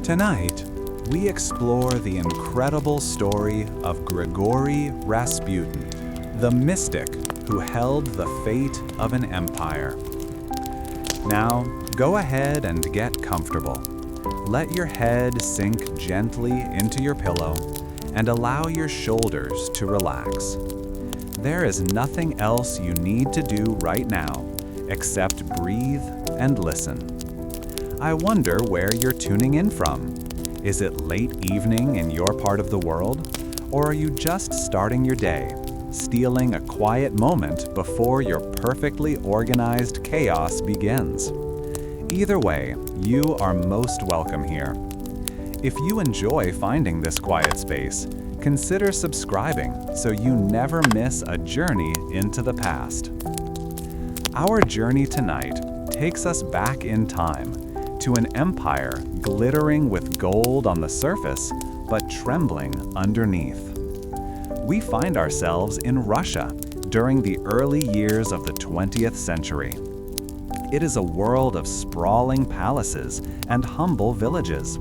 Tonight, we explore the incredible story of Grigori Rasputin, the mystic who held the fate of an empire. Now, go ahead and get comfortable. Let your head sink gently into your pillow and allow your shoulders to relax. There is nothing else you need to do right now except breathe and listen. I wonder where you're tuning in from. Is it late evening in your part of the world? Or are you just starting your day, stealing a quiet moment before your perfectly organized chaos begins? Either way, you are most welcome here. If you enjoy finding this quiet space, consider subscribing so you never miss a journey into the past. Our journey tonight takes us back in time to an empire glittering with gold on the surface but trembling underneath. We find ourselves in Russia during the early years of the 20th century. It is a world of sprawling palaces and humble villages,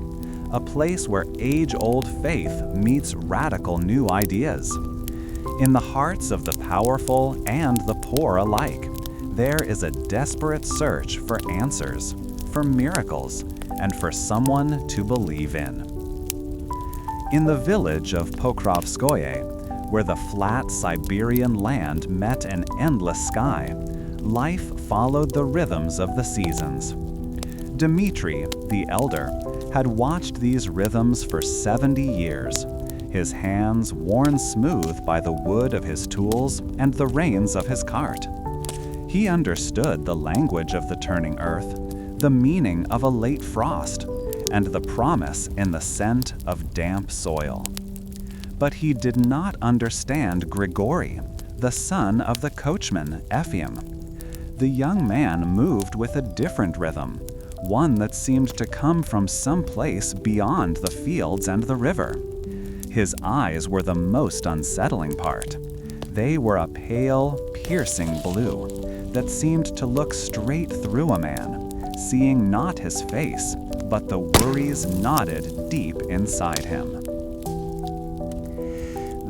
a place where age-old faith meets radical new ideas. In the hearts of the powerful and the poor alike, there is a desperate search for answers, for miracles, and for someone to believe in. In the village of Pokrovskoye, where the flat Siberian land met an endless sky, life followed the rhythms of the seasons. Dmitri, the elder, had watched these rhythms for 70 years, his hands worn smooth by the wood of his tools and the reins of his cart. He understood the language of the turning earth, the meaning of a late frost, and the promise in the scent of damp soil. But he did not understand Grigori, the son of the coachman Ephraim. The young man moved with a different rhythm, one that seemed to come from some place beyond the fields and the river. His eyes were the most unsettling part. They were a pale, piercing blue that seemed to look straight through a man, seeing not his face, but the worries knotted deep inside him.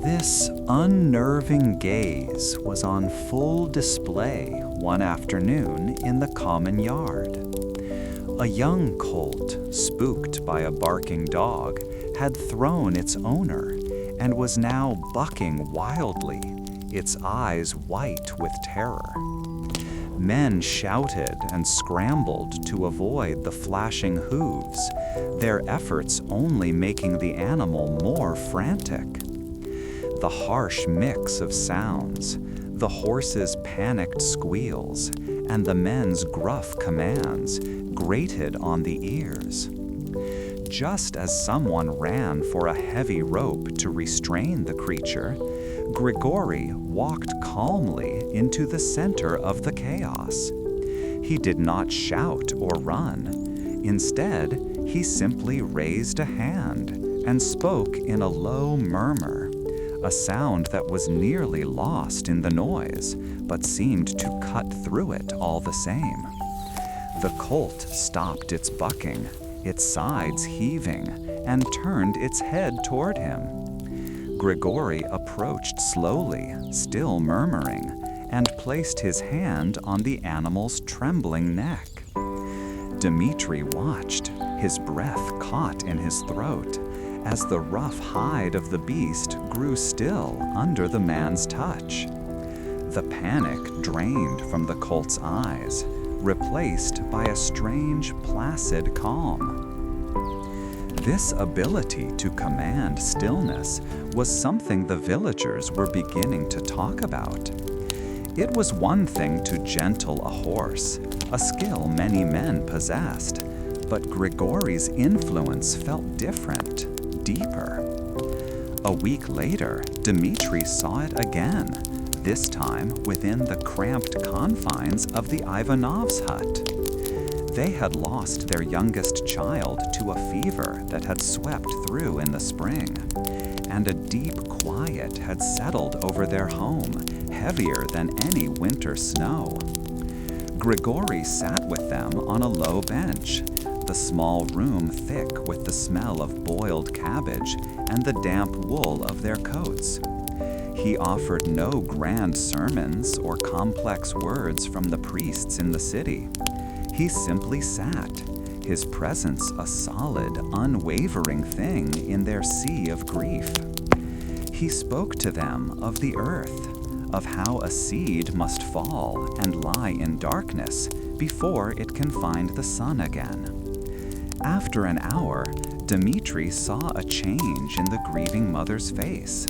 This unnerving gaze was on full display one afternoon in the common yard. A young colt, spooked by a barking dog, had thrown its owner and was now bucking wildly, its eyes white with terror. Men shouted and scrambled to avoid the flashing hooves, their efforts only making the animal more frantic. The harsh mix of sounds, the horse's panicked squeals, and the men's gruff commands grated on the ears. Just as someone ran for a heavy rope to restrain the creature, Grigori walked calmly into the center of the chaos. He did not shout or run. Instead, he simply raised a hand and spoke in a low murmur, a sound that was nearly lost in the noise, but seemed to cut through it all the same. The colt stopped its bucking, its sides heaving, and turned its head toward him. Grigori approached slowly, still murmuring, and placed his hand on the animal's trembling neck. Dmitri watched, his breath caught in his throat, as the rough hide of the beast grew still under the man's touch. The panic drained from the colt's eyes, replaced by a strange, placid calm. This ability to command stillness was something the villagers were beginning to talk about. It was one thing to gentle a horse, a skill many men possessed, but Grigori's influence felt different, deeper. A week later, Dmitri saw it again, this time within the cramped confines of the Ivanovs' hut. They had lost their youngest child to a fever that had swept through in the spring, and a deep quiet had settled over their home, heavier than any winter snow. Grigori sat with them on a low bench, the small room thick with the smell of boiled cabbage and the damp wool of their coats. He offered no grand sermons or complex words from the priests in the city. He simply sat, his presence a solid, unwavering thing in their sea of grief. He spoke to them of the earth, of how a seed must fall and lie in darkness before it can find the sun again. After an hour, Dmitri saw a change in the grieving mother's face.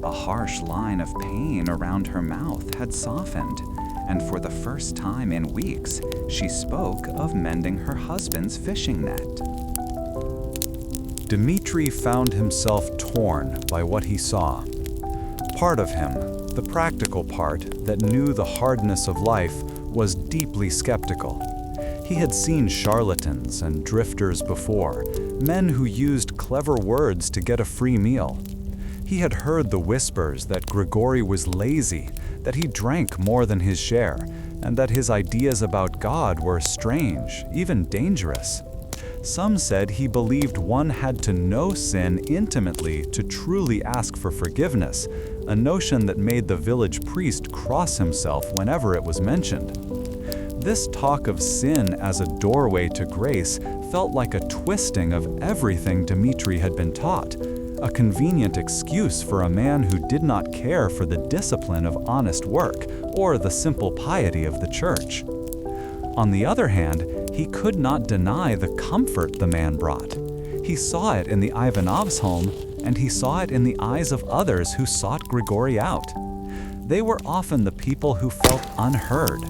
A harsh line of pain around her mouth had softened, and for the first time in weeks, she spoke of mending her husband's fishing net. Dmitri found himself torn by what he saw. Part of him, the practical part that knew the hardness of life, was deeply skeptical. He had seen charlatans and drifters before, men who used clever words to get a free meal. He had heard the whispers that Grigori was lazy, that he drank more than his share, and that his ideas about God were strange, even dangerous. Some said he believed one had to know sin intimately to truly ask for forgiveness, a notion that made the village priest cross himself whenever it was mentioned. This talk of sin as a doorway to grace felt like a twisting of everything Dmitri had been taught, a convenient excuse for a man who did not care for the discipline of honest work or the simple piety of the church. On the other hand, he could not deny the comfort the man brought. He saw it in the Ivanovs' home, and he saw it in the eyes of others who sought Grigori out. They were often the people who felt unheard,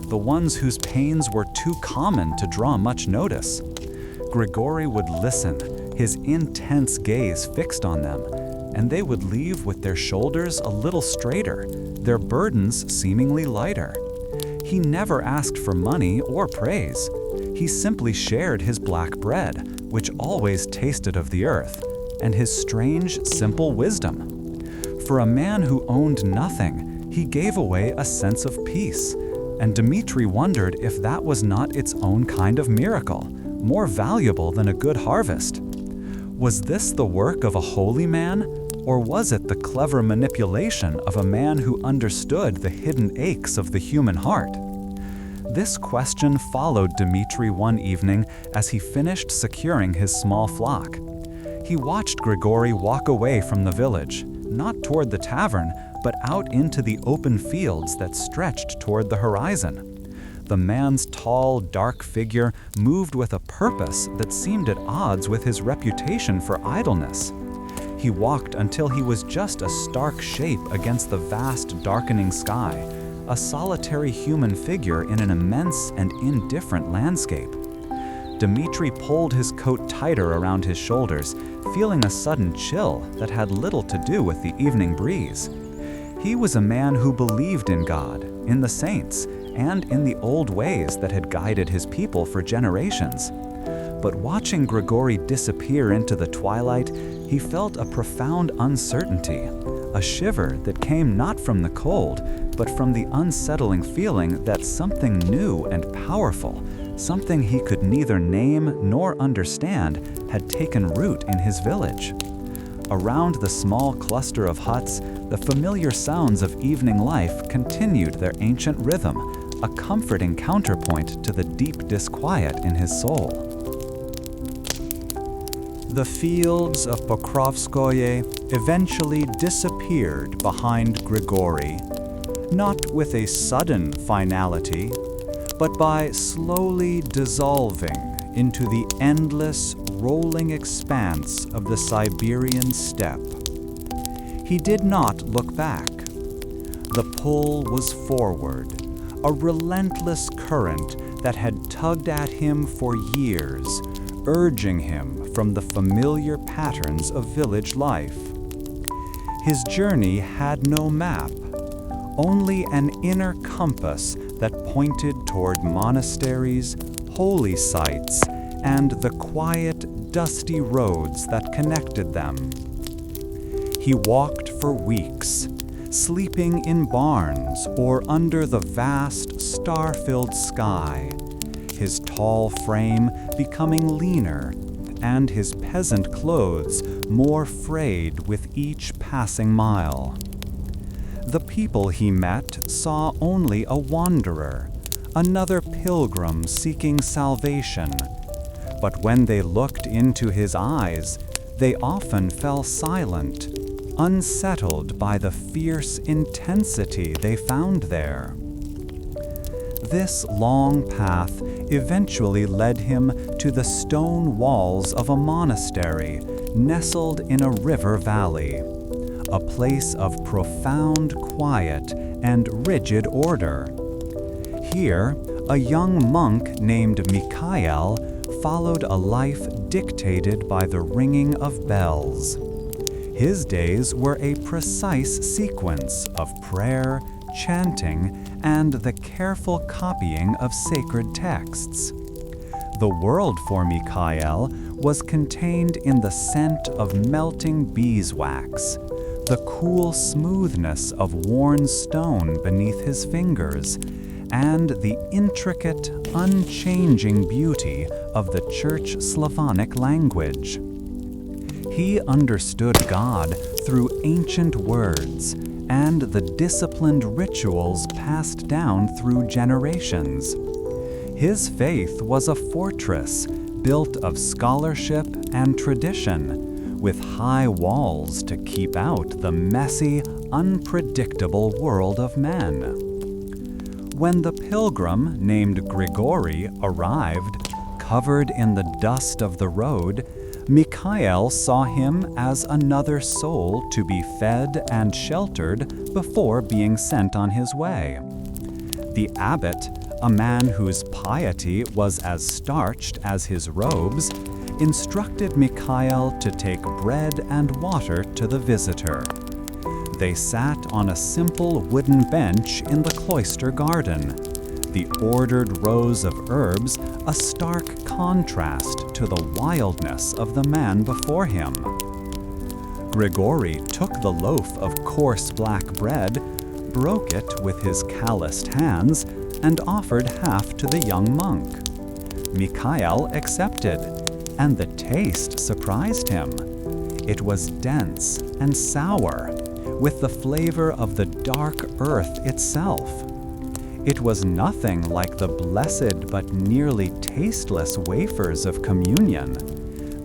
the ones whose pains were too common to draw much notice. Grigori would listen, his intense gaze fixed on them, and they would leave with their shoulders a little straighter, their burdens seemingly lighter. He never asked for money or praise. He simply shared his black bread, which always tasted of the earth, and his strange, simple wisdom. For a man who owned nothing, he gave away a sense of peace, and Dmitri wondered if that was not its own kind of miracle, more valuable than a good harvest. Was this the work of a holy man, or was it the clever manipulation of a man who understood the hidden aches of the human heart? This question followed Dmitri one evening as he finished securing his small flock. He watched Grigori walk away from the village, not toward the tavern, but out into the open fields that stretched toward the horizon. The man's tall, dark figure moved with a purpose that seemed at odds with his reputation for idleness. He walked until he was just a stark shape against the vast, darkening sky, a solitary human figure in an immense and indifferent landscape. Dmitri pulled his coat tighter around his shoulders, feeling a sudden chill that had little to do with the evening breeze. He was a man who believed in God, in the saints, and in the old ways that had guided his people for generations. But watching Grigori disappear into the twilight, he felt a profound uncertainty, a shiver that came not from the cold, but from the unsettling feeling that something new and powerful, something he could neither name nor understand, had taken root in his village. Around the small cluster of huts, the familiar sounds of evening life continued their ancient rhythm, a comforting counterpoint to the deep disquiet in his soul. The fields of Pokrovskoye eventually disappeared behind Grigori, not with a sudden finality, but by slowly dissolving into the endless, rolling expanse of the Siberian steppe. He did not look back. The pull was forward, a relentless current that had tugged at him for years, urging him from the familiar patterns of village life. His journey had no map, only an inner compass that pointed toward monasteries, holy sites, and the quiet, dusty roads that connected them. He walked for weeks, sleeping in barns or under the vast, star-filled sky, his tall frame becoming leaner, and his peasant clothes more frayed with each passing mile. The people he met saw only a wanderer, another pilgrim seeking salvation. But when they looked into his eyes, they often fell silent, unsettled by the fierce intensity they found there. This long path eventually led him to the stone walls of a monastery nestled in a river valley, a place of profound quiet and rigid order. Here, a young monk named Mikhail followed a life dictated by the ringing of bells. His days were a precise sequence of prayer, chanting, and the careful copying of sacred texts. The world for Mikhail was contained in the scent of melting beeswax, the cool smoothness of worn stone beneath his fingers, and the intricate, unchanging beauty of the Church Slavonic language. He understood God through ancient words and the disciplined rituals passed down through generations. His faith was a fortress built of scholarship and tradition, with high walls to keep out the messy, unpredictable world of men. When the pilgrim named Grigori arrived, covered in the dust of the road, Mikhail saw him as another soul to be fed and sheltered before being sent on his way. The abbot, a man whose piety was as starched as his robes, instructed Mikhail to take bread and water to the visitor. They sat on a simple wooden bench in the cloister garden, the ordered rows of herbs a stark contrast to the wildness of the man before him. Grigori took the loaf of coarse black bread, broke it with his calloused hands, and offered half to the young monk. Mikhail accepted, and the taste surprised him. It was dense and sour, with the flavor of the dark earth itself. It was nothing like the blessed but nearly tasteless wafers of communion.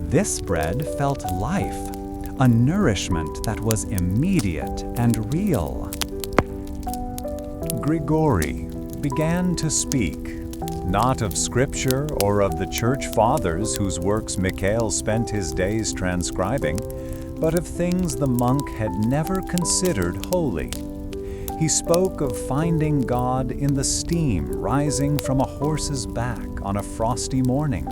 This bread felt life, a nourishment that was immediate and real. Grigori began to speak, not of scripture or of the church fathers whose works Mikhail spent his days transcribing, but of things the monk had never considered holy. He spoke of finding God in the steam rising from a horse's back on a frosty morning,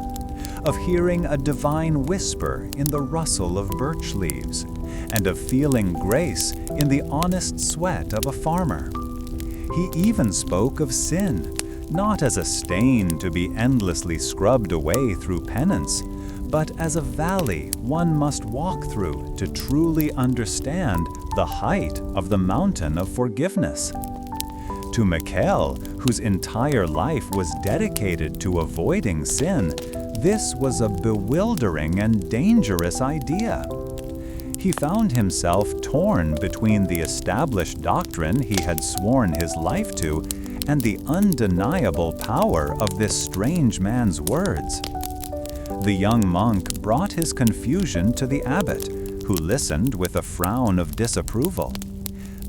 of hearing a divine whisper in the rustle of birch leaves, and of feeling grace in the honest sweat of a farmer. He even spoke of sin, not as a stain to be endlessly scrubbed away through penance, but as a valley one must walk through to truly understand the height of the mountain of forgiveness. To Mikhail, whose entire life was dedicated to avoiding sin, this was a bewildering and dangerous idea. He found himself torn between the established doctrine he had sworn his life to and the undeniable power of this strange man's words. The young monk brought his confusion to the abbot, who listened with a frown of disapproval.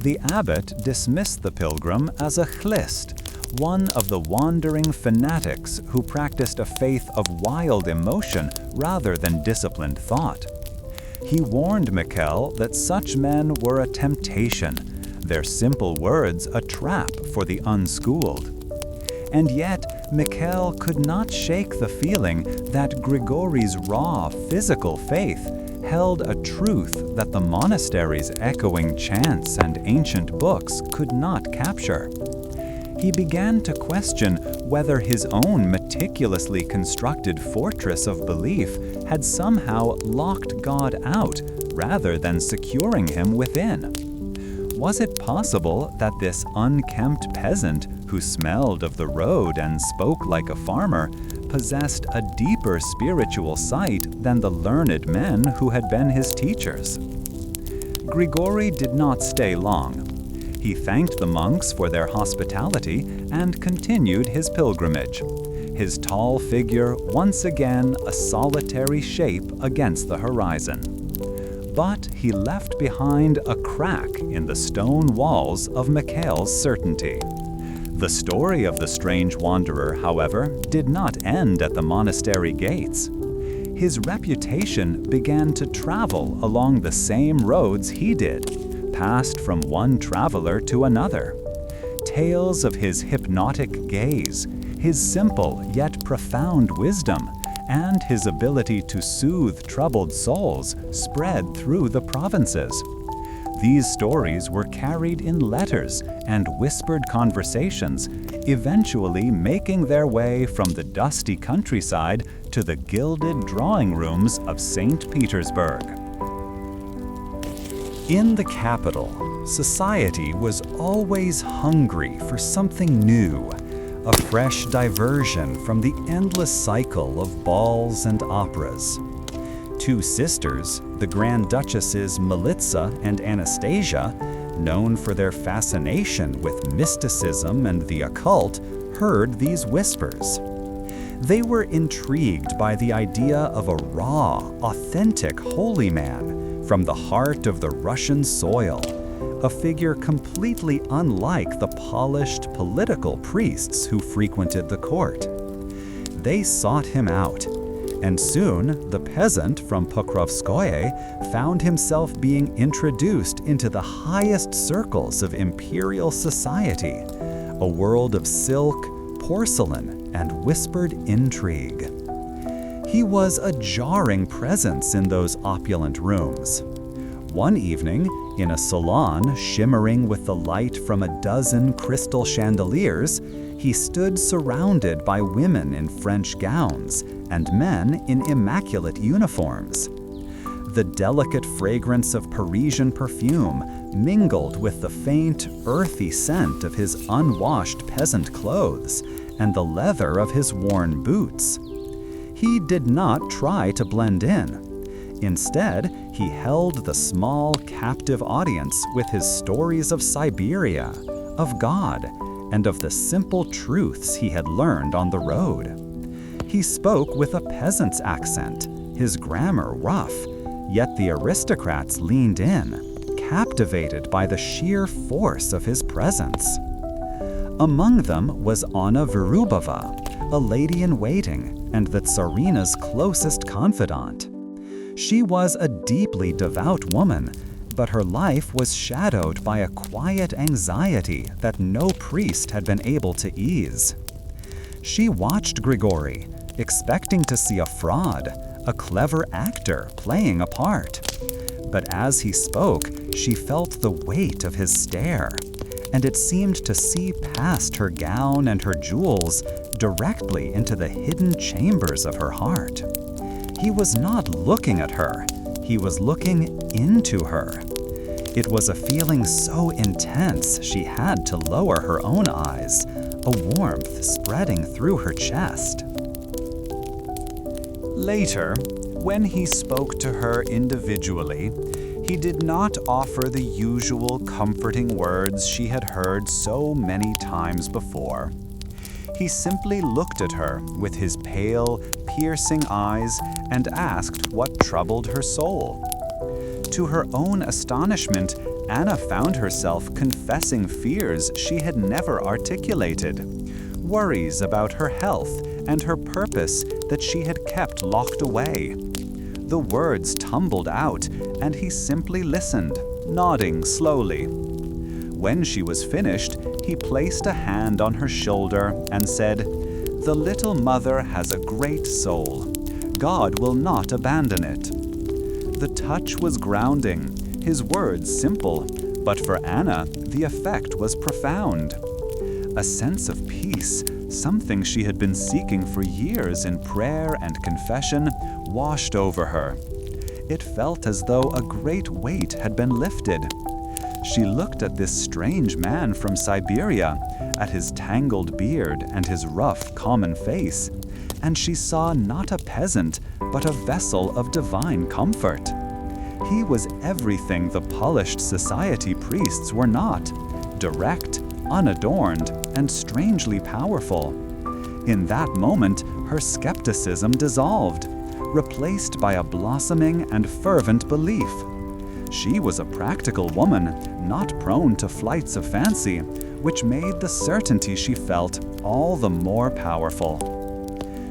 The abbot dismissed the pilgrim as a chlist, one of the wandering fanatics who practiced a faith of wild emotion rather than disciplined thought. He warned Mikhail that such men were a temptation, their simple words a trap for the unschooled. And yet, Mikhail could not shake the feeling that Grigori's raw, physical faith held a truth that the monastery's echoing chants and ancient books could not capture. He began to question whether his own meticulously constructed fortress of belief had somehow locked God out rather than securing him within. Was it possible that this unkempt peasant, who smelled of the road and spoke like a farmer, possessed a deeper spiritual sight than the learned men who had been his teachers. Grigori did not stay long. He thanked the monks for their hospitality and continued his pilgrimage, his tall figure once again a solitary shape against the horizon. But he left behind a crack in the stone walls of Mikhail's certainty. The story of the strange wanderer, however, did not end at the monastery gates. His reputation began to travel along the same roads he did, passed from one traveler to another. Tales of his hypnotic gaze, his simple yet profound wisdom, and his ability to soothe troubled souls spread through the provinces. These stories were carried in letters and whispered conversations, eventually making their way from the dusty countryside to the gilded drawing rooms of St. Petersburg. In the capital, society was always hungry for something new, a fresh diversion from the endless cycle of balls and operas. Two sisters, the Grand Duchesses Militsa and Anastasia, known for their fascination with mysticism and the occult, heard these whispers. They were intrigued by the idea of a raw, authentic holy man from the heart of the Russian soil, a figure completely unlike the polished political priests who frequented the court. They sought him out, and soon the peasant from Pokrovskoye found himself being introduced into the highest circles of imperial society, a world of silk, porcelain, and whispered intrigue. He was a jarring presence in those opulent rooms. One evening, in a salon shimmering with the light from a dozen crystal chandeliers, he stood surrounded by women in French gowns and men in immaculate uniforms. The delicate fragrance of Parisian perfume mingled with the faint, earthy scent of his unwashed peasant clothes and the leather of his worn boots. He did not try to blend in. Instead, he held the small, captive audience with his stories of Siberia, of God, and of the simple truths he had learned on the road. He spoke with a peasant's accent, his grammar rough, yet the aristocrats leaned in, captivated by the sheer force of his presence. Among them was Anna Verubova, a lady-in-waiting and the Tsarina's closest confidant. She was a deeply devout woman, but her life was shadowed by a quiet anxiety that no priest had been able to ease. She watched Grigori, expecting to see a fraud, a clever actor playing a part. But as he spoke, she felt the weight of his stare, and it seemed to see past her gown and her jewels directly into the hidden chambers of her heart. He was not looking at her, he was looking into her. It was a feeling so intense she had to lower her own eyes, a warmth spreading through her chest. Later, when he spoke to her individually, he did not offer the usual comforting words she had heard so many times before. He simply looked at her with his pale, piercing eyes and asked what troubled her soul. To her own astonishment, Anna found herself confessing fears she had never articulated, worries about her health and her purpose that she had kept locked away. The words tumbled out, and he simply listened, nodding slowly. When she was finished, he placed a hand on her shoulder and said, "The little mother has a great soul. God will not abandon it." The touch was grounding, his words simple, but for Anna, the effect was profound. A sense of peace, something she had been seeking for years in prayer and confession, washed over her. It felt as though a great weight had been lifted. She looked at this strange man from Siberia, at his tangled beard and his rough, common face, and she saw not a peasant, but a vessel of divine comfort. He was everything the polished society priests were not: direct, unadorned, and strangely powerful. In that moment, her skepticism dissolved, replaced by a blossoming and fervent belief. She was a practical woman, not prone to flights of fancy, which made the certainty she felt all the more powerful.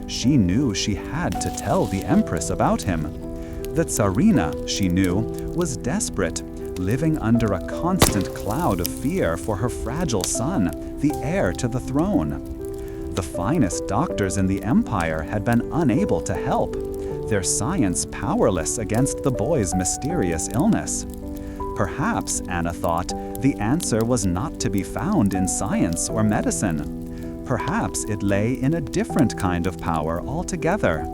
She knew she had to tell the Empress about him. The Tsarina, she knew, was desperate, living under a constant cloud of fear for her fragile son, the heir to the throne. The finest doctors in the empire had been unable to help, their science powerless against the boy's mysterious illness. Perhaps, Anna thought, the answer was not to be found in science or medicine. Perhaps it lay in a different kind of power altogether.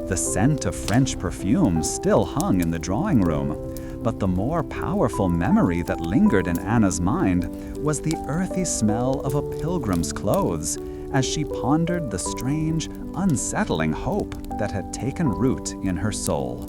The scent of French perfume still hung in the drawing room, but the more powerful memory that lingered in Anna's mind was the earthy smell of a pilgrim's clothes, as she pondered the strange, unsettling hope that had taken root in her soul.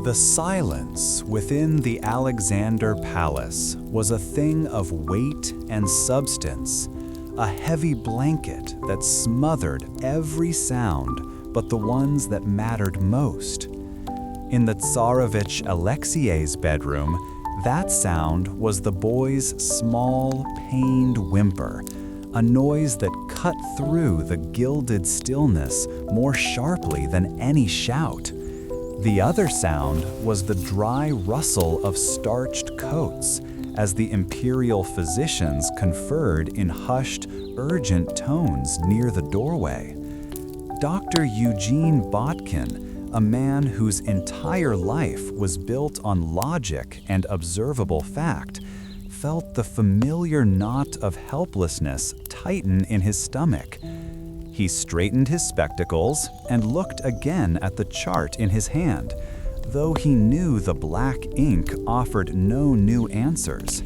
The silence within the Alexander Palace was a thing of weight and substance, a heavy blanket that smothered every sound but the ones that mattered most. In the Tsarevich Alexiei's bedroom, that sound was the boy's small, pained whimper, a noise that cut through the gilded stillness more sharply than any shout. The other sound was the dry rustle of starched coats as the imperial physicians conferred in hushed, urgent tones near the doorway. Dr. Eugene Botkin, a man whose entire life was built on logic and observable fact, felt the familiar knot of helplessness tighten in his stomach. He straightened his spectacles and looked again at the chart in his hand, though he knew the black ink offered no new answers.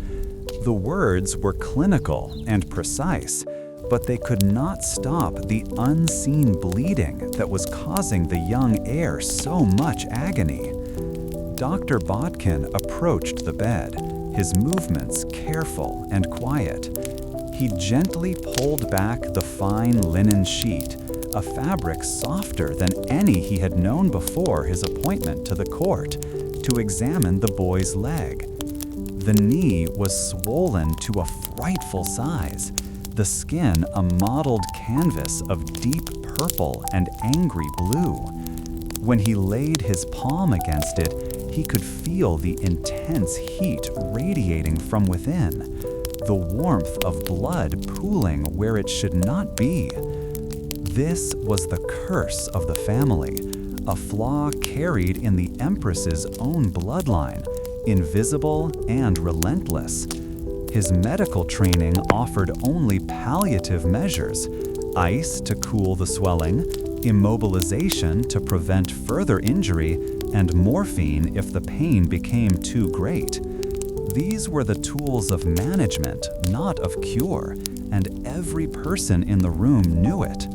The words were clinical and precise, but they could not stop the unseen bleeding that was causing the young heir so much agony. Dr. Botkin approached the bed, his movements careful and quiet. He gently pulled back the fine linen sheet, a fabric softer than any he had known before his appointment to the court, to examine the boy's leg. The knee was swollen to a frightful size, the skin a mottled canvas of deep purple and angry blue. When he laid his palm against it, he could feel the intense heat radiating from within, the warmth of blood pooling where it should not be. This was the curse of the family, a flaw carried in the Empress's own bloodline, invisible and relentless. His medical training offered only palliative measures: ice to cool the swelling, immobilization to prevent further injury, and morphine if the pain became too great. These were the tools of management, not of cure, and every person in the room knew it.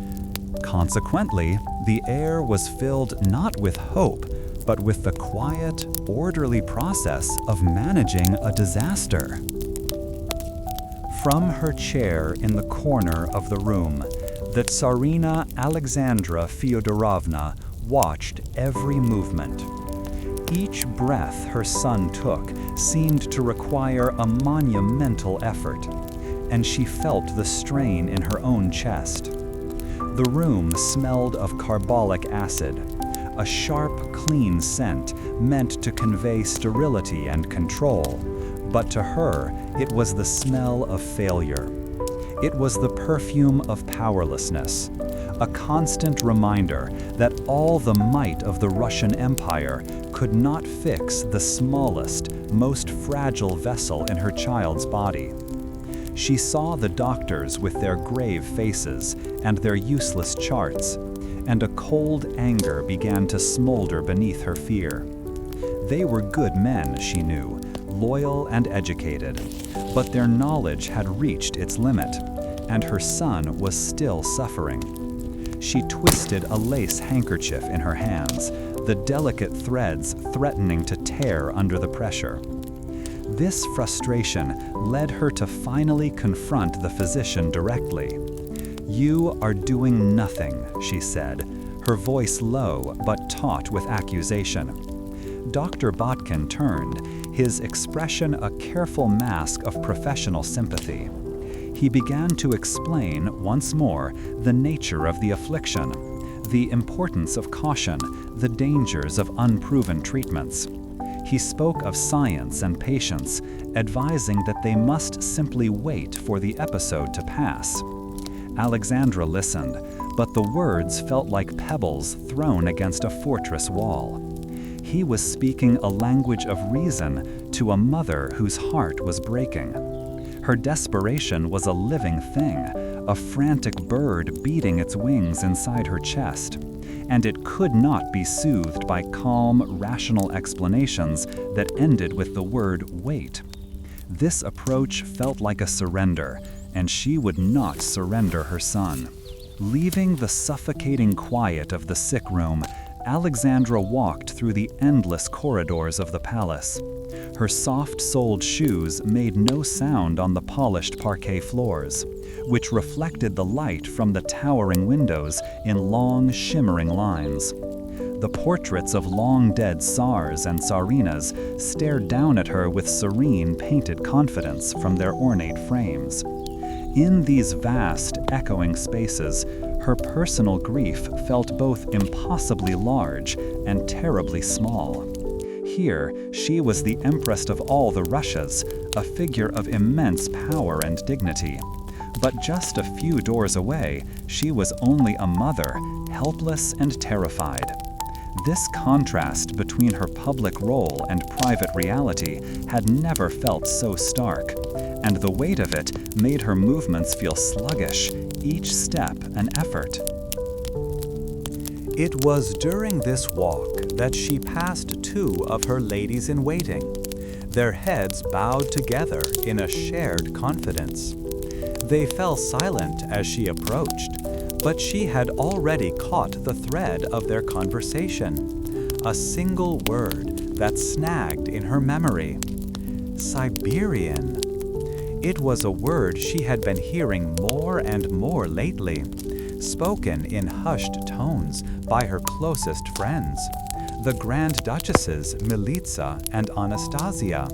Consequently, the air was filled not with hope, but with the quiet, orderly process of managing a disaster. From her chair in the corner of the room, the Tsarina Alexandra Fyodorovna watched every movement. Each breath her son took seemed to require a monumental effort, and she felt the strain in her own chest. The room smelled of carbolic acid, a sharp, clean scent meant to convey sterility and control, but to her it was the smell of failure. It was the perfume of powerlessness, a constant reminder that all the might of the Russian Empire could not fix the smallest, most fragile vessel in her child's body. She saw the doctors with their grave faces and their useless charts, and a cold anger began to smolder beneath her fear. They were good men, she knew, loyal and educated, but their knowledge had reached its limit, and her son was still suffering. She twisted a lace handkerchief in her hands, the delicate threads threatening to tear under the pressure. This frustration led her to finally confront the physician directly. "You are doing nothing," she said, her voice low but taut with accusation. Dr. Botkin turned, his expression a careful mask of professional sympathy. He began to explain, once more, the nature of the affliction, the importance of caution, the dangers of unproven treatments. He spoke of science and patience, advising that they must simply wait for the episode to pass. Alexandra listened, but the words felt like pebbles thrown against a fortress wall. He was speaking a language of reason to a mother whose heart was breaking. Her desperation was a living thing, a frantic bird beating its wings inside her chest, and it could not be soothed by calm, rational explanations that ended with the word "wait." This approach felt like a surrender, and she would not surrender her son. Leaving the suffocating quiet of the sick room, Alexandra walked through the endless corridors of the palace. Her soft-soled shoes made no sound on the polished parquet floors, which reflected the light from the towering windows in long, shimmering lines. The portraits of long-dead Tsars and Tsarinas stared down at her with serene, painted confidence from their ornate frames. In these vast, echoing spaces, her personal grief felt both impossibly large and terribly small. Here, she was the empress of all the Russias, a figure of immense power and dignity. But just a few doors away, she was only a mother, helpless and terrified. This contrast between her public role and private reality had never felt so stark, and the weight of it made her movements feel sluggish, each step an effort. It was during this walk that she passed two of her ladies-in-waiting, their heads bowed together in a shared confidence. They fell silent as she approached, but she had already caught the thread of their conversation, a single word that snagged in her memory. Siberian. It was a word she had been hearing more and more lately, spoken in hushed tones by her closest friends, the Grand Duchesses Militsa and Anastasia.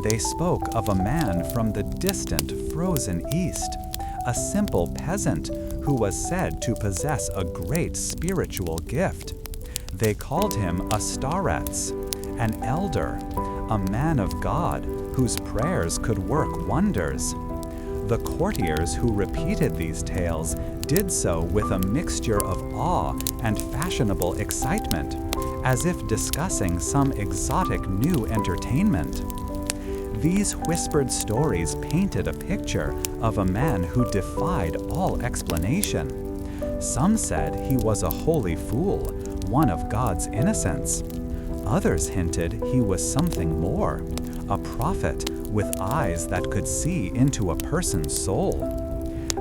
They spoke of a man from the distant, frozen east, a simple peasant who was said to possess a great spiritual gift. They called him a starets, an elder, a man of God whose prayers could work wonders. The courtiers who repeated these tales did so with a mixture of awe and fashionable excitement, as if discussing some exotic new entertainment. These whispered stories painted a picture of a man who defied all explanation. Some said he was a holy fool, one of God's innocents. Others hinted he was something more, a prophet with eyes that could see into a person's soul.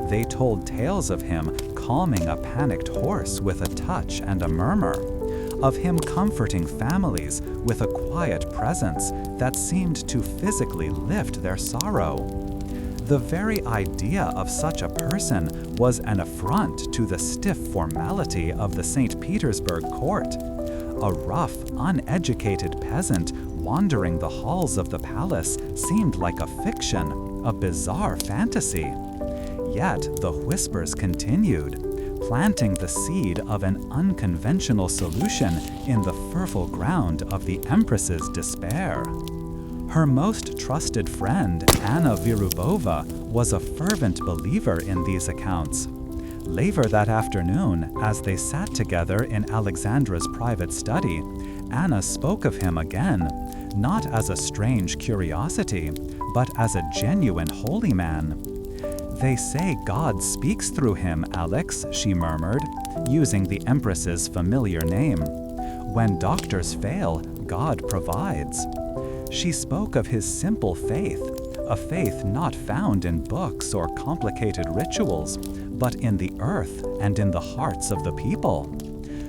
They told tales of him calming a panicked horse with a touch and a murmur, of him comforting families with a quiet presence that seemed to physically lift their sorrow. The very idea of such a person was an affront to the stiff formality of the St. Petersburg court. A rough, uneducated peasant wandering the halls of the palace seemed like a fiction, a bizarre fantasy. Yet the whispers continued, planting the seed of an unconventional solution in the fertile ground of the Empress's despair. Her most trusted friend, Anna Virubova, was a fervent believer in these accounts. Later that afternoon, as they sat together in Alexandra's private study, Anna spoke of him again, not as a strange curiosity, but as a genuine holy man. "They say God speaks through him, Alex," she murmured, using the Empress's familiar name. "When doctors fail, God provides." She spoke of his simple faith, a faith not found in books or complicated rituals, but in the earth and in the hearts of the people.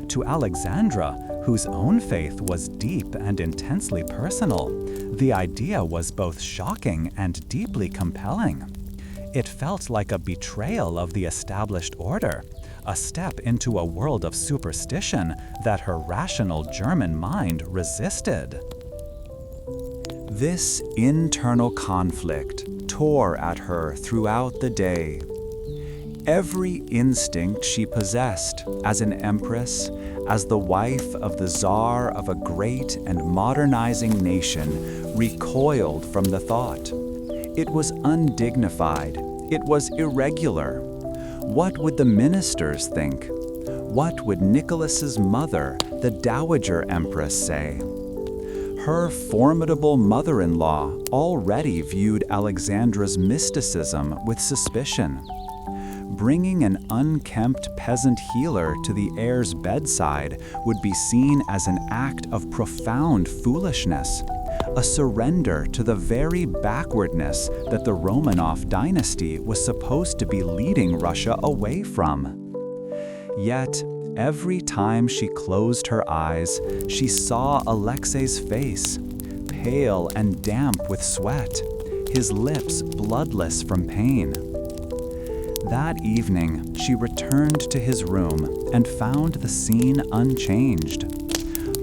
To Alexandra, whose own faith was deep and intensely personal, the idea was both shocking and deeply compelling. It felt like a betrayal of the established order, a step into a world of superstition that her rational German mind resisted. This internal conflict tore at her throughout the day. Every instinct she possessed as an empress, as the wife of the Tsar of a great and modernizing nation, recoiled from the thought. It was undignified. It was irregular. What would the ministers think? What would Nicholas's mother, the Dowager Empress, say? Her formidable mother-in-law already viewed Alexandra's mysticism with suspicion. Bringing an unkempt peasant healer to the heir's bedside would be seen as an act of profound foolishness, a surrender to the very backwardness that the Romanov dynasty was supposed to be leading Russia away from. Yet, every time she closed her eyes, she saw Alexei's face, pale and damp with sweat, his lips bloodless from pain. That evening, she returned to his room and found the scene unchanged.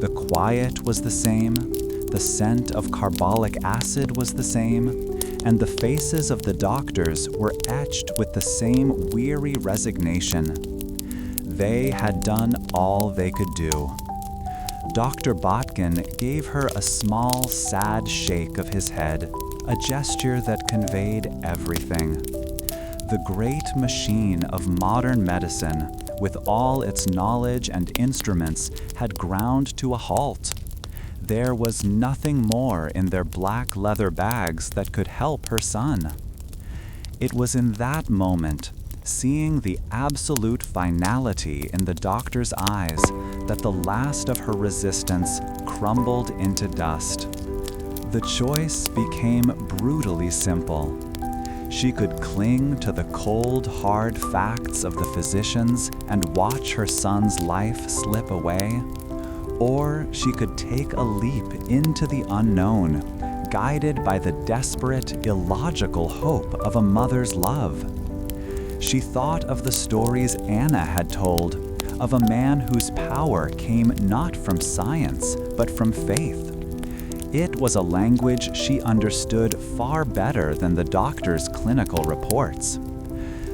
The quiet was the same, the scent of carbolic acid was the same, and the faces of the doctors were etched with the same weary resignation. They had done all they could do. Dr. Botkin gave her a small, sad shake of his head, a gesture that conveyed everything. The great machine of modern medicine, with all its knowledge and instruments, had ground to a halt. There was nothing more in their black leather bags that could help her son. It was in that moment, seeing the absolute finality in the doctor's eyes, that the last of her resistance crumbled into dust. The choice became brutally simple. She could cling to the cold, hard facts of the physicians and watch her son's life slip away, or she could take a leap into the unknown, guided by the desperate, illogical hope of a mother's love. She thought of the stories Anna had told, of a man whose power came not from science, but from faith. It was a language she understood far better than the doctor's clinical reports.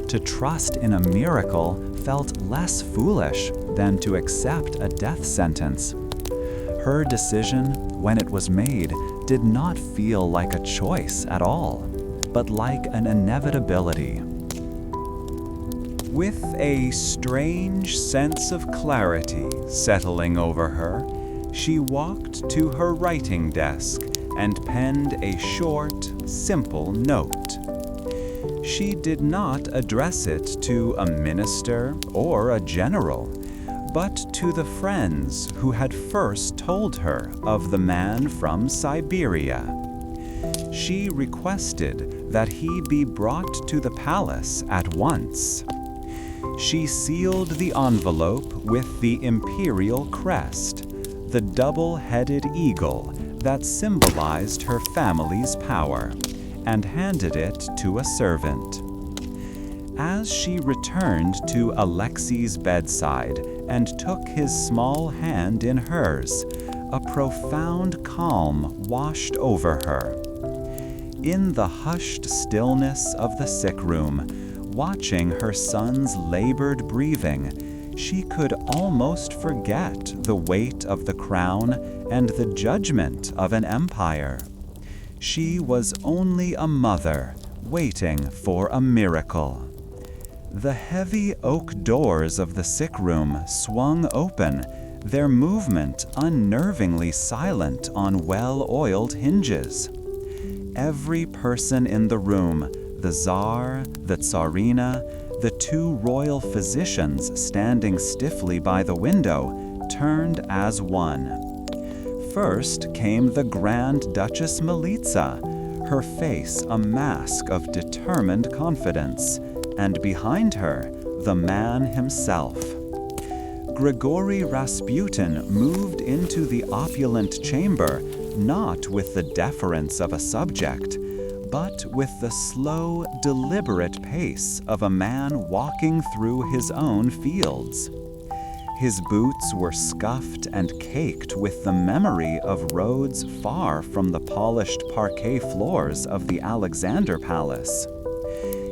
To trust in a miracle felt less foolish than to accept a death sentence. Her decision, when it was made, did not feel like a choice at all, but like an inevitability. With a strange sense of clarity settling over her, she walked to her writing desk and penned a short, simple note. She did not address it to a minister or a general, but to the friends who had first told her of the man from Siberia. She requested that he be brought to the palace at once. She sealed the envelope with the imperial crest, the double-headed eagle that symbolized her family's power, and handed it to a servant. As she returned to Alexei's bedside and took his small hand in hers, a profound calm washed over her. In the hushed stillness of the sick room, watching her son's labored breathing, she could almost forget the weight of the crown and the judgment of an empire. She was only a mother waiting for a miracle. The heavy oak doors of the sick room swung open, their movement unnervingly silent on well-oiled hinges. Every person in the room, the Tsar, the Tsarina, the two royal physicians standing stiffly by the window, turned as one. First came the Grand Duchess Militsa, her face a mask of determined confidence, and behind her, the man himself. Grigori Rasputin moved into the opulent chamber not with the deference of a subject, but with the slow, deliberate pace of a man walking through his own fields. His boots were scuffed and caked with the memory of roads far from the polished parquet floors of the Alexander Palace.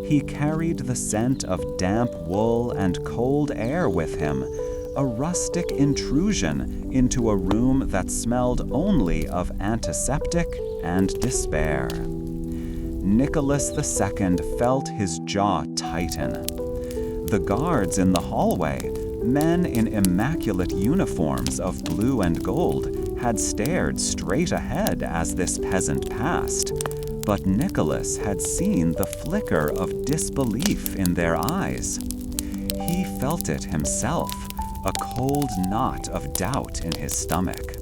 He carried the scent of damp wool and cold air with him, a rustic intrusion into a room that smelled only of antiseptic and despair. Nicholas II felt his jaw tighten. The guards in the hallway, men in immaculate uniforms of blue and gold, had stared straight ahead as this peasant passed, but Nicholas had seen the flicker of disbelief in their eyes. He felt it himself, a cold knot of doubt in his stomach.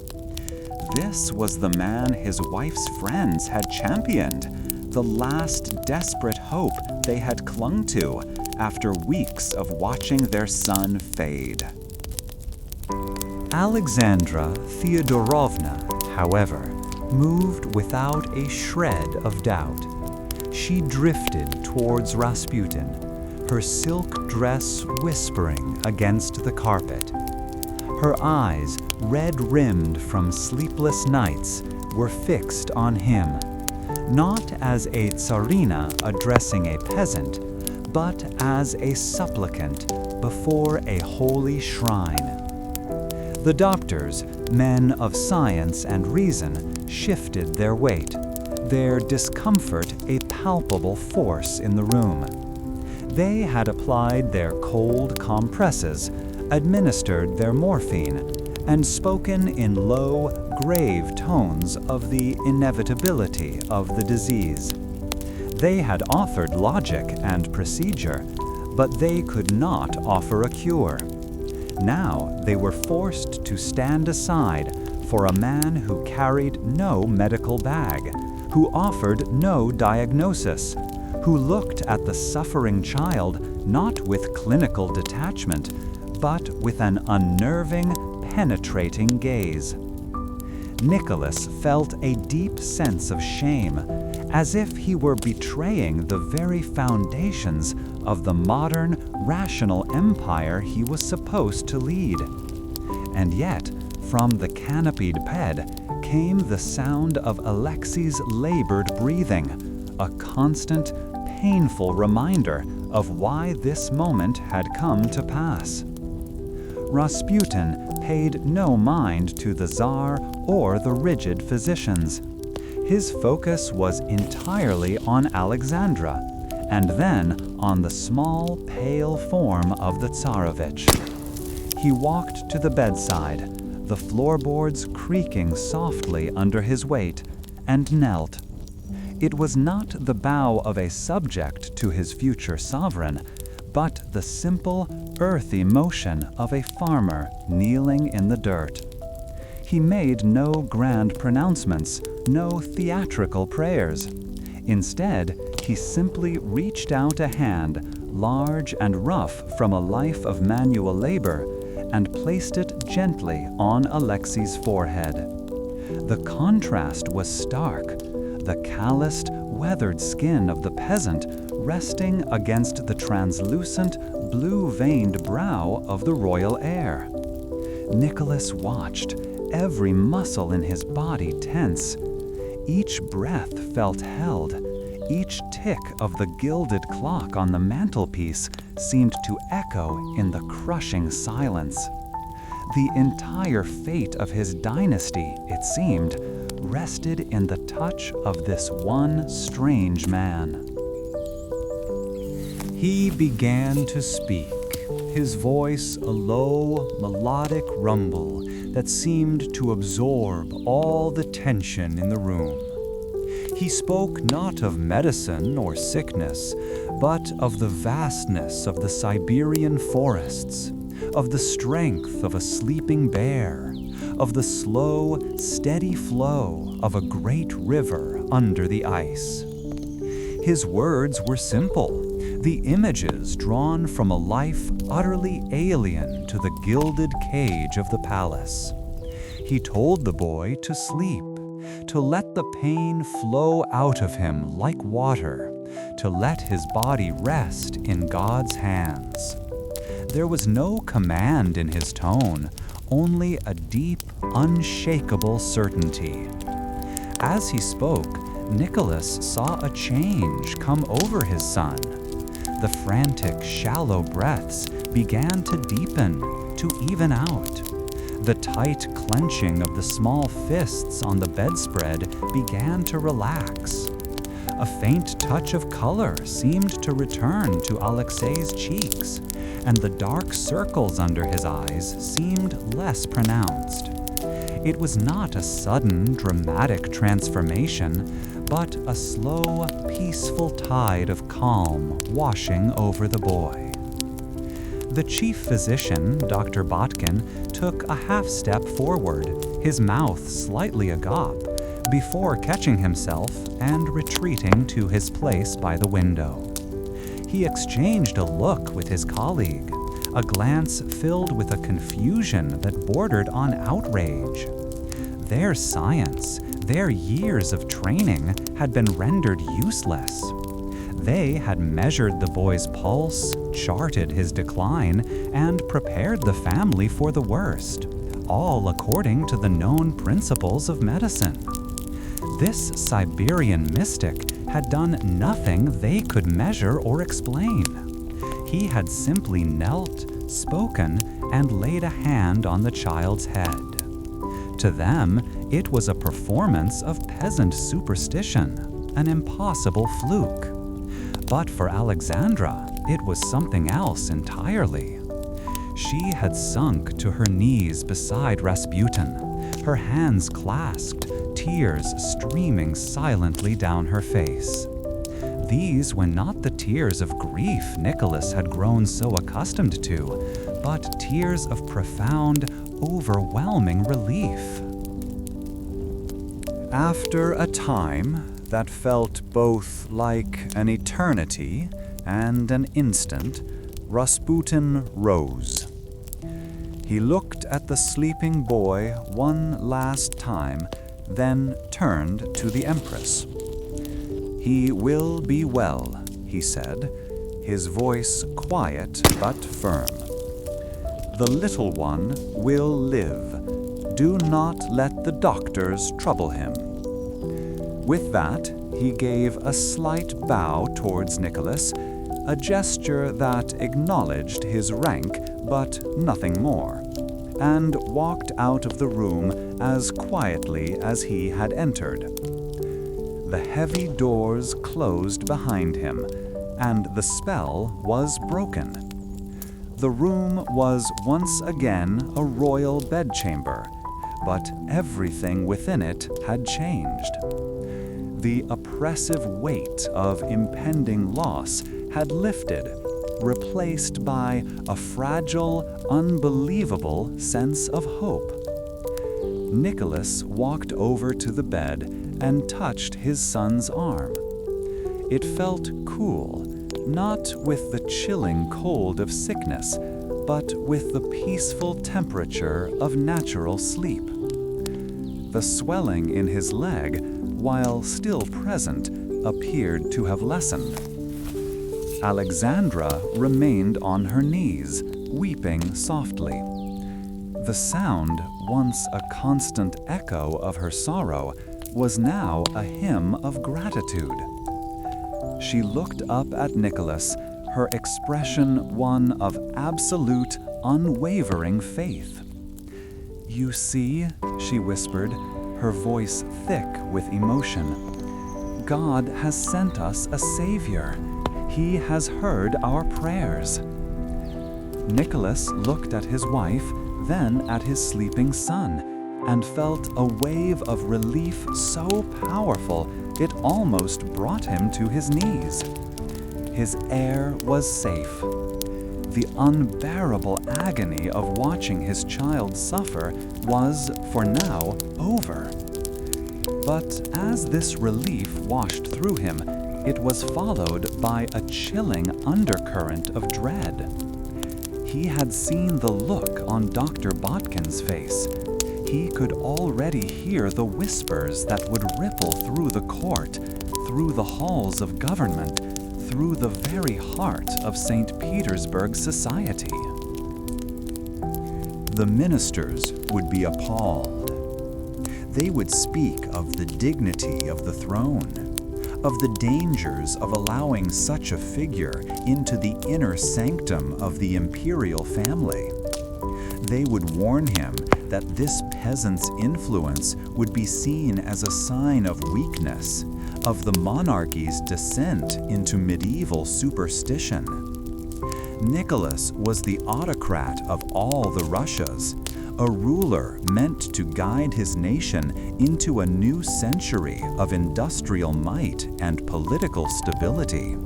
This was the man his wife's friends had championed, the last desperate hope they had clung to after weeks of watching their son fade. Alexandra Theodorovna, however, moved without a shred of doubt. She drifted towards Rasputin, her silk dress whispering against the carpet. Her eyes, red-rimmed from sleepless nights, were fixed on him, not as a tsarina addressing a peasant, but as a supplicant before a holy shrine. The doctors, men of science and reason, shifted their weight, their discomfort a palpable force in the room. They had applied their cold compresses, administered their morphine, and spoken in low, grave tones of the inevitability of the disease. They had offered logic and procedure, but they could not offer a cure. Now they were forced to stand aside for a man who carried no medical bag, who offered no diagnosis, who looked at the suffering child not with clinical detachment, but with an unnerving, penetrating gaze. Nicholas felt a deep sense of shame, as if he were betraying the very foundations of the modern, rational empire he was supposed to lead. And yet, from the canopied bed came the sound of Alexei's labored breathing, a constant, painful reminder of why this moment had come to pass. Rasputin paid no mind to the Tsar or the rigid physicians. His focus was entirely on Alexandra, and then on the small, pale form of the Tsarevich. He walked to the bedside, the floorboards creaking softly under his weight, and knelt. It was not the bow of a subject to his future sovereign, but the simple, earthy motion of a farmer kneeling in the dirt. He made no grand pronouncements, no theatrical prayers. Instead, he simply reached out a hand, large and rough from a life of manual labor, and placed it gently on Alexei's forehead. The contrast was stark, the calloused, weathered skin of the peasant resting against the translucent, blue-veined brow of the royal heir. Nicholas watched, every muscle in his body tense. Each breath felt held. Each tick of the gilded clock on the mantelpiece seemed to echo in the crushing silence. The entire fate of his dynasty, it seemed, rested in the touch of this one strange man. He began to speak, his voice a low, melodic rumble that seemed to absorb all the tension in the room. He spoke not of medicine or sickness, but of the vastness of the Siberian forests, of the strength of a sleeping bear, of the slow, steady flow of a great river under the ice. His words were simple, the images drawn from a life utterly alien to the gilded cage of the palace. He told the boy to sleep, to let the pain flow out of him like water, to let his body rest in God's hands. There was no command in his tone, only a deep, unshakable certainty. As he spoke, Nicholas saw a change come over his son. The frantic, shallow breaths began to deepen, to even out. The tight clenching of the small fists on the bedspread began to relax. A faint touch of color seemed to return to Alexei's cheeks, and the dark circles under his eyes seemed less pronounced. It was not a sudden, dramatic transformation, but a slow, peaceful tide of calm washing over the boy. The chief physician, Dr. Botkin, took a half-step forward, his mouth slightly agape, before catching himself and retreating to his place by the window. He exchanged a look with his colleague, a glance filled with a confusion that bordered on outrage. Their science, their years of training, had been rendered useless. They had measured the boy's pulse, charted his decline, and prepared the family for the worst, all according to the known principles of medicine. This Siberian mystic had done nothing they could measure or explain. He had simply knelt, spoken, and laid a hand on the child's head. To them, it was a performance of peasant superstition, an impossible fluke. But for Alexandra, it was something else entirely. She had sunk to her knees beside Rasputin, her hands clasped, tears streaming silently down her face. These were not the tears of grief Nicholas had grown so accustomed to, but tears of profound, overwhelming relief. After a time that felt both like an eternity and an instant, Rasputin rose. He looked at the sleeping boy one last time, then turned to the Empress. "He will be well," he said, his voice quiet but firm. "The little one will live. Do not let the doctors trouble him." With that, he gave a slight bow towards Nicholas, a gesture that acknowledged his rank but nothing more, and walked out of the room as quietly as he had entered. The heavy doors closed behind him, and the spell was broken. The room was once again a royal bedchamber, but everything within it had changed. The oppressive weight of impending loss had lifted, replaced by a fragile, unbelievable sense of hope. Nicholas walked over to the bed and touched his son's arm. It felt cool, not with the chilling cold of sickness, but with the peaceful temperature of natural sleep. The swelling in his leg, while still present, appeared to have lessened. Alexandra remained on her knees, weeping softly. The sound, once a constant echo of her sorrow, was now a hymn of gratitude. She looked up at Nicholas, her expression one of absolute, unwavering faith. "You see," she whispered, her voice thick with emotion, "God has sent us a Savior. He has heard our prayers." Nicholas looked at his wife, then at his sleeping son, and felt a wave of relief so powerful it almost brought him to his knees. His heir was safe. the unbearable agony of watching his child suffer was, for now, over. But as this relief washed through him, it was followed by a chilling undercurrent of dread. He had seen the look on Dr. Botkin's face. He could already hear the whispers that would ripple through the court, through the halls of government, through the very heart of St. Petersburg society. The ministers would be appalled. They would speak of the dignity of the throne, of the dangers of allowing such a figure into the inner sanctum of the imperial family. They would warn him that this peasant's influence would be seen as a sign of weakness, of the monarchy's descent into medieval superstition. Nicholas was the autocrat of all the Russias, a ruler meant to guide his nation into a new century of industrial might and political stability.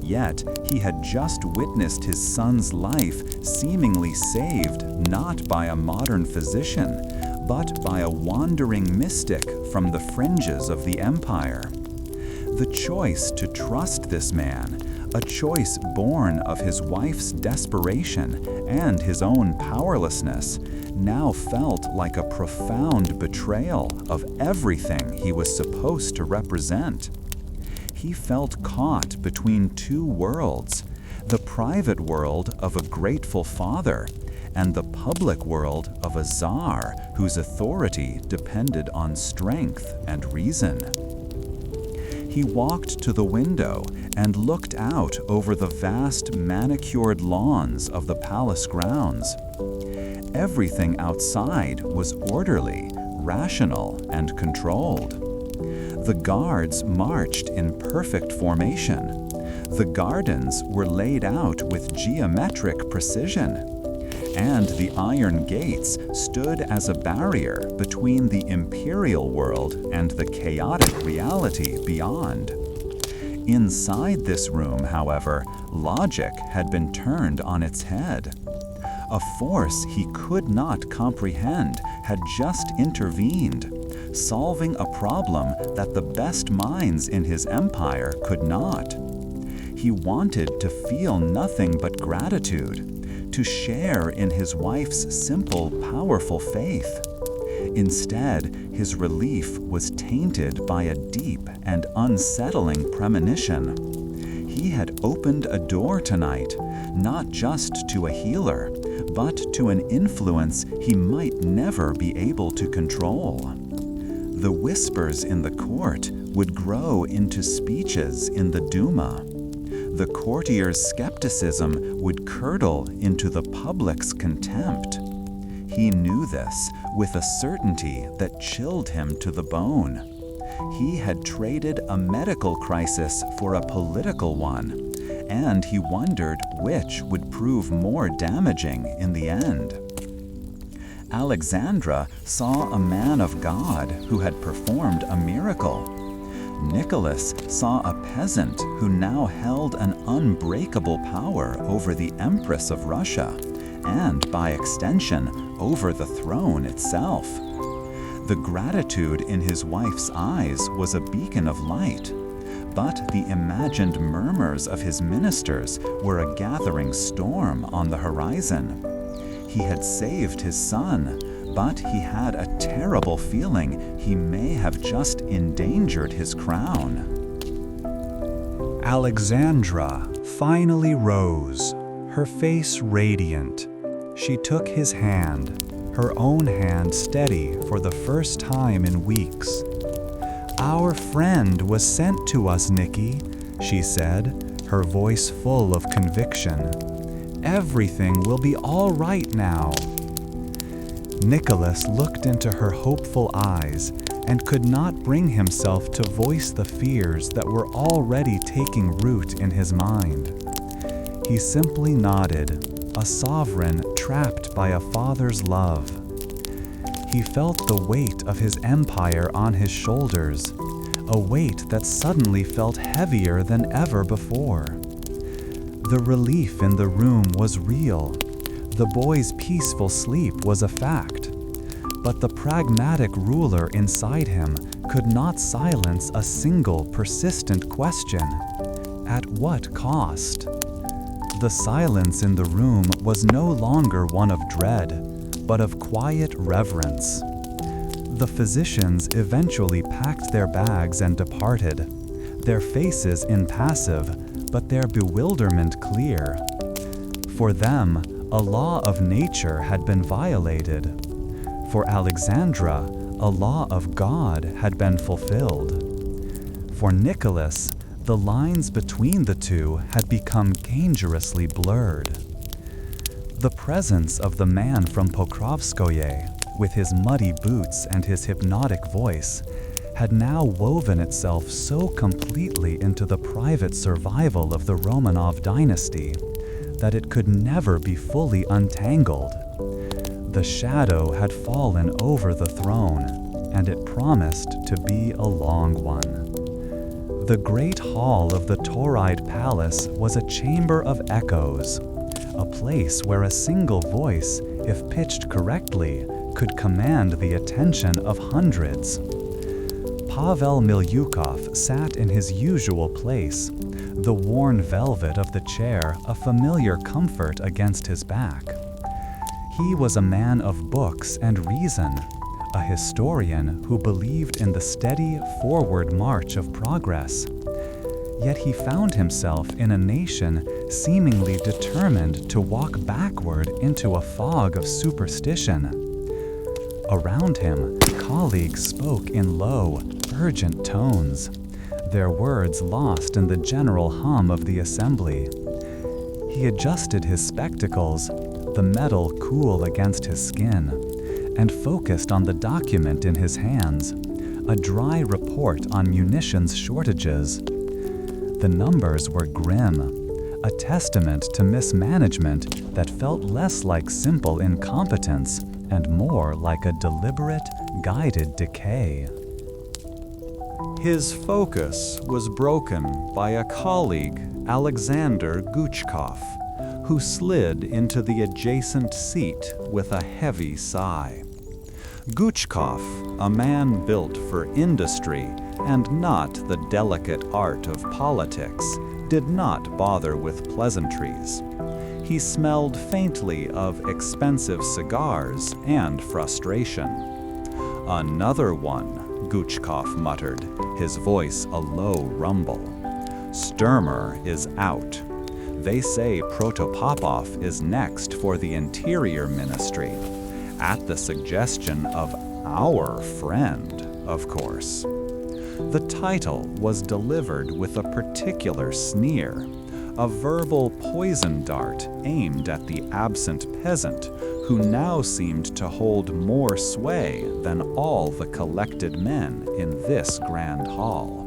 Yet he had just witnessed his son's life seemingly saved not by a modern physician, but by a wandering mystic from the fringes of the empire. The choice to trust this man, a choice born of his wife's desperation and his own powerlessness, now felt like a profound betrayal of everything he was supposed to represent. He felt caught between two worlds, the private world of a grateful father and the public world of a czar whose authority depended on strength and reason. He walked to the window and looked out over the vast manicured lawns of the palace grounds. Everything outside was orderly, rational, and controlled. The guards marched in perfect formation. The gardens were laid out with geometric precision. And the iron gates stood as a barrier between the imperial world and the chaotic reality beyond. Inside this room, however, logic had been turned on its head. A force he could not comprehend had just intervened, solving a problem that the best minds in his empire could not. He wanted to feel nothing but gratitude, to share in his wife's simple, powerful faith. Instead, his relief was tainted by a deep and unsettling premonition. He had opened a door tonight, not just to a healer, but to an influence he might never be able to control. The whispers in the court would grow into speeches in the Duma. The courtiers' skepticism would curdle into the public's contempt. He knew this with a certainty that chilled him to the bone. He had traded a medical crisis for a political one, and he wondered which would prove more damaging in the end. Alexandra saw a man of God who had performed a miracle. Nicholas saw a peasant who now held an unbreakable power over the Empress of Russia, and by extension, over the throne itself. The gratitude in his wife's eyes was a beacon of light, but the imagined murmurs of his ministers were a gathering storm on the horizon. He had saved his son, but he had a terrible feeling he may have just endangered his crown. Alexandra finally rose, her face radiant. She took his hand, her own hand steady for the first time in weeks. "Our friend was sent to us, Nicky," she said, her voice full of conviction. "Everything will be all right now." Nicholas looked into her hopeful eyes and could not bring himself to voice the fears that were already taking root in his mind. He simply nodded, a sovereign trapped by a father's love. He felt the weight of his empire on his shoulders, a weight that suddenly felt heavier than ever before. The relief in the room was real. The boy's peaceful sleep was a fact. But the pragmatic ruler inside him could not silence a single persistent question. At what cost? The silence in the room was no longer one of dread, but of quiet reverence. The physicians eventually packed their bags and departed, their faces impassive, but their bewilderment clear. For them, a law of nature had been violated. For Alexandra, a law of God had been fulfilled. For Nicholas, the lines between the two had become dangerously blurred. The presence of the man from Pokrovskoye, with his muddy boots and his hypnotic voice, had now woven itself so completely into the private survival of the Romanov dynasty that it could never be fully untangled. The shadow had fallen over the throne, and it promised to be a long one. The great hall of the Tauride palace was a chamber of echoes, a place where a single voice, if pitched correctly, could command the attention of hundreds. Pavel Milyukov sat in his usual place, the worn velvet of the chair a familiar comfort against his back. He was a man of books and reason, a historian who believed in the steady forward march of progress. Yet he found himself in a nation seemingly determined to walk backward into a fog of superstition. Around him, colleagues spoke in low, urgent tones, their words lost in the general hum of the assembly. He adjusted his spectacles, the metal cool against his skin, and focused on the document in his hands, a dry report on munitions shortages. The numbers were grim, a testament to mismanagement that felt less like simple incompetence and more like a deliberate, guided decay. His focus was broken by a colleague, Alexander Guchkov, who slid into the adjacent seat with a heavy sigh. Guchkov, a man built for industry and not the delicate art of politics, did not bother with pleasantries. He smelled faintly of expensive cigars and frustration. "Another one," Guchkov muttered, his voice a low rumble. "Sturmer is out. They say Protopopov is next for the Interior Ministry, at the suggestion of our friend, of course." The title was delivered with a particular sneer, a verbal poison dart aimed at the absent peasant who now seemed to hold more sway than all the collected men in this grand hall.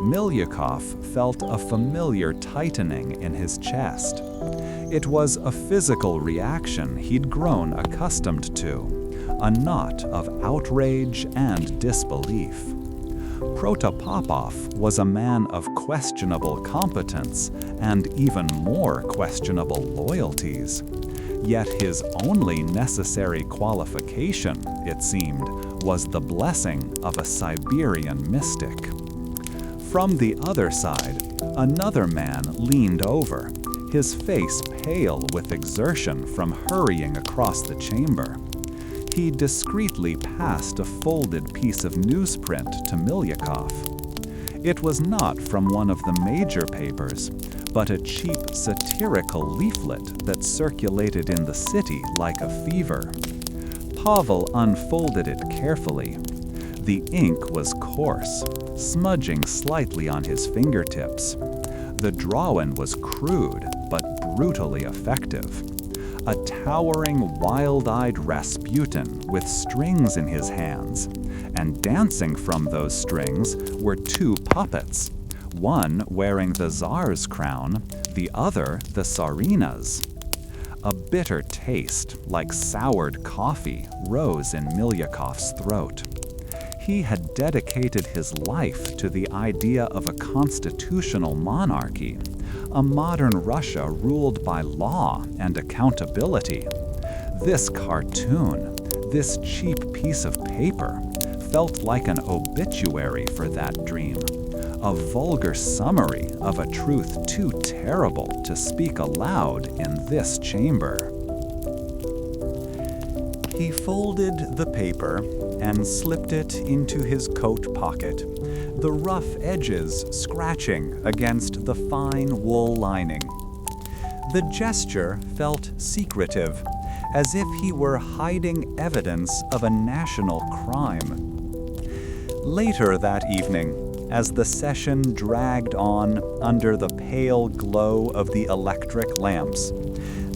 Milyukov felt a familiar tightening in his chest. It was a physical reaction he'd grown accustomed to, a knot of outrage and disbelief. Protopopov was a man of questionable competence and even more questionable loyalties. Yet his only necessary qualification, it seemed, was the blessing of a Siberian mystic. From the other side, another man leaned over, his face pale with exertion from hurrying across the chamber. He discreetly passed a folded piece of newsprint to Milyukov. It was not from one of the major papers, but a cheap satirical leaflet that circulated in the city like a fever. Pavel unfolded it carefully. The ink was coarse, smudging slightly on his fingertips. The drawing was crude, but brutally effective. A towering, wild-eyed Rasputin with strings in his hands, and dancing from those strings were two puppets, one wearing the Tsar's crown, the other the Tsarina's. A bitter taste, like soured coffee, rose in Milyukov's throat. He had dedicated his life to the idea of a constitutional monarchy, a modern Russia ruled by law and accountability. This cartoon, this cheap piece of paper, felt like an obituary for that dream, a vulgar summary of a truth too terrible to speak aloud in this chamber. He folded the paper and slipped it into his coat pocket, the rough edges scratching against the fine wool lining. The gesture felt secretive, as if he were hiding evidence of a national crime. Later that evening, as the session dragged on under the pale glow of the electric lamps,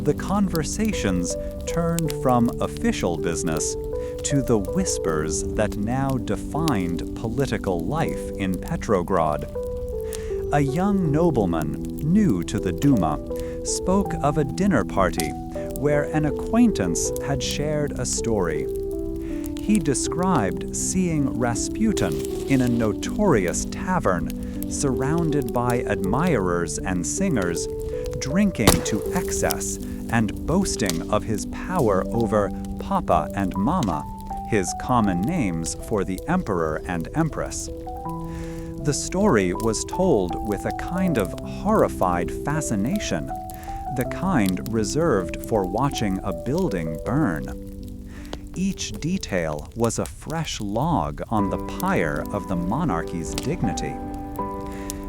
the conversations turned from official business to the whispers that now defined political life in Petrograd. A young nobleman, new to the Duma, spoke of a dinner party where an acquaintance had shared a story. He described seeing Rasputin in a notorious tavern, surrounded by admirers and singers, drinking to excess and boasting of his power over Papa and Mama, his common names for the emperor and empress. The story was told with a kind of horrified fascination, the kind reserved for watching a building burn. Each detail was a fresh log on the pyre of the monarchy's dignity.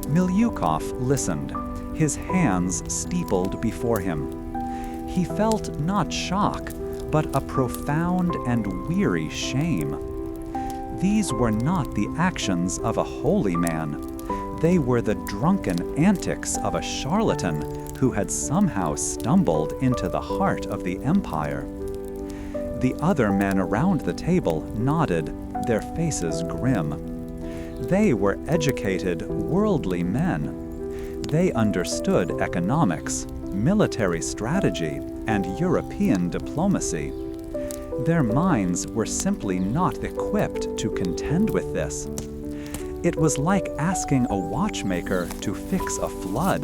Milyukov listened, his hands steepled before him. He felt not shock, but a profound and weary shame. These were not the actions of a holy man. They were the drunken antics of a charlatan who had somehow stumbled into the heart of the empire. The other men around the table nodded, their faces grim. They were educated, worldly men. They understood economics, military strategy, and European diplomacy. Their minds were simply not equipped to contend with this. It was like asking a watchmaker to fix a flood.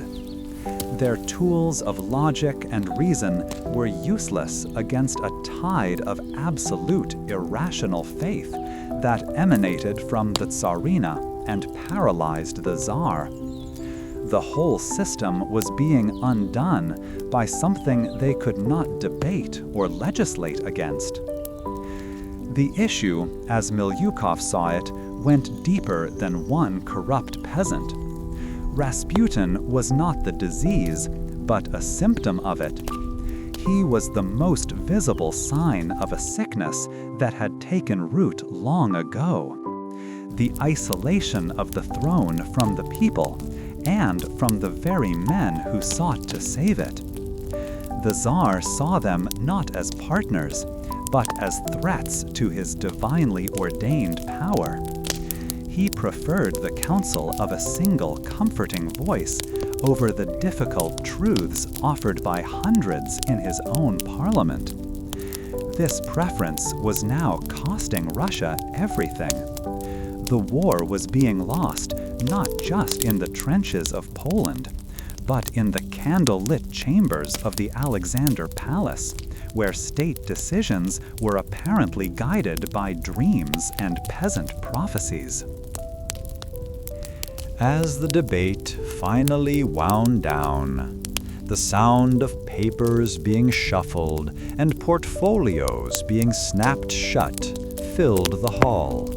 Their tools of logic and reason were useless against a tide of absolute irrational faith that emanated from the Tsarina and paralyzed the Tsar. The whole system was being undone by something they could not debate or legislate against. The issue, as Milyukov saw it, went deeper than one corrupt peasant. Rasputin was not the disease, but a symptom of it. He was the most visible sign of a sickness that had taken root long ago. The isolation of the throne from the people, and from the very men who sought to save it. The Tsar saw them not as partners, but as threats to his divinely ordained power. He preferred the counsel of a single comforting voice over the difficult truths offered by hundreds in his own parliament. This preference was now costing Russia everything. The war was being lost not just in the trenches of Poland, but in the candle-lit chambers of the Alexander Palace, where state decisions were apparently guided by dreams and peasant prophecies. As the debate finally wound down, the sound of papers being shuffled and portfolios being snapped shut filled the hall.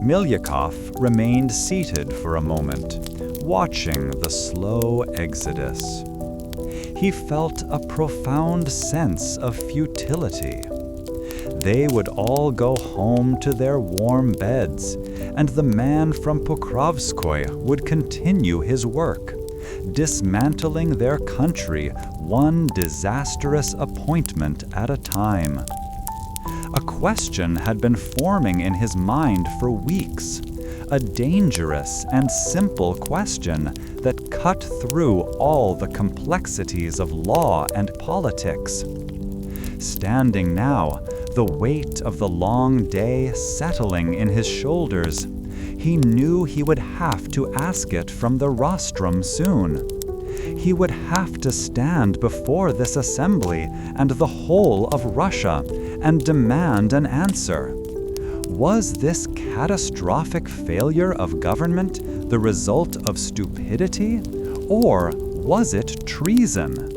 Milyukov remained seated for a moment, watching the slow exodus. He felt a profound sense of futility. They would all go home to their warm beds, and the man from Pokrovskoye would continue his work, dismantling their country one disastrous appointment at a time. A question had been forming in his mind for weeks, a dangerous and simple question that cut through all the complexities of law and politics. Standing now, the weight of the long day settling in his shoulders, he knew he would have to ask it from the rostrum soon. He would have to stand before this assembly and the whole of Russia and demand an answer. Was this catastrophic failure of government the result of stupidity, or was it treason?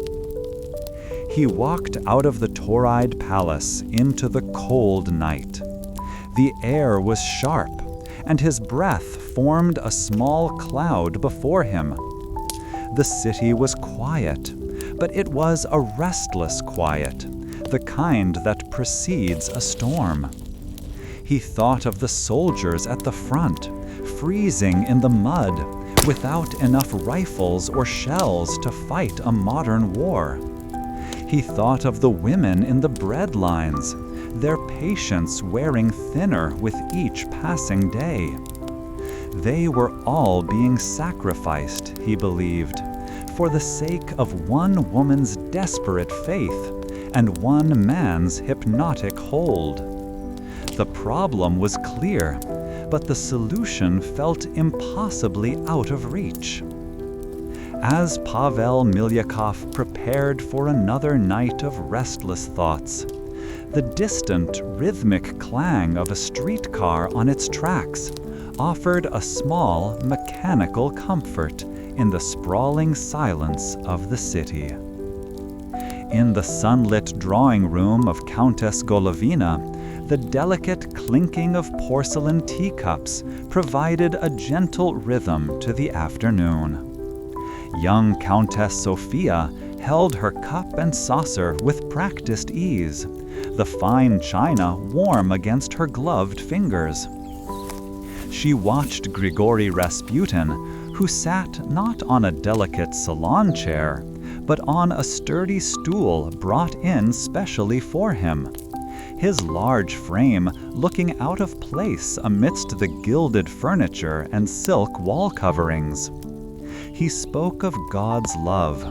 He walked out of the Tauride palace into the cold night. The air was sharp, and his breath formed a small cloud before him. The city was quiet, but it was a restless quiet, the kind that precedes a storm. He thought of the soldiers at the front, freezing in the mud, without enough rifles or shells to fight a modern war. He thought of the women in the bread lines, their patience wearing thinner with each passing day. They were all being sacrificed, he believed, for the sake of one woman's desperate faith and one man's hypnotic hold. The problem was clear, but the solution felt impossibly out of reach. As Pavel Milyakov prepared for another night of restless thoughts, the distant, rhythmic clang of a streetcar on its tracks offered a small, mechanical comfort in the sprawling silence of the city. In the sunlit drawing room of Countess Golovina, the delicate clinking of porcelain teacups provided a gentle rhythm to the afternoon. Young Countess Sophia held her cup and saucer with practiced ease, the fine china warm against her gloved fingers. She watched Grigori Rasputin, who sat not on a delicate salon chair, but on a sturdy stool brought in specially for him, his large frame looking out of place amidst the gilded furniture and silk wall coverings. He spoke of God's love,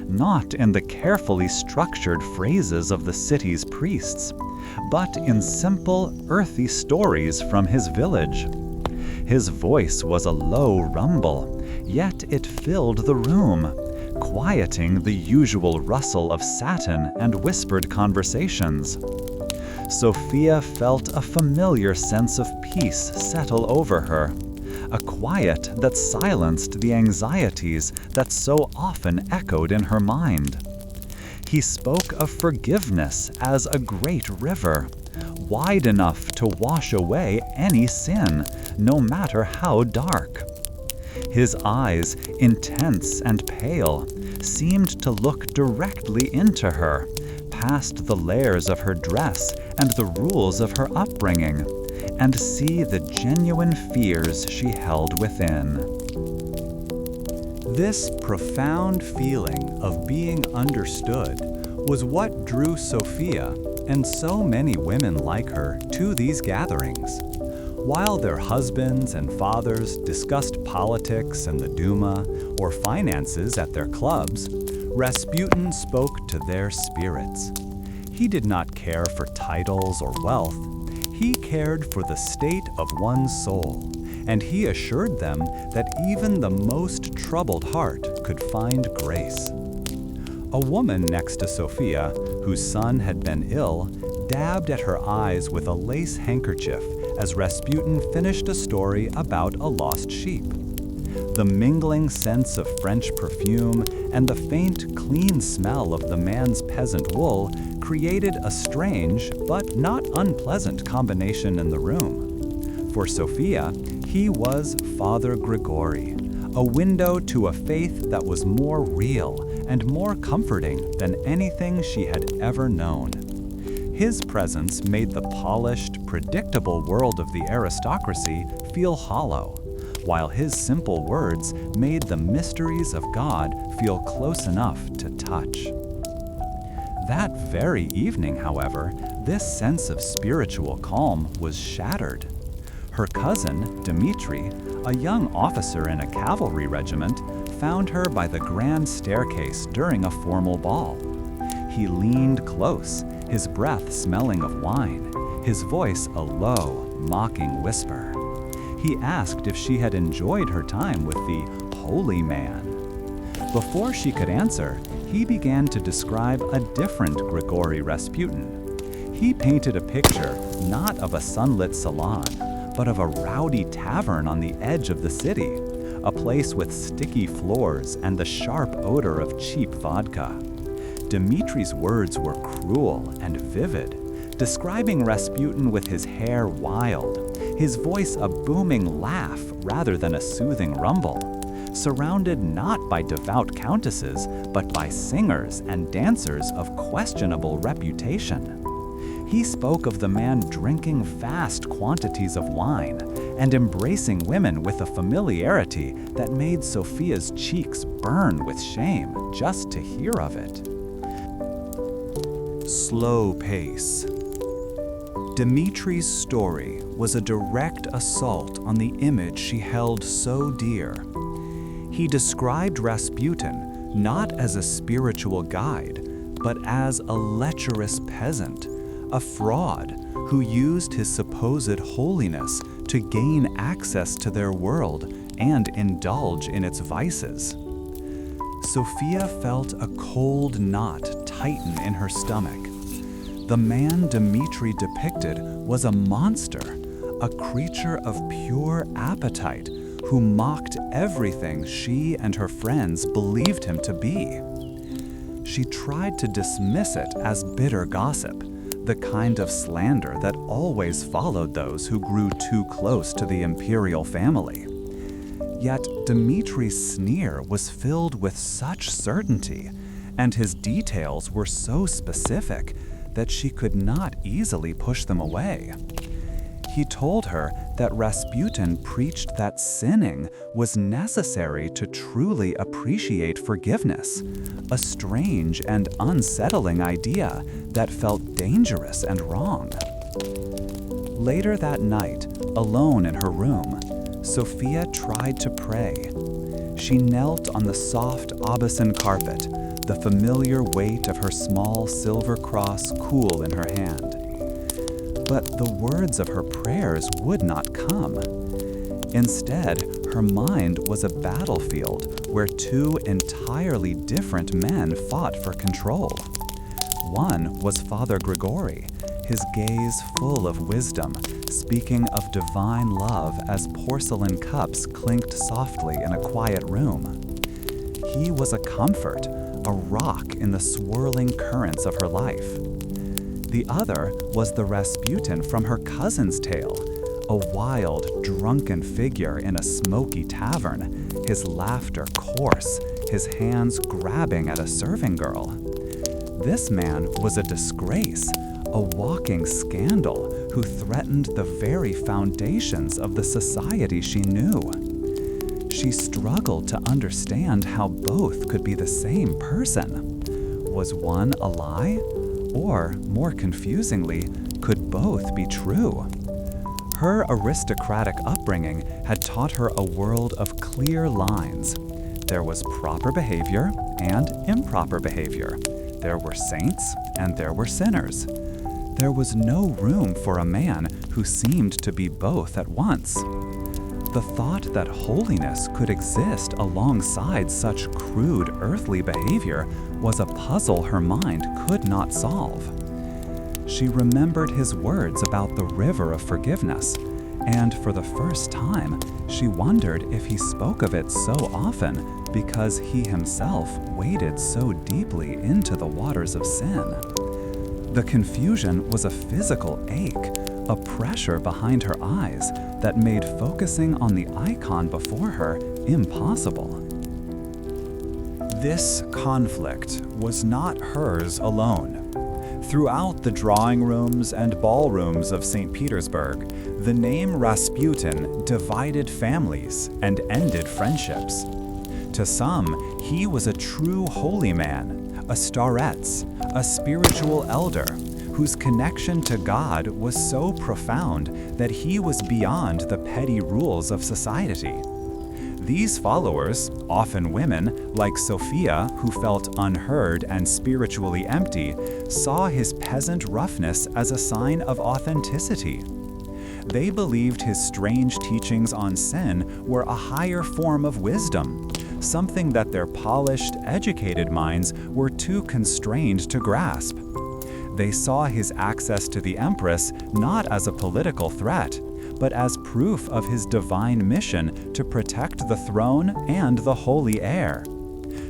not in the carefully structured phrases of the city's priests, but in simple, earthy stories from his village. His voice was a low rumble, yet it filled the room, quieting the usual rustle of satin and whispered conversations. Sophia felt a familiar sense of peace settle over her, a quiet that silenced the anxieties that so often echoed in her mind. He spoke of forgiveness as a great river, wide enough to wash away any sin, no matter how dark. His eyes, intense and pale, seemed to look directly into her, past the layers of her dress and the rules of her upbringing, and see the genuine fears she held within. This profound feeling of being understood was what drew Sophia and so many women like her to these gatherings. While their husbands and fathers discussed politics and the Duma or finances at their clubs, Rasputin spoke to their spirits. He did not care for titles or wealth. He cared for the state of one's soul, and he assured them that even the most troubled heart could find grace. A woman next to Sophia, whose son had been ill, dabbed at her eyes with a lace handkerchief as Rasputin finished a story about a lost sheep. The mingling scents of French perfume and the faint, clean smell of the man's peasant wool created a strange but not unpleasant combination in the room. For Sophia, he was Father Grigori, a window to a faith that was more real and more comforting than anything she had ever known. His presence made the polished, predictable world of the aristocracy feel hollow, while his simple words made the mysteries of God feel close enough to touch. That very evening, however, this sense of spiritual calm was shattered. Her cousin, Dmitri, a young officer in a cavalry regiment, found her by the grand staircase during a formal ball. He leaned close, his breath smelling of wine, his voice a low, mocking whisper. He asked if she had enjoyed her time with the holy man. Before she could answer, he began to describe a different Grigori Rasputin. He painted a picture not of a sunlit salon, but of a rowdy tavern on the edge of the city, a place with sticky floors and the sharp odor of cheap vodka. Dmitri's words were cruel and vivid, describing Rasputin with his hair wild, his voice a booming laugh rather than a soothing rumble, surrounded not by devout countesses, but by singers and dancers of questionable reputation. He spoke of the man drinking vast quantities of wine and embracing women with a familiarity that made Sophia's cheeks burn with shame just to hear of it. Slow pace. Dmitri's story was a direct assault on the image she held so dear. He described Rasputin not as a spiritual guide, but as a lecherous peasant, a fraud who used his supposed holiness to gain access to their world and indulge in its vices. Sophia felt a cold knot tighten in her stomach. The man Dmitri depicted was a monster, a creature of pure appetite who mocked everything she and her friends believed him to be. She tried to dismiss it as bitter gossip, the kind of slander that always followed those who grew too close to the imperial family. Yet Dmitri's sneer was filled with such certainty, and his details were so specific that she could not easily push them away. He told her that Rasputin preached that sinning was necessary to truly appreciate forgiveness, a strange and unsettling idea that felt dangerous and wrong. Later that night, alone in her room, Sophia tried to pray. She knelt on the soft aubusson carpet, the familiar weight of her small silver cross cool in her hand. But the words of her prayers would not come. Instead, her mind was a battlefield where two entirely different men fought for control. One was Father Grigori, his gaze full of wisdom, speaking of divine love as porcelain cups clinked softly in a quiet room. He was a comfort, a rock in the swirling currents of her life. The other was the Rasputin from her cousin's tale, a wild, drunken figure in a smoky tavern, his laughter coarse, his hands grabbing at a serving girl. This man was a disgrace, a walking scandal who threatened the very foundations of the society she knew. She struggled to understand how both could be the same person. Was one a lie? Or, more confusingly, could both be true? Her aristocratic upbringing had taught her a world of clear lines. There was proper behavior and improper behavior. There were saints and there were sinners. There was no room for a man who seemed to be both at once. The thought that holiness could exist alongside such crude earthly behavior was a puzzle her mind could not solve. She remembered his words about the river of forgiveness, and for the first time, she wondered if he spoke of it so often because he himself waded so deeply into the waters of sin. The confusion was a physical ache, a pressure behind her eyes that made focusing on the icon before her impossible. This conflict was not hers alone. Throughout the drawing rooms and ballrooms of St. Petersburg, the name Rasputin divided families and ended friendships. To some, he was a true holy man, a starets, a spiritual elder, whose connection to God was so profound that he was beyond the petty rules of society. These followers, often women, like Sophia, who felt unheard and spiritually empty, saw his peasant roughness as a sign of authenticity. They believed his strange teachings on sin were a higher form of wisdom, something that their polished, educated minds were too constrained to grasp. They saw his access to the Empress not as a political threat, but as proof of his divine mission to protect the throne and the holy heir.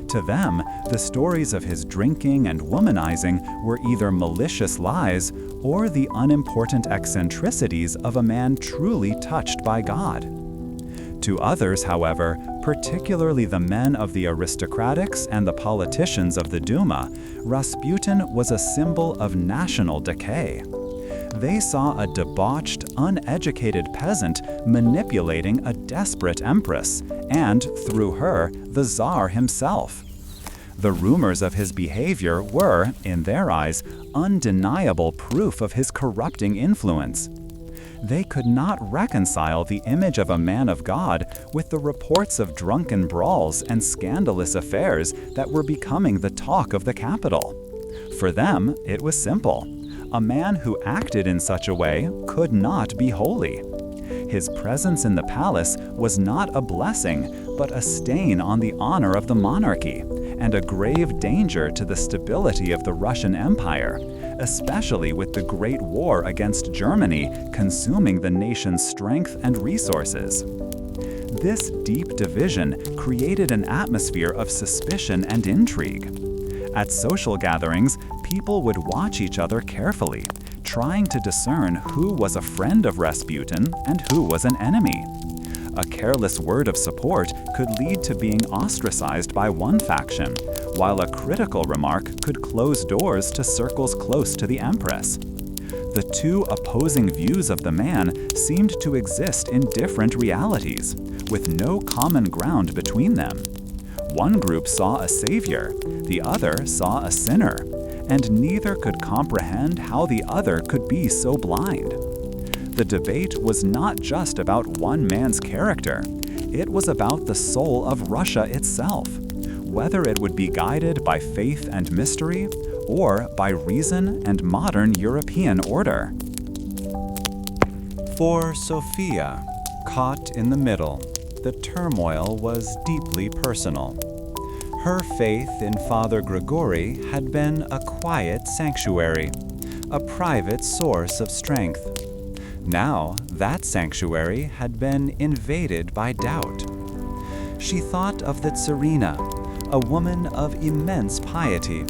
To them, the stories of his drinking and womanizing were either malicious lies or the unimportant eccentricities of a man truly touched by God. To others, however, particularly the men of the aristocratics and the politicians of the Duma, Rasputin was a symbol of national decay. They saw a debauched, uneducated peasant manipulating a desperate empress, and, through her, the Tsar himself. The rumors of his behavior were, in their eyes, undeniable proof of his corrupting influence. They could not reconcile the image of a man of God with the reports of drunken brawls and scandalous affairs that were becoming the talk of the capital. For them, it was simple. A man who acted in such a way could not be holy. His presence in the palace was not a blessing, but a stain on the honor of the monarchy, and a grave danger to the stability of the Russian Empire, especially with the Great War against Germany consuming the nation's strength and resources. This deep division created an atmosphere of suspicion and intrigue. At social gatherings, people would watch each other carefully, trying to discern who was a friend of Rasputin and who was an enemy. A careless word of support could lead to being ostracized by one faction, while a critical remark could close doors to circles close to the Empress. The two opposing views of the man seemed to exist in different realities, with no common ground between them. One group saw a savior, the other saw a sinner, and neither could comprehend how the other could be so blind. The debate was not just about one man's character, it was about the soul of Russia itself, whether it would be guided by faith and mystery, or by reason and modern European order. For Sofia, caught in the middle, the turmoil was deeply personal. Her faith in Father Grigori had been a quiet sanctuary, a private source of strength. Now, that sanctuary had been invaded by doubt. She thought of the Tsarina, a woman of immense piety,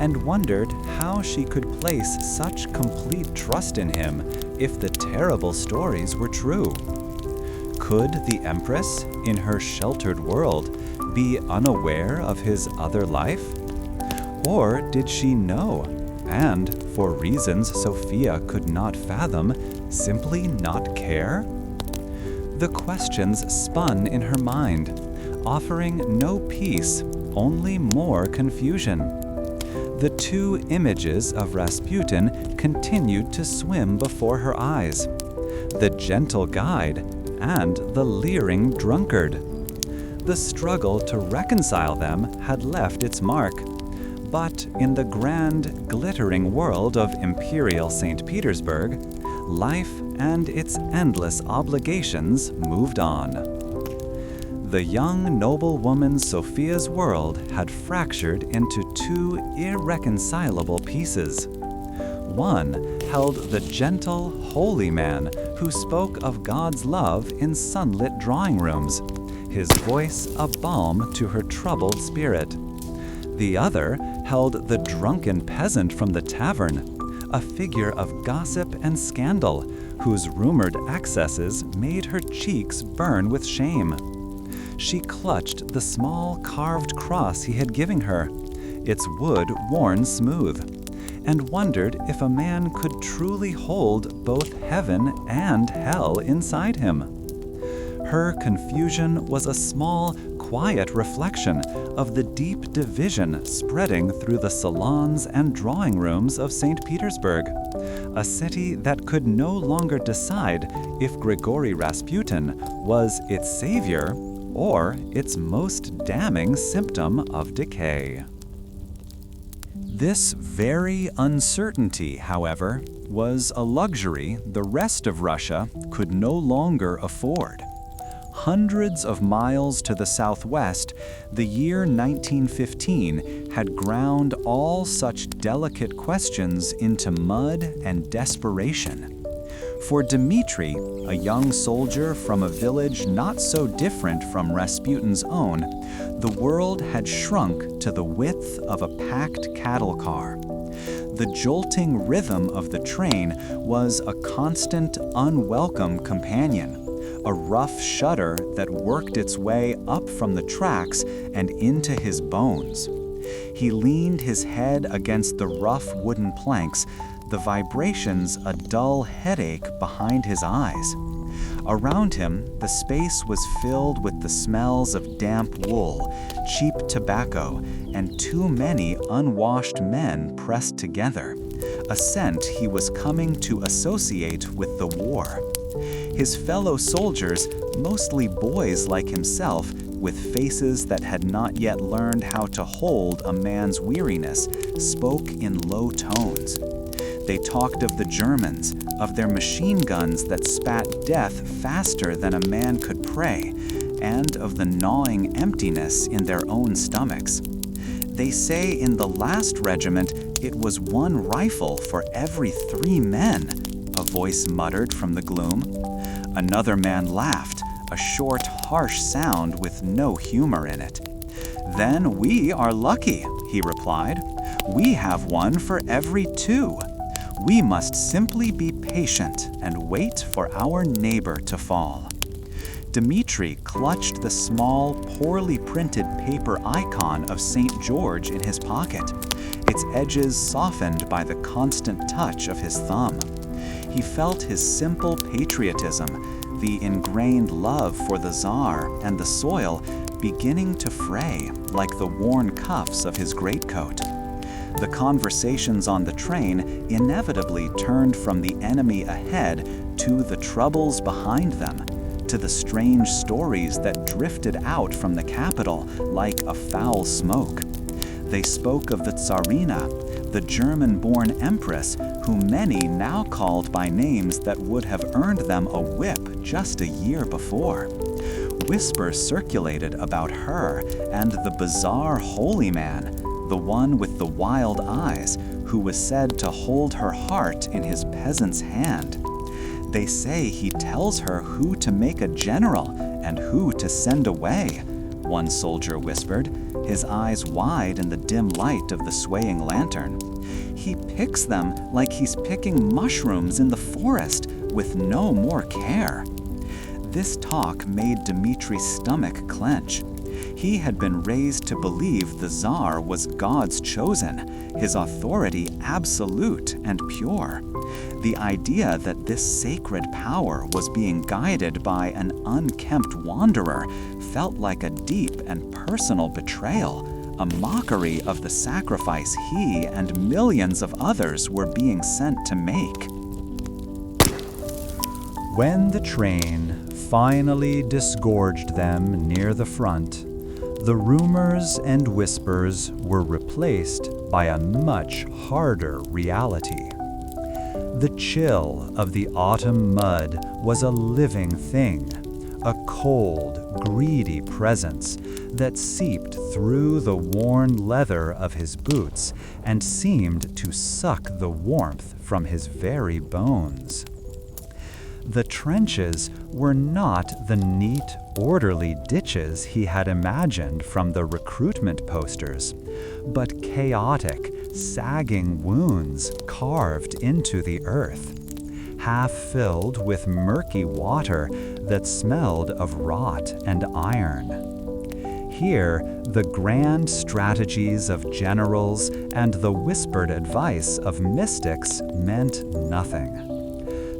and wondered how she could place such complete trust in him if the terrible stories were true. Could the Empress, in her sheltered world, be unaware of his other life? Or did she know, and, for reasons Sofia could not fathom, simply not care? The questions spun in her mind, offering no peace, only more confusion. The two images of Rasputin continued to swim before her eyes: the gentle guide and the leering drunkard. The struggle to reconcile them had left its mark, but in the grand, glittering world of Imperial St. Petersburg, life and its endless obligations moved on. The young noblewoman Sofia's world had fractured into two irreconcilable pieces. One held the gentle, holy man who spoke of God's love in sunlit drawing rooms, his voice a balm to her troubled spirit. The other held the drunken peasant from the tavern, a figure of gossip and scandal, whose rumored excesses made her cheeks burn with shame. She clutched the small carved cross he had given her, its wood worn smooth, and wondered if a man could truly hold both heaven and hell inside him. Her confusion was a small, quiet reflection of the deep division spreading through the salons and drawing rooms of St. Petersburg, a city that could no longer decide if Grigori Rasputin was its savior or its most damning symptom of decay. This very uncertainty, however, was a luxury the rest of Russia could no longer afford. Hundreds of miles to the southwest, the year 1915 had ground all such delicate questions into mud and desperation. For Dmitri, a young soldier from a village not so different from Rasputin's own, the world had shrunk to the width of a packed cattle car. The jolting rhythm of the train was a constant, unwelcome companion, a rough shudder that worked its way up from the tracks and into his bones. He leaned his head against the rough wooden planks, the vibrations a dull headache behind his eyes. Around him, the space was filled with the smells of damp wool, cheap tobacco, and too many unwashed men pressed together, a scent he was coming to associate with the war. His fellow soldiers, mostly boys like himself, with faces that had not yet learned how to hold a man's weariness, spoke in low tones. They talked of the Germans, of their machine guns that spat death faster than a man could pray, and of the gnawing emptiness in their own stomachs. They say in the last regiment it was one rifle for every 3 men, a voice muttered from the gloom. Another man laughed, a short, harsh sound with no humor in it. "Then we are lucky," he replied. "We have one for every 2. We must simply be patient and wait for our neighbor to fall." Dmitri clutched the small, poorly printed paper icon of St. George in his pocket, its edges softened by the constant touch of his thumb. He felt his simple patriotism, the ingrained love for the Tsar and the soil, beginning to fray like the worn cuffs of his greatcoat. The conversations on the train inevitably turned from the enemy ahead to the troubles behind them, to the strange stories that drifted out from the capital like a foul smoke. They spoke of the Tsarina, the German-born empress, whom many now called by names that would have earned them a whip just a year before. Whispers circulated about her and the bizarre holy man, the one with the wild eyes, who was said to hold her heart in his peasant's hand. "They say he tells her who to make a general and who to send away," one soldier whispered, his eyes wide in the dim light of the swaying lantern. "He picks them like he's picking mushrooms in the forest, with no more care." This talk made Dmitri's stomach clench. He had been raised to believe the Tsar was God's chosen, his authority absolute and pure. The idea that this sacred power was being guided by an unkempt wanderer felt like a deep and personal betrayal, a mockery of the sacrifice he and millions of others were being sent to make. When the train finally disgorged them near the front, the rumors and whispers were replaced by a much harder reality. The chill of the autumn mud was a living thing, a cold, greedy presence that seeped through the worn leather of his boots and seemed to suck the warmth from his very bones. The trenches were not the neat, orderly ditches he had imagined from the recruitment posters, but chaotic, sagging wounds carved into the earth, half filled with murky water that smelled of rot and iron. Here, the grand strategies of generals and the whispered advice of mystics meant nothing.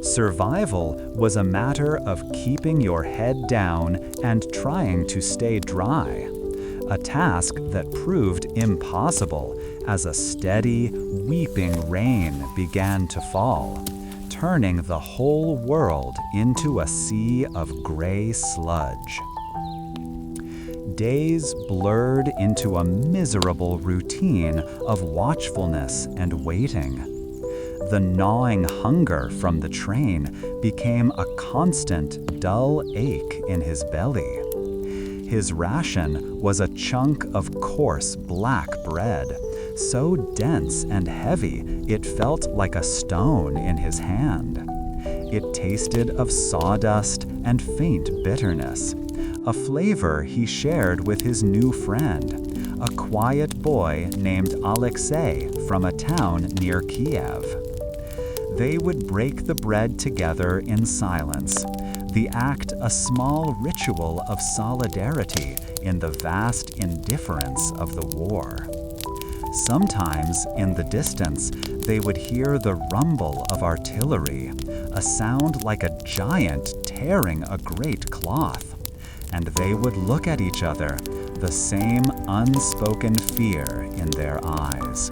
Survival was a matter of keeping your head down and trying to stay dry, a task that proved impossible as a steady, weeping rain began to fall, turning the whole world into a sea of gray sludge. Days blurred into a miserable routine of watchfulness and waiting. The gnawing hunger from the train became a constant, dull ache in his belly. His ration was a chunk of coarse black bread, so dense and heavy it felt like a stone in his hand. It tasted of sawdust and faint bitterness, a flavor he shared with his new friend, a quiet boy named Alexei from a town near Kiev. They would break the bread together in silence, the act a small ritual of solidarity in the vast indifference of the war. Sometimes, in the distance, they would hear the rumble of artillery, a sound like a giant tearing a great cloth, and they would look at each other, the same unspoken fear in their eyes.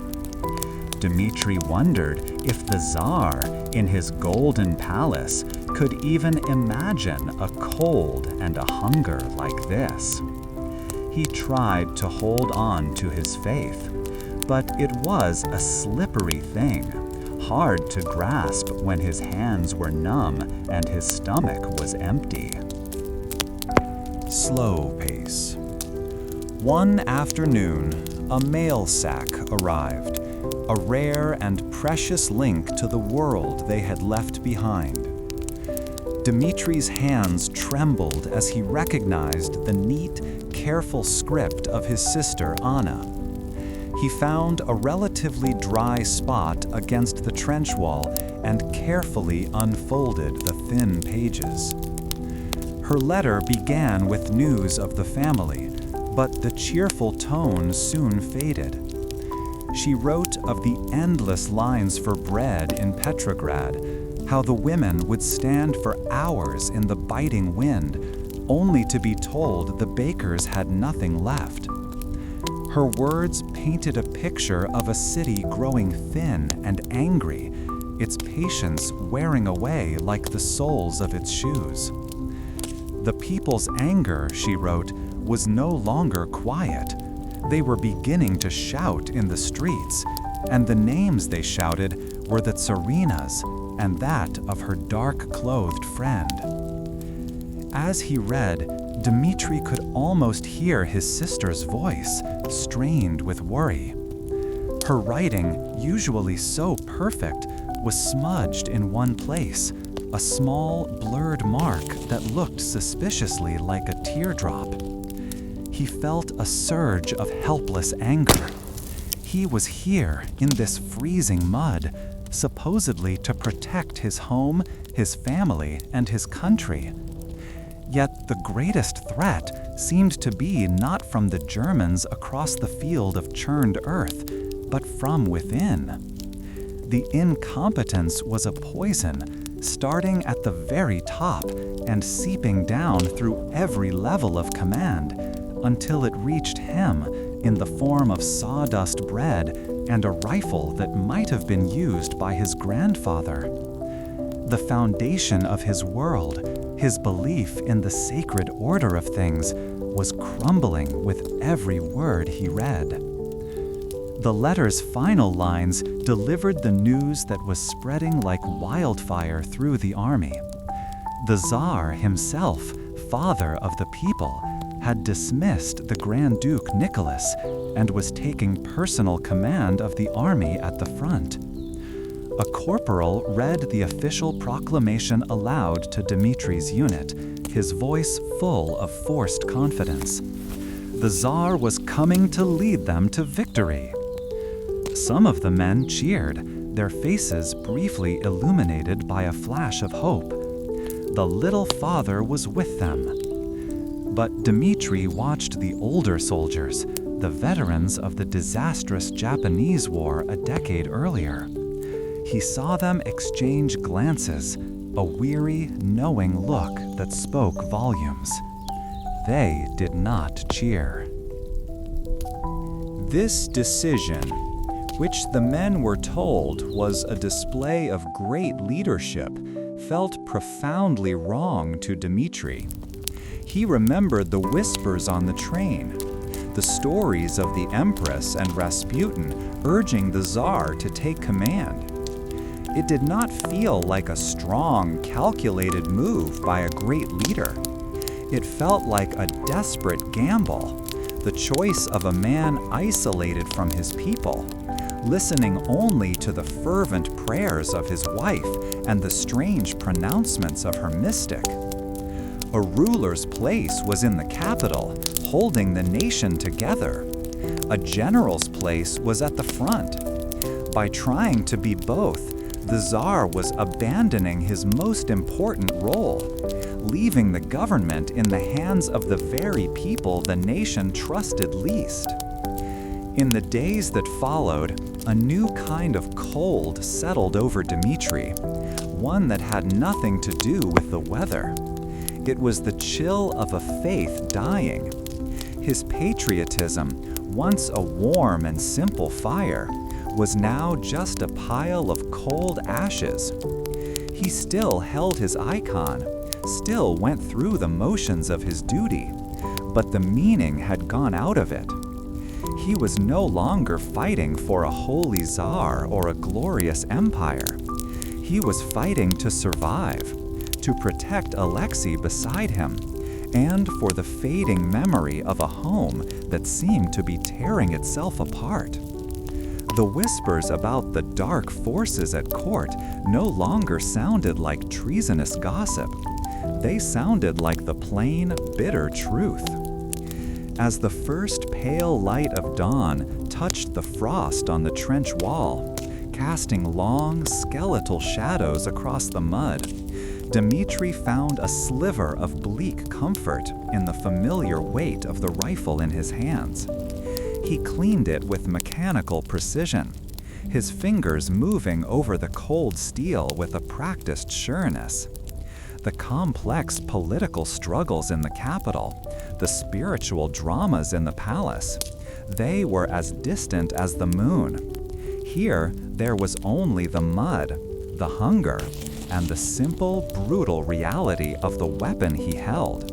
Dmitri wondered if the Tsar, in his golden palace, could even imagine a cold and a hunger like this. He tried to hold on to his faith, but it was a slippery thing, hard to grasp when his hands were numb and his stomach was empty. Slow pace. One afternoon, a mail sack arrived, a rare and precious link to the world they had left behind. Dmitri's hands trembled as he recognized the neat, careful script of his sister Anna. He found a relatively dry spot against the trench wall and carefully unfolded the thin pages. Her letter began with news of the family, but the cheerful tone soon faded. She wrote of the endless lines for bread in Petrograd, how the women would stand for hours in the biting wind, only to be told the bakers had nothing left. Her words painted a picture of a city growing thin and angry, its patience wearing away like the soles of its shoes. The people's anger, she wrote, was no longer quiet. They were beginning to shout in the streets, and the names they shouted were the Tsarina's and that of her dark-clothed friend. As he read, Dmitri could almost hear his sister's voice, strained with worry. Her writing, usually so perfect, was smudged in one place, a small, blurred mark that looked suspiciously like a teardrop. He felt a surge of helpless anger. He was here in this freezing mud, supposedly to protect his home, his family, and his country. Yet the greatest threat seemed to be not from the Germans across the field of churned earth, but from within. The incompetence was a poison, starting at the very top and seeping down through every level of command, until it reached him in the form of sawdust bread and a rifle that might have been used by his grandfather. The foundation of his world, his belief in the sacred order of things, was crumbling with every word he read. The letter's final lines delivered the news that was spreading like wildfire through the army. The Tsar himself, father of the people, had dismissed the Grand Duke Nicholas and was taking personal command of the army at the front. A corporal read the official proclamation aloud to Dmitri's unit, his voice full of forced confidence. The Tsar was coming to lead them to victory. Some of the men cheered, their faces briefly illuminated by a flash of hope. The little father was with them. But Dmitri watched the older soldiers, the veterans of the disastrous Japanese War a decade earlier. He saw them exchange glances, a weary, knowing look that spoke volumes. They did not cheer. This decision, which the men were told was a display of great leadership, felt profoundly wrong to Dmitri. He remembered the whispers on the train, the stories of the Empress and Rasputin urging the Tsar to take command. It did not feel like a strong, calculated move by a great leader. It felt like a desperate gamble, the choice of a man isolated from his people, listening only to the fervent prayers of his wife and the strange pronouncements of her mystic. A ruler's place was in the capital, holding the nation together. A general's place was at the front. By trying to be both, the Tsar was abandoning his most important role, leaving the government in the hands of the very people the nation trusted least. In the days that followed, a new kind of cold settled over Dmitri, one that had nothing to do with the weather. It was the chill of a faith dying. His patriotism, once a warm and simple fire, was now just a pile of cold ashes. He still held his icon, still went through the motions of his duty, but the meaning had gone out of it. He was no longer fighting for a holy Tsar or a glorious empire. He was fighting to survive, to protect Alexei beside him, and for the fading memory of a home that seemed to be tearing itself apart. The whispers about the dark forces at court no longer sounded like treasonous gossip. They sounded like the plain, bitter truth. As the first pale light of dawn touched the frost on the trench wall, casting long, skeletal shadows across the mud, Dmitri found a sliver of bleak comfort in the familiar weight of the rifle in his hands. He cleaned it with mechanical precision, his fingers moving over the cold steel with a practiced sureness. The complex political struggles in the capital, the spiritual dramas in the palace, they were as distant as the moon. Here, there was only the mud, the hunger, and the simple, brutal reality of the weapon he held.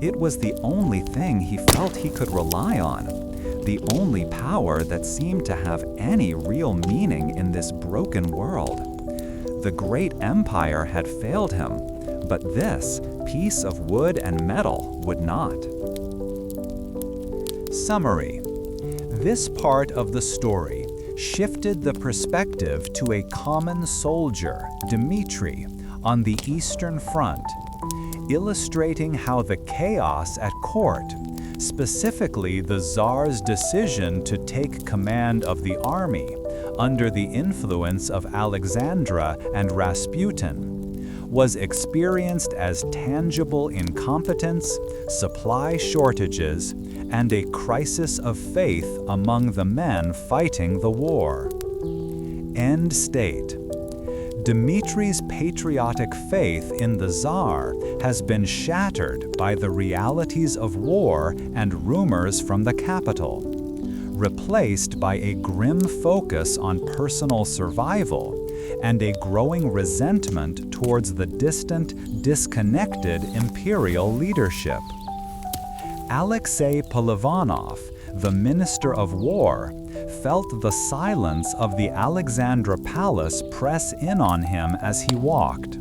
It was the only thing he felt he could rely on, the only power that seemed to have any real meaning in this broken world. The great empire had failed him, but this piece of wood and metal would not. Summary. This part of the story shifted the perspective to a common soldier, Dmitri, on the Eastern Front, illustrating how the chaos at court, specifically the Tsar's decision to take command of the army under the influence of Alexandra and Rasputin, was experienced as tangible incompetence, supply shortages, and a crisis of faith among the men fighting the war. End state. Dmitri's patriotic faith in the Tsar has been shattered by the realities of war and rumors from the capital, replaced by a grim focus on personal survival and a growing resentment towards the distant, disconnected imperial leadership. Alexei Polivanov, the Minister of War, felt the silence of the Alexandra Palace press in on him as he walked.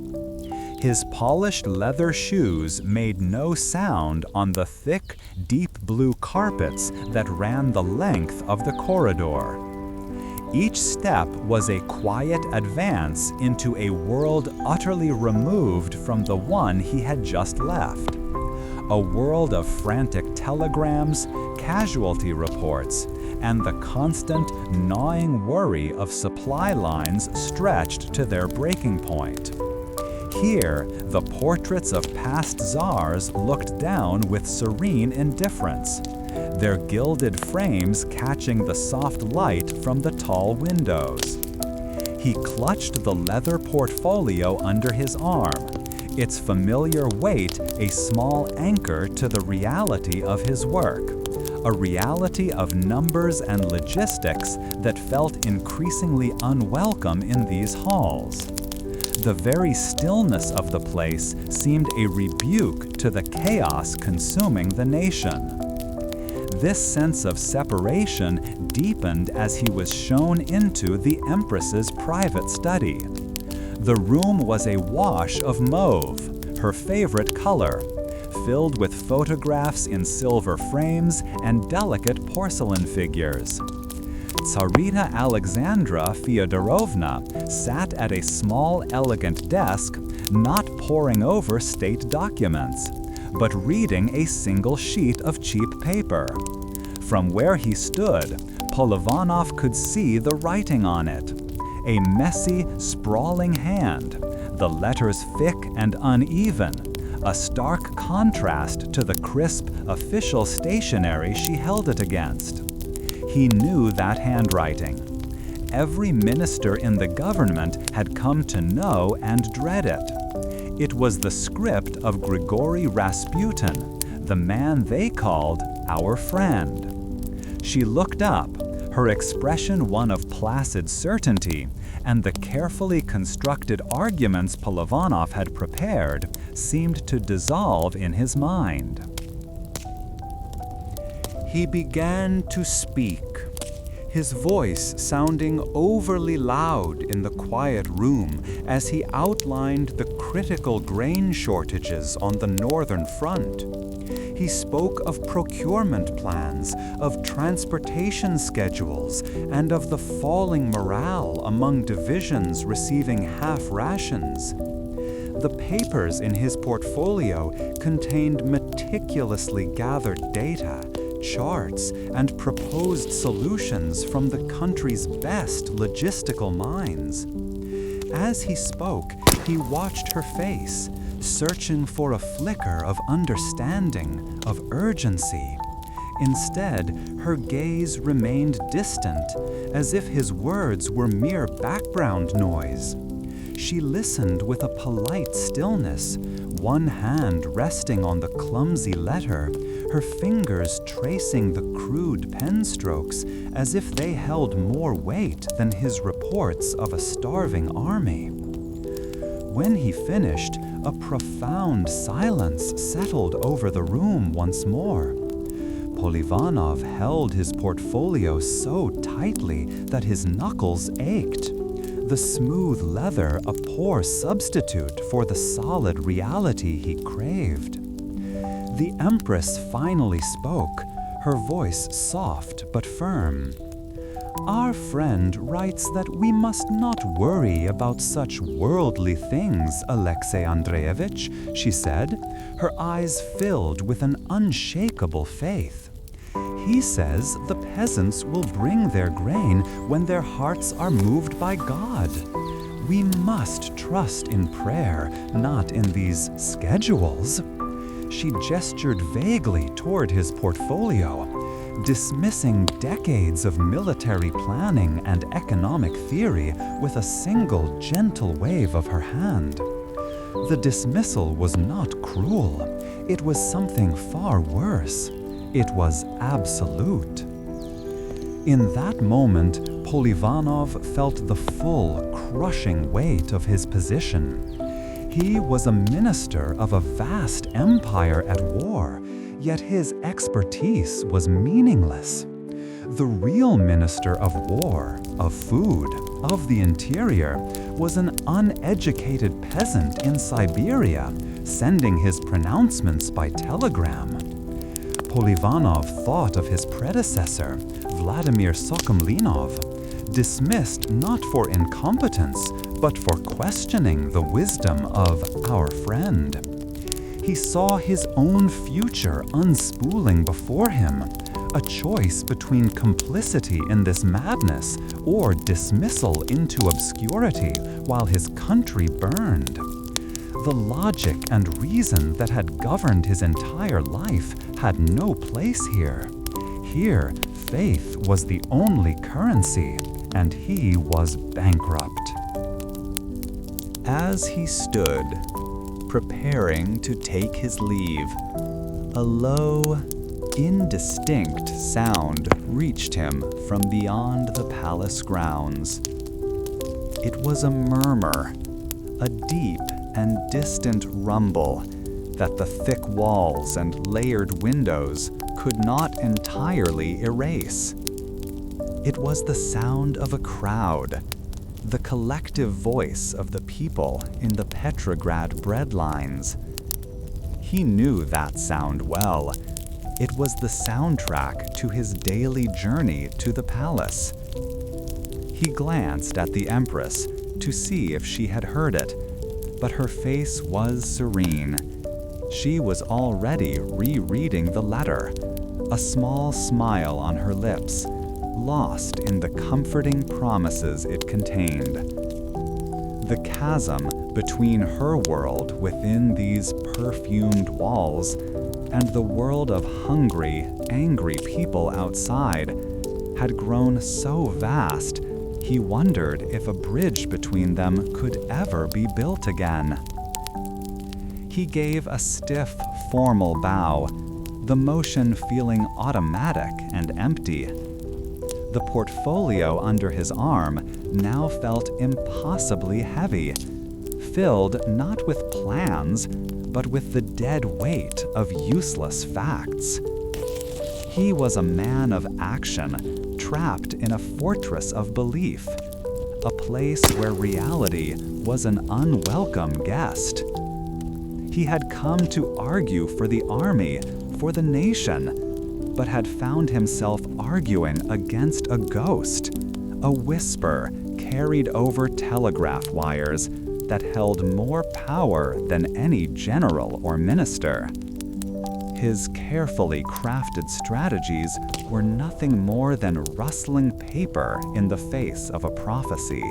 His polished leather shoes made no sound on the thick, deep blue carpets that ran the length of the corridor. Each step was a quiet advance into a world utterly removed from the one he had just left. A world of frantic telegrams, casualty reports, and the constant, gnawing worry of supply lines stretched to their breaking point. Here, the portraits of past Tsars looked down with serene indifference, their gilded frames catching the soft light from the tall windows. He clutched the leather portfolio under his arm, its familiar weight a small anchor to the reality of his work, a reality of numbers and logistics that felt increasingly unwelcome in these halls. The very stillness of the place seemed a rebuke to the chaos consuming the nation. This sense of separation deepened as he was shown into the Empress's private study. The room was awash of mauve, her favorite color, filled with photographs in silver frames and delicate porcelain figures. Tsarina Alexandra Fyodorovna sat at a small, elegant desk, not poring over state documents, but reading a single sheet of cheap paper. From where he stood, Polivanov could see the writing on it. A messy, sprawling hand, the letters thick and uneven, a stark contrast to the crisp, official stationery she held it against. He knew that handwriting. Every minister in the government had come to know and dread it. It was the script of Grigori Rasputin, the man they called our friend. She looked up, her expression one of placid certainty, and the carefully constructed arguments Polivanov had prepared seemed to dissolve in his mind. He began to speak, his voice sounding overly loud in the quiet room as he outlined the critical grain shortages on the northern front. He spoke of procurement plans, of transportation schedules, and of the falling morale among divisions receiving half rations. The papers in his portfolio contained meticulously gathered data, charts, and proposed solutions from the country's best logistical minds. As he spoke, he watched her face, searching for a flicker of understanding, of urgency. Instead, her gaze remained distant, as if his words were mere background noise. She listened with a polite stillness, one hand resting on the clumsy letter, her fingers tracing the crude pen strokes as if they held more weight than his reports of a starving army. When he finished, a profound silence settled over the room once more. Polivanov held his portfolio so tightly that his knuckles ached. The smooth leather a poor substitute for the solid reality he craved. The Empress finally spoke, her voice soft but firm. Our friend writes that we must not worry about such worldly things, Alexei Andreevich, she said, her eyes filled with an unshakable faith. He says the peasants will bring their grain when their hearts are moved by God. We must trust in prayer, not in these schedules. She gestured vaguely toward his portfolio, dismissing decades of military planning and economic theory with a single gentle wave of her hand. The dismissal was not cruel. It was something far worse. It was absolute. In that moment, Polivanov felt the full, crushing weight of his position. He was a minister of a vast empire at war, yet his expertise was meaningless. The real minister of war, of food, of the interior, was an uneducated peasant in Siberia, sending his pronouncements by telegram. Polivanov thought of his predecessor, Vladimir Sokomlinov, dismissed not for incompetence, but for questioning the wisdom of our friend. He saw his own future unspooling before him, a choice between complicity in this madness or dismissal into obscurity while his country burned. The logic and reason that had governed his entire life had no place here. Here, faith was the only currency, and he was bankrupt. As he stood, preparing to take his leave, a low, indistinct sound reached him from beyond the palace grounds. It was a murmur, a deep and distant rumble that the thick walls and layered windows could not entirely erase. It was the sound of a crowd, the collective voice of the people in the Petrograd bread lines. He knew that sound well. It was the soundtrack to his daily journey to the palace. He glanced at the Empress to see if she had heard it, but her face was serene. She was already rereading the letter, a small smile on her lips, lost in the comforting promises it contained. The chasm between her world within these perfumed walls and the world of hungry, angry people outside had grown so vast, he wondered if a bridge between them could ever be built again. He gave a stiff, formal bow, the motion feeling automatic and empty. The portfolio under his arm now felt impossibly heavy, filled not with plans, but with the dead weight of useless facts. He was a man of action, trapped in a fortress of belief, a place where reality was an unwelcome guest. He had come to argue for the army, for the nation, but had found himself arguing against a ghost, a whisper carried over telegraph wires that held more power than any general or minister. His carefully crafted strategies were nothing more than rustling paper in the face of a prophecy.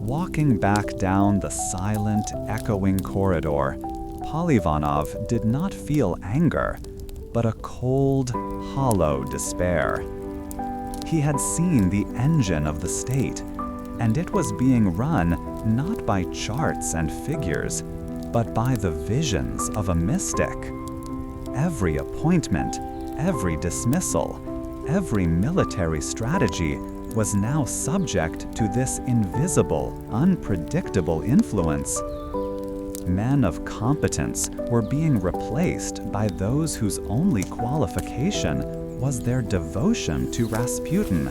Walking back down the silent, echoing corridor, Polyvanov did not feel anger, but a cold, hollow despair. He had seen the engine of the state, and it was being run not by charts and figures, but by the visions of a mystic. Every appointment, every dismissal, every military strategy was now subject to this invisible, unpredictable influence. Men of competence were being replaced by those whose only qualification was their devotion to Rasputin,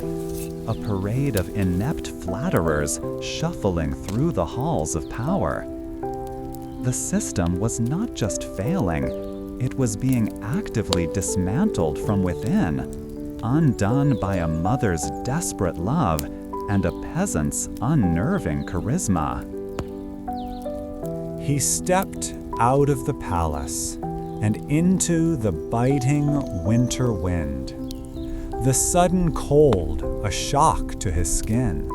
a parade of inept flatterers shuffling through the halls of power. The system was not just failing, it was being actively dismantled from within, undone by a mother's desperate love and a peasant's unnerving charisma. He stepped out of the palace and into the biting winter wind. The sudden cold, a shock to his skin.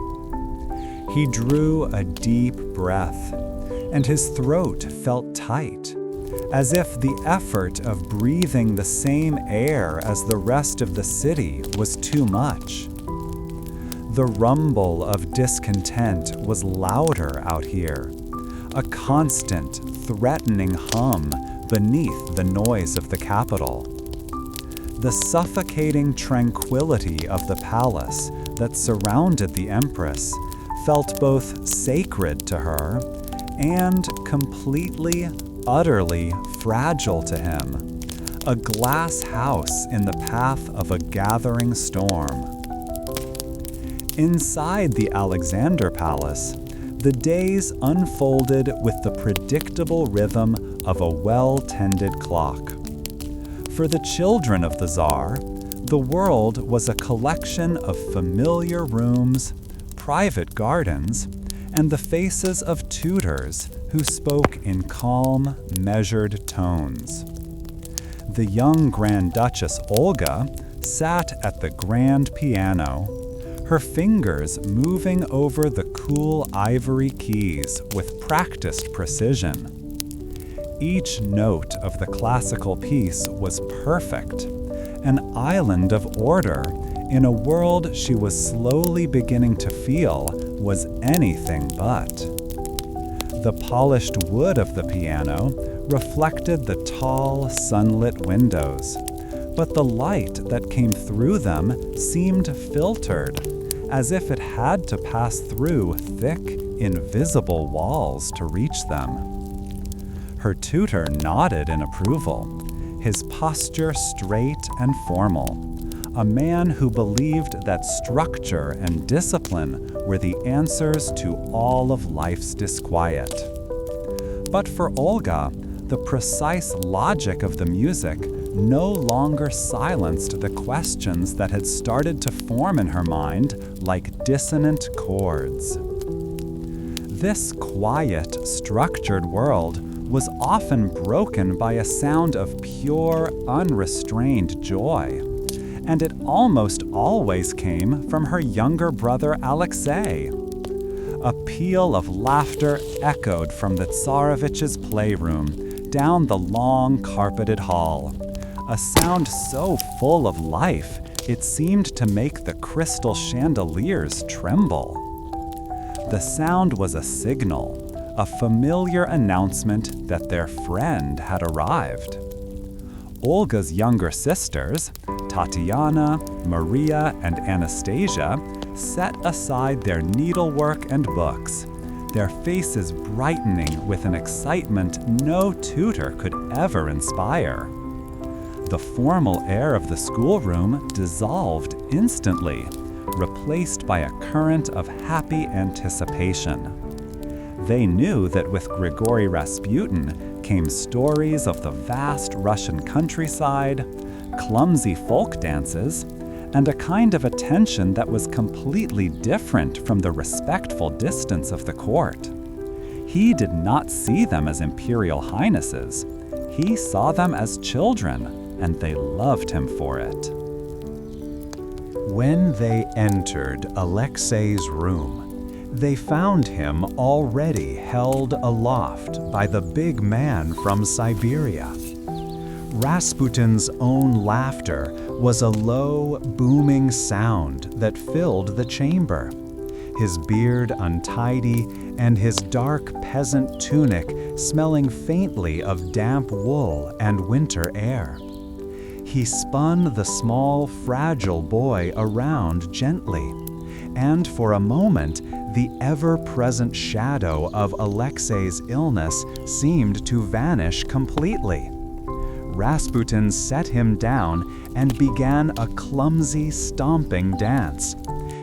He drew a deep breath, and his throat felt tight, as if the effort of breathing the same air as the rest of the city was too much. The rumble of discontent was louder out here, a constant, threatening hum beneath the noise of the capital. The suffocating tranquility of the palace that surrounded the Empress felt both sacred to her and completely, utterly fragile to him, a glass house in the path of a gathering storm. Inside the Alexander Palace, the days unfolded with the predictable rhythm of a well-tended clock. For the children of the Tsar, the world was a collection of familiar rooms, private gardens, and the faces of tutors who spoke in calm, measured tones. The young Grand Duchess Olga sat at the grand piano, her fingers moving over the cool ivory keys with practiced precision. Each note of the classical piece was perfect, an island of order in a world she was slowly beginning to feel was anything but. The polished wood of the piano reflected the tall, sunlit windows, but the light that came through them seemed filtered, as if it had to pass through thick, invisible walls to reach them. Her tutor nodded in approval, his posture straight and formal, a man who believed that structure and discipline were the answers to all of life's disquiet. But for Olga, the precise logic of the music no longer silenced the questions that had started to form in her mind like dissonant chords. This quiet, structured world was often broken by a sound of pure, unrestrained joy, and it almost always came from her younger brother Alexei. A peal of laughter echoed from the Tsarevich's playroom down the long carpeted hall, a sound so full of life it seemed to make the crystal chandeliers tremble. The sound was a signal, a familiar announcement that their friend had arrived. Olga's younger sisters, Tatiana, Maria, and Anastasia, set aside their needlework and books, their faces brightening with an excitement no tutor could ever inspire. The formal air of the schoolroom dissolved instantly, replaced by a current of happy anticipation. They knew that with Grigori Rasputin came stories of the vast Russian countryside, clumsy folk dances, and a kind of attention that was completely different from the respectful distance of the court. He did not see them as imperial highnesses. He saw them as children, and they loved him for it. When they entered Alexei's room, they found him already held aloft by the big man from Siberia. Rasputin's own laughter was a low, booming sound that filled the chamber, his beard untidy and his dark peasant tunic smelling faintly of damp wool and winter air. He spun the small, fragile boy around gently, and for a moment, the ever-present shadow of Alexei's illness seemed to vanish completely. Rasputin set him down and began a clumsy, stomping dance,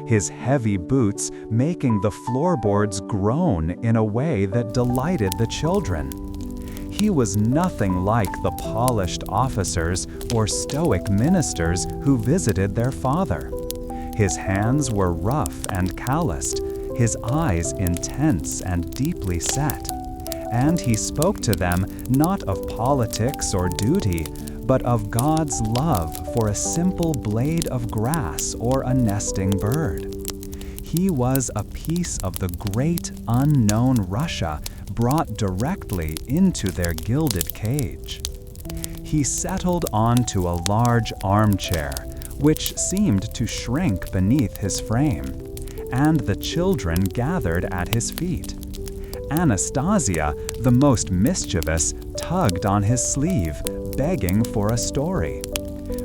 his heavy boots making the floorboards groan in a way that delighted the children. He was nothing like the polished officers or stoic ministers who visited their father. His hands were rough and calloused, his eyes intense and deeply set, and he spoke to them not of politics or duty, but of God's love for a simple blade of grass or a nesting bird. He was a piece of the great unknown Russia brought directly into their gilded cage. He settled onto a large armchair, which seemed to shrink beneath his frame, and the children gathered at his feet. Anastasia, the most mischievous, tugged on his sleeve, begging for a story.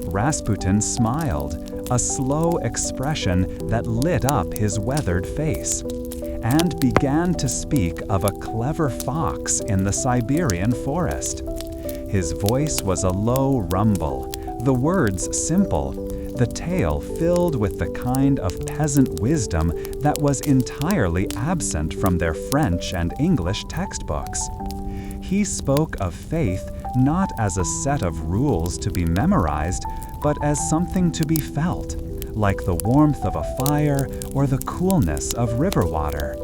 Rasputin smiled, a slow expression that lit up his weathered face, and began to speak of a clever fox in the Siberian forest. His voice was a low rumble, the words simple, the tale filled with the kind of peasant wisdom that was entirely absent from their French and English textbooks. He spoke of faith not as a set of rules to be memorized, but as something to be felt, like the warmth of a fire or the coolness of river water.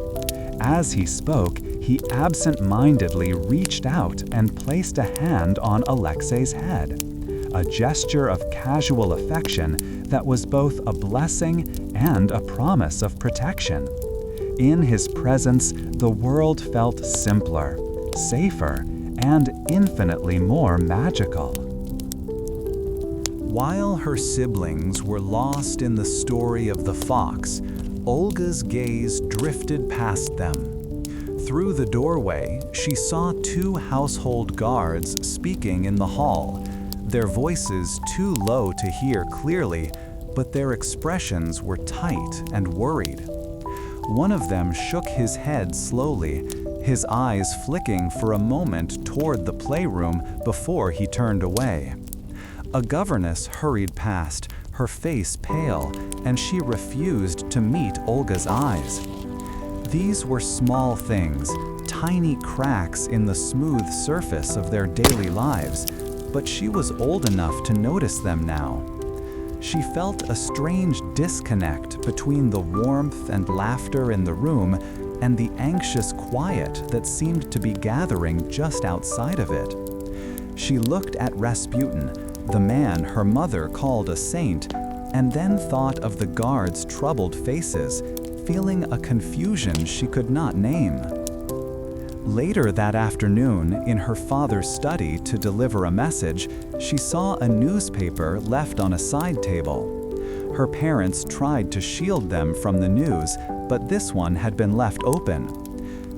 As he spoke, he absent-mindedly reached out and placed a hand on Alexei's head, a gesture of casual affection that was both a blessing and a promise of protection. In his presence, the world felt simpler, safer, and infinitely more magical. While her siblings were lost in the story of the fox, Olga's gaze drifted past them. Through the doorway, she saw two household guards speaking in the hall, their voices too low to hear clearly, but their expressions were tight and worried. One of them shook his head slowly, his eyes flicking for a moment toward the playroom before he turned away. A governess hurried past, her face pale, and she refused to meet Olga's eyes. These were small things, tiny cracks in the smooth surface of their daily lives, but she was old enough to notice them now. She felt a strange disconnect between the warmth and laughter in the room and the anxious quiet that seemed to be gathering just outside of it. She looked at Rasputin, the man her mother called a saint, and then thought of the guards' troubled faces, feeling a confusion she could not name. Later that afternoon, in her father's study to deliver a message, she saw a newspaper left on a side table. Her parents tried to shield them from the news, but this one had been left open.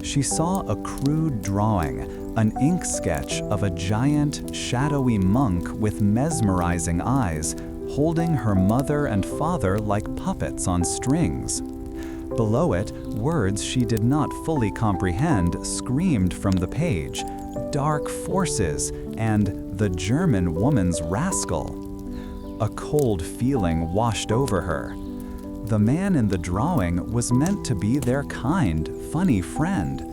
She saw a crude drawing, an ink sketch of a giant, shadowy monk with mesmerizing eyes, holding her mother and father like puppets on strings. Below it, words she did not fully comprehend screamed from the page, "Dark forces" and "the German woman's rascal." A cold feeling washed over her. The man in the drawing was meant to be their kind, funny friend.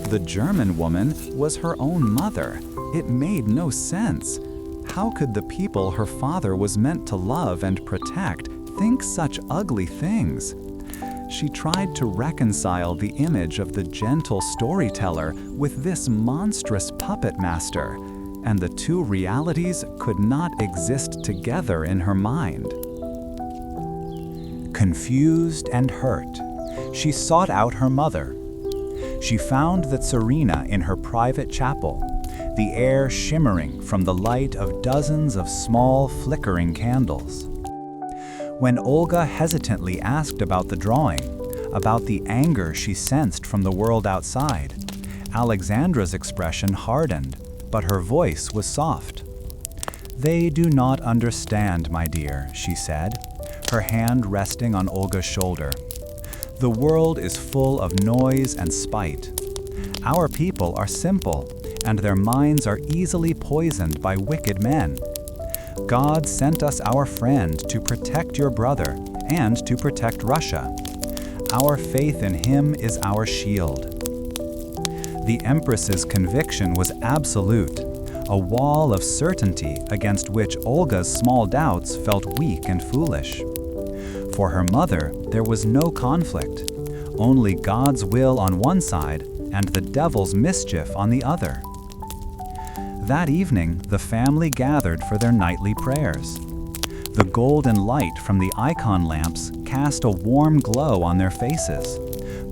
The German woman was her own mother. It made no sense. How could the people her father was meant to love and protect think such ugly things? She tried to reconcile the image of the gentle storyteller with this monstrous puppet master, and the two realities could not exist together in her mind. Confused and hurt, she sought out her mother. She found the Tsarina in her private chapel, the air shimmering from the light of dozens of small, flickering candles. When Olga hesitantly asked about the drawing, about the anger she sensed from the world outside, Alexandra's expression hardened, but her voice was soft. "They do not understand, my dear," she said, her hand resting on Olga's shoulder. "The world is full of noise and spite. Our people are simple, and their minds are easily poisoned by wicked men. God sent us our friend to protect your brother and to protect Russia. Our faith in him is our shield." The Empress's conviction was absolute, a wall of certainty against which Olga's small doubts felt weak and foolish. For her mother, there was no conflict, only God's will on one side and the devil's mischief on the other. That evening, the family gathered for their nightly prayers. The golden light from the icon lamps cast a warm glow on their faces,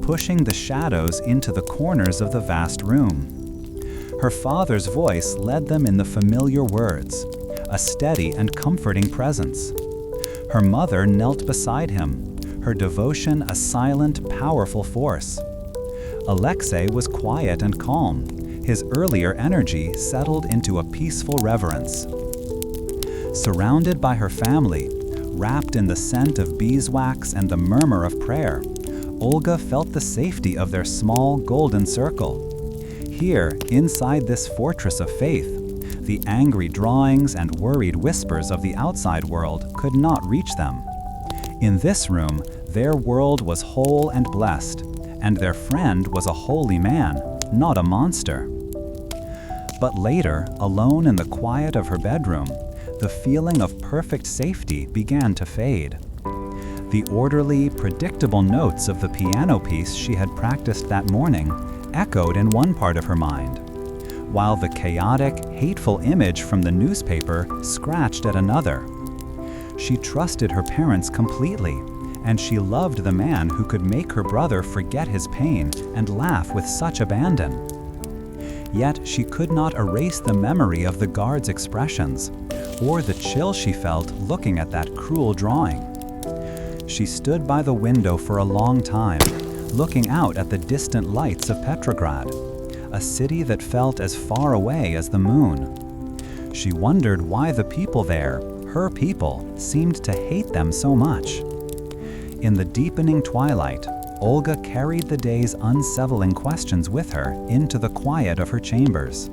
pushing the shadows into the corners of the vast room. Her father's voice led them in the familiar words, a steady and comforting presence. Her mother knelt beside him, her devotion a silent, powerful force. Alexei was quiet and calm, his earlier energy settled into a peaceful reverence. Surrounded by her family, wrapped in the scent of beeswax and the murmur of prayer, Olga felt the safety of their small golden circle. Here, inside this fortress of faith, the angry drawings and worried whispers of the outside world could not reach them. In this room, their world was whole and blessed, and their friend was a holy man, not a monster. But later, alone in the quiet of her bedroom, the feeling of perfect safety began to fade. The orderly, predictable notes of the piano piece she had practiced that morning echoed in one part of her mind, while the chaotic, hateful image from the newspaper scratched at another. She trusted her parents completely, and she loved the man who could make her brother forget his pain and laugh with such abandon. Yet she could not erase the memory of the guard's expressions, or the chill she felt looking at that cruel drawing. She stood by the window for a long time, looking out at the distant lights of Petrograd, a city that felt as far away as the moon. She wondered why the people there, her people, seemed to hate them so much. In the deepening twilight, Olga carried the day's unsettling questions with her into the quiet of her chambers.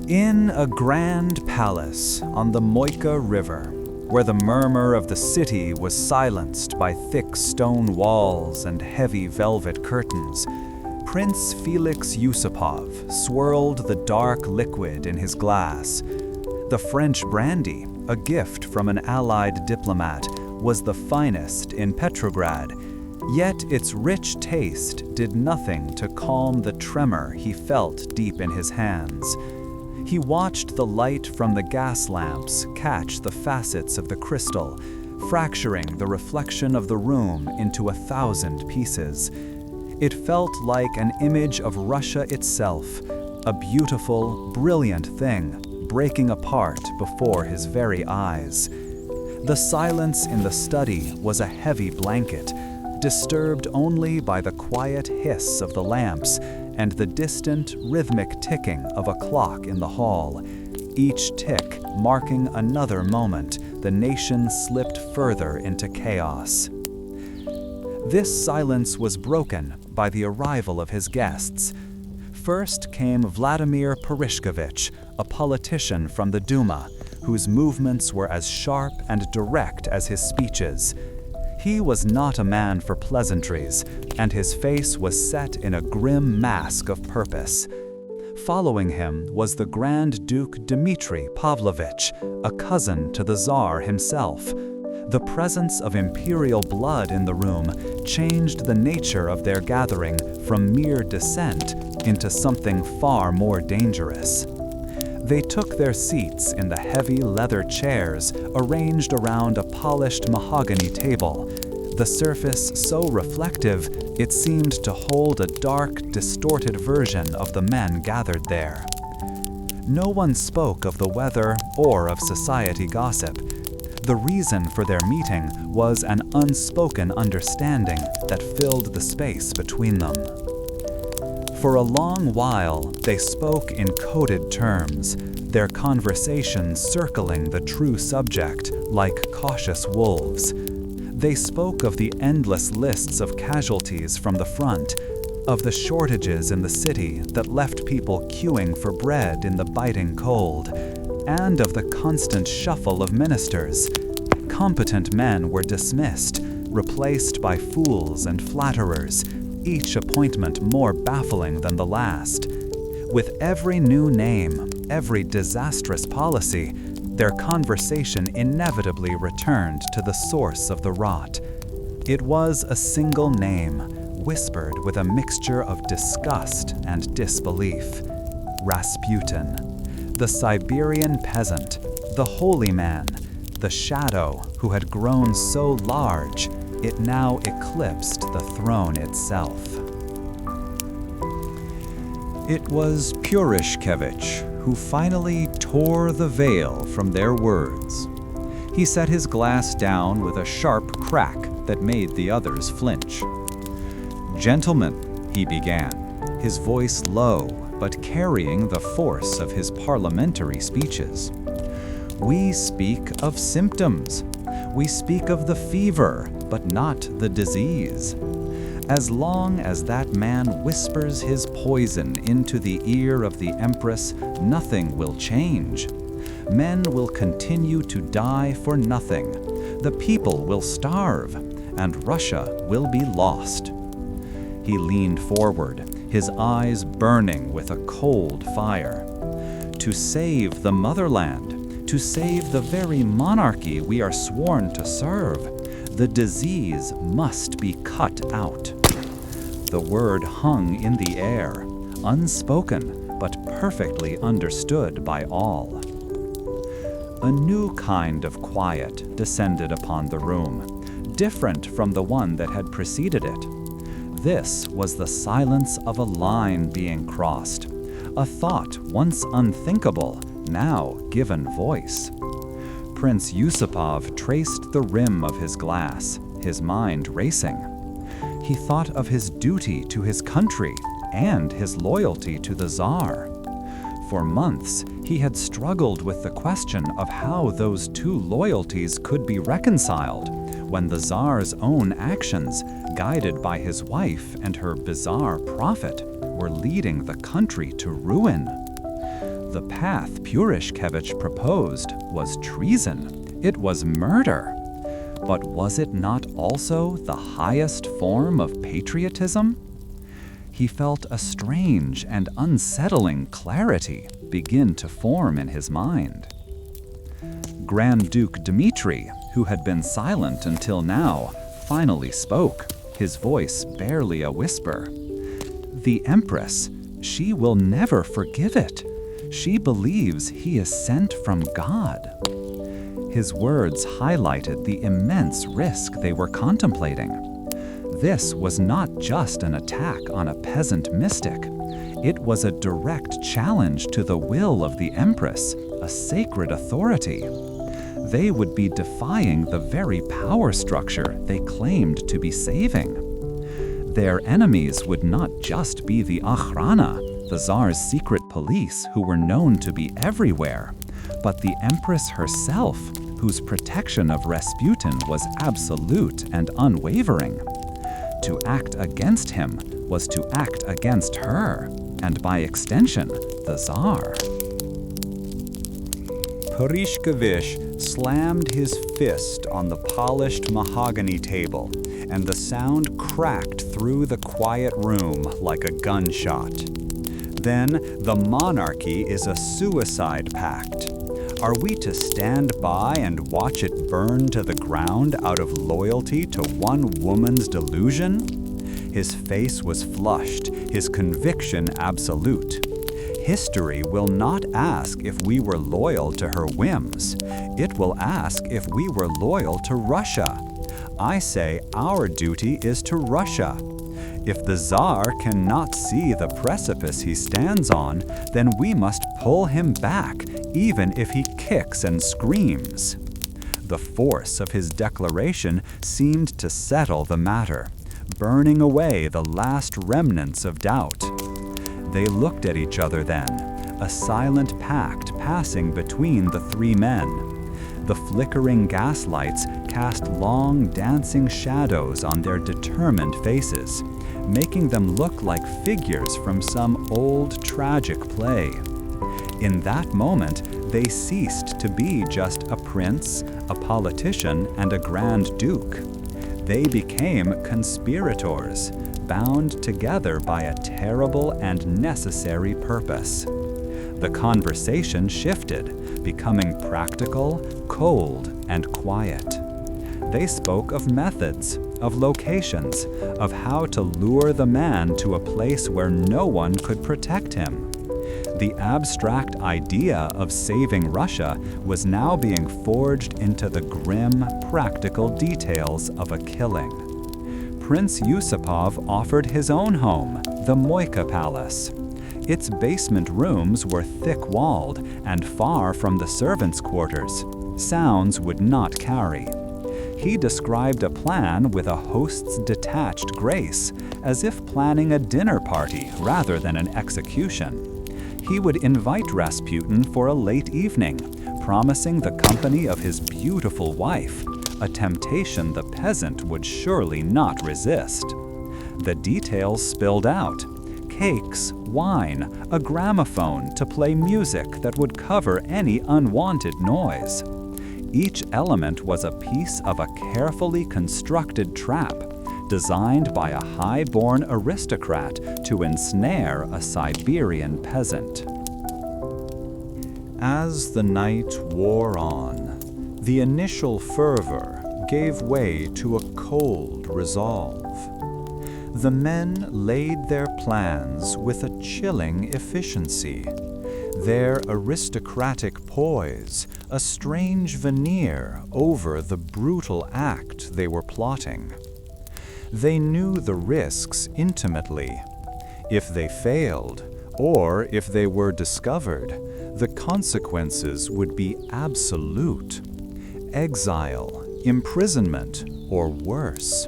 In a grand palace on the Moika River, where the murmur of the city was silenced by thick stone walls and heavy velvet curtains, Prince Felix Yusupov swirled the dark liquid in his glass. The French brandy, a gift from an allied diplomat, was the finest in Petrograd, yet its rich taste did nothing to calm the tremor he felt deep in his hands. He watched the light from the gas lamps catch the facets of the crystal, fracturing the reflection of the room into 1,000 pieces. It felt like an image of Russia itself, a beautiful, brilliant thing, breaking apart before his very eyes. The silence in the study was a heavy blanket, disturbed only by the quiet hiss of the lamps and the distant, rhythmic ticking of a clock in the hall, each tick marking another moment the nation slipped further into chaos. This silence was broken by the arrival of his guests. First came Vladimir Purishkevich, a politician from the Duma, whose movements were as sharp and direct as his speeches. He was not a man for pleasantries, and his face was set in a grim mask of purpose. Following him was the Grand Duke Dmitri Pavlovich, a cousin to the Tsar himself. The presence of imperial blood in the room changed the nature of their gathering from mere dissent into something far more dangerous. They took their seats in the heavy leather chairs arranged around a polished mahogany table, the surface so reflective it seemed to hold a dark, distorted version of the men gathered there. No one spoke of the weather or of society gossip. The reason for their meeting was an unspoken understanding that filled the space between them. For a long while, they spoke in coded terms, their conversations circling the true subject like cautious wolves. They spoke of the endless lists of casualties from the front, of the shortages in the city that left people queuing for bread in the biting cold, and of the constant shuffle of ministers. Competent men were dismissed, replaced by fools and flatterers, each appointment more baffling than the last. With every new name, every disastrous policy, their conversation inevitably returned to the source of the rot. It was a single name, whispered with a mixture of disgust and disbelief. Rasputin, the Siberian peasant, the holy man, the shadow who had grown so large it now eclipsed the throne itself. It was Purishkevich who finally tore the veil from their words. He set his glass down with a sharp crack that made the others flinch. "Gentlemen," he began, his voice low but carrying the force of his parliamentary speeches, "we speak of symptoms. We speak of the fever, but not the disease. As long as that man whispers his poison into the ear of the Empress, nothing will change. Men will continue to die for nothing. The people will starve, and Russia will be lost." He leaned forward, his eyes burning with a cold fire. "To save the motherland, to save the very monarchy we are sworn to serve, the disease must be cut out." The word hung in the air, unspoken but perfectly understood by all. A new kind of quiet descended upon the room, different from the one that had preceded it. This was the silence of a line being crossed, a thought once unthinkable, now given voice. Prince Yusupov traced the rim of his glass, his mind racing. He thought of his duty to his country and his loyalty to the Tsar. For months, he had struggled with the question of how those two loyalties could be reconciled when the Tsar's own actions, guided by his wife and her bizarre prophet, were leading the country to ruin. The path Purishkevich proposed was treason, It was murder. But was it not also the highest form of patriotism? He felt a strange and unsettling clarity begin to form in his mind. Grand Duke Dmitri, who had been silent until now, finally spoke, his voice barely a whisper. The Empress, she will never forgive it. She believes he is sent from God. His words highlighted the immense risk they were contemplating. This was not just an attack on a peasant mystic. It was a direct challenge to the will of the Empress, a sacred authority. They would be defying the very power structure they claimed to be saving. Their enemies would not just be the Akhrana, the Tsar's secret police who were known to be everywhere, but the Empress herself, whose protection of Rasputin was absolute and unwavering. To act against him was to act against her, and by extension, the Tsar. Pokrovskoye slammed his fist on the polished mahogany table, and the sound cracked through the quiet room like a gunshot. Then, the monarchy is a suicide pact. Are we to stand by and watch it burn to the ground out of loyalty to one woman's delusion? His face was flushed, his conviction absolute. History will not ask if we were loyal to her whims. It will ask if we were loyal to Russia. I say our duty is to Russia. If the Tsar cannot see the precipice he stands on, then we must pull him back, even if he kicks and screams. The force of his declaration seemed to settle the matter, burning away the last remnants of doubt. They looked at each other then, a silent pact passing between the three men. The flickering gaslights cast long, dancing shadows on their determined faces, making them look like figures from some old tragic play. In that moment, they ceased to be just a prince, a politician, and a grand duke. They became conspirators, bound together by a terrible and necessary purpose. The conversation shifted, becoming practical, cold, and quiet. They spoke of methods, of locations, of how to lure the man to a place where no one could protect him. The abstract idea of saving Russia was now being forged into the grim, practical details of a killing. Prince Yusupov offered his own home, the Moika Palace. Its basement rooms were thick-walled and far from the servants' quarters. Sounds would not carry. He described a plan with a host's detached grace, as if planning a dinner party rather than an execution. He would invite Rasputin for a late evening, promising the company of his beautiful wife, a temptation the peasant would surely not resist. The details spilled out: cakes, wine, a gramophone to play music that would cover any unwanted noise. Each element was a piece of a carefully constructed trap, designed by a high-born aristocrat to ensnare a Siberian peasant. As the night wore on, the initial fervor gave way to a cold resolve. The men laid their plans with a chilling efficiency, their aristocratic poise a strange veneer over the brutal act they were plotting. They knew the risks intimately. If they failed, or if they were discovered, the consequences would be absolute: exile, imprisonment, or worse.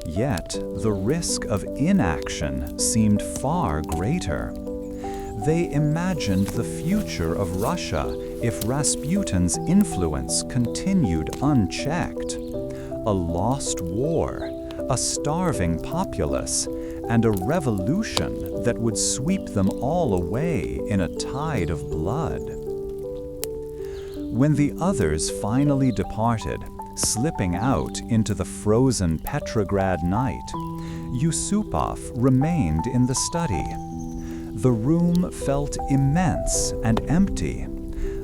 Yet the risk of inaction seemed far greater. They imagined the future of Russia if Rasputin's influence continued unchecked. A lost war, a starving populace, and a revolution that would sweep them all away in a tide of blood. When the others finally departed, slipping out into the frozen Petrograd night, Yusupov remained in the study. The room felt immense and empty,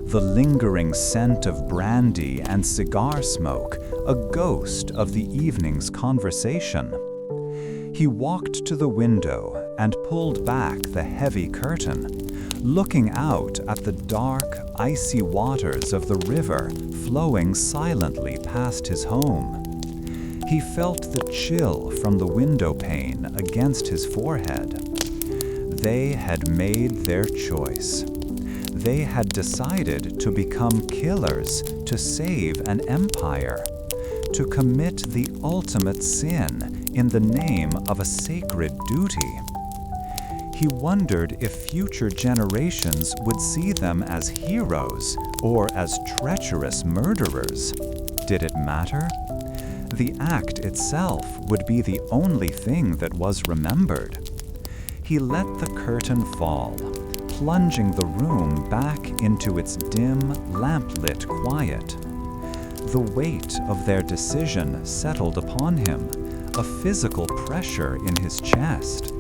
the lingering scent of brandy and cigar smoke a ghost of the evening's conversation. He walked to the window and pulled back the heavy curtain, looking out at the dark, icy waters of the river flowing silently past his home. He felt the chill from the window pane against his forehead. They had made their choice. They had decided to become killers to save an empire, to commit the ultimate sin in the name of a sacred duty. He wondered if future generations would see them as heroes or as treacherous murderers. Did it matter? The act itself would be the only thing that was remembered. He let the curtain fall, plunging the room back into its dim, lamplit quiet. The weight of their decision settled upon him, a physical pressure in his chest.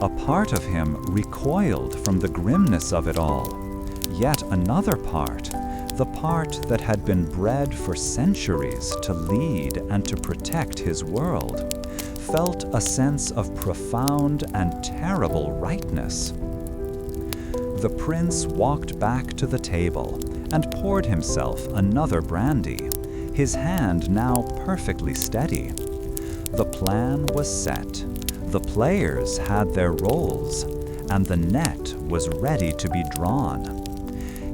A part of him recoiled from the grimness of it all. Yet another part, the part that had been bred for centuries to lead and to protect his world, felt a sense of profound and terrible rightness. The prince walked back to the table and poured himself another brandy, his hand now perfectly steady. The plan was set. The players had their roles, and the net was ready to be drawn.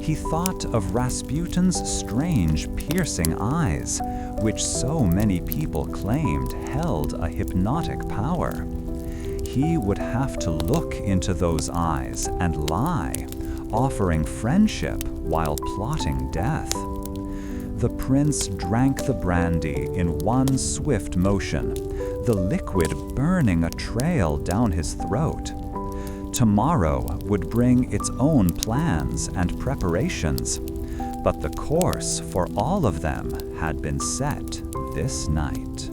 He thought of Rasputin's strange, piercing eyes, which so many people claimed held a hypnotic power. He would have to look into those eyes and lie, offering friendship while plotting death. The prince drank the brandy in one swift motion, the liquid burning a trail down his throat. Tomorrow would bring its own plans and preparations, but the course for all of them had been set this night.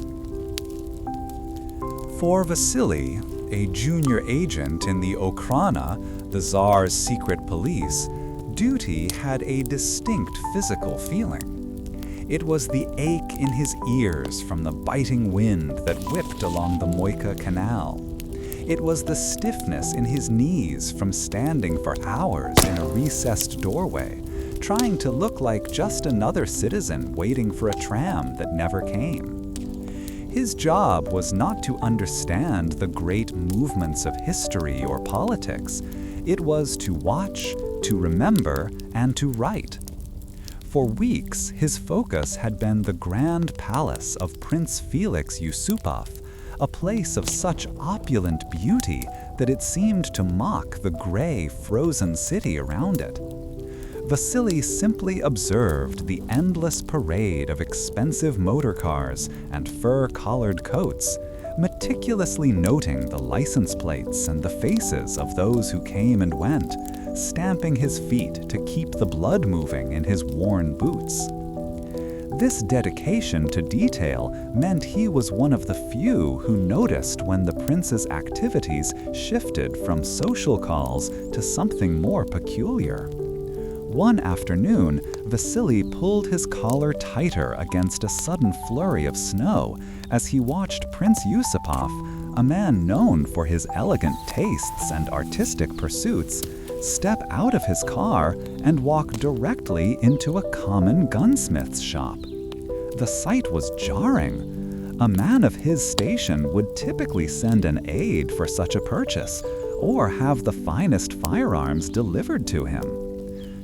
For Vasily, a junior agent in the Okhrana, the Tsar's secret police, duty had a distinct physical feeling. It was the ache in his ears from the biting wind that whipped along the Moika Canal. It was the stiffness in his knees from standing for hours in a recessed doorway, trying to look like just another citizen waiting for a tram that never came. His job was not to understand the great movements of history or politics. It was to watch, to remember, and to write. For weeks, his focus had been the grand palace of Prince Felix Yusupov, a place of such opulent beauty that it seemed to mock the gray, frozen city around it. Vasily simply observed the endless parade of expensive motor cars and fur-collared coats, meticulously noting the license plates and the faces of those who came and went, stamping his feet to keep the blood moving in his worn boots. This dedication to detail meant he was one of the few who noticed when the prince's activities shifted from social calls to something more peculiar. One afternoon, Vasily pulled his collar tighter against a sudden flurry of snow as he watched Prince Yusupov, a man known for his elegant tastes and artistic pursuits, step out of his car and walk directly into a common gunsmith's shop. The sight was jarring. A man of his station would typically send an aide for such a purchase, or have the finest firearms delivered to him.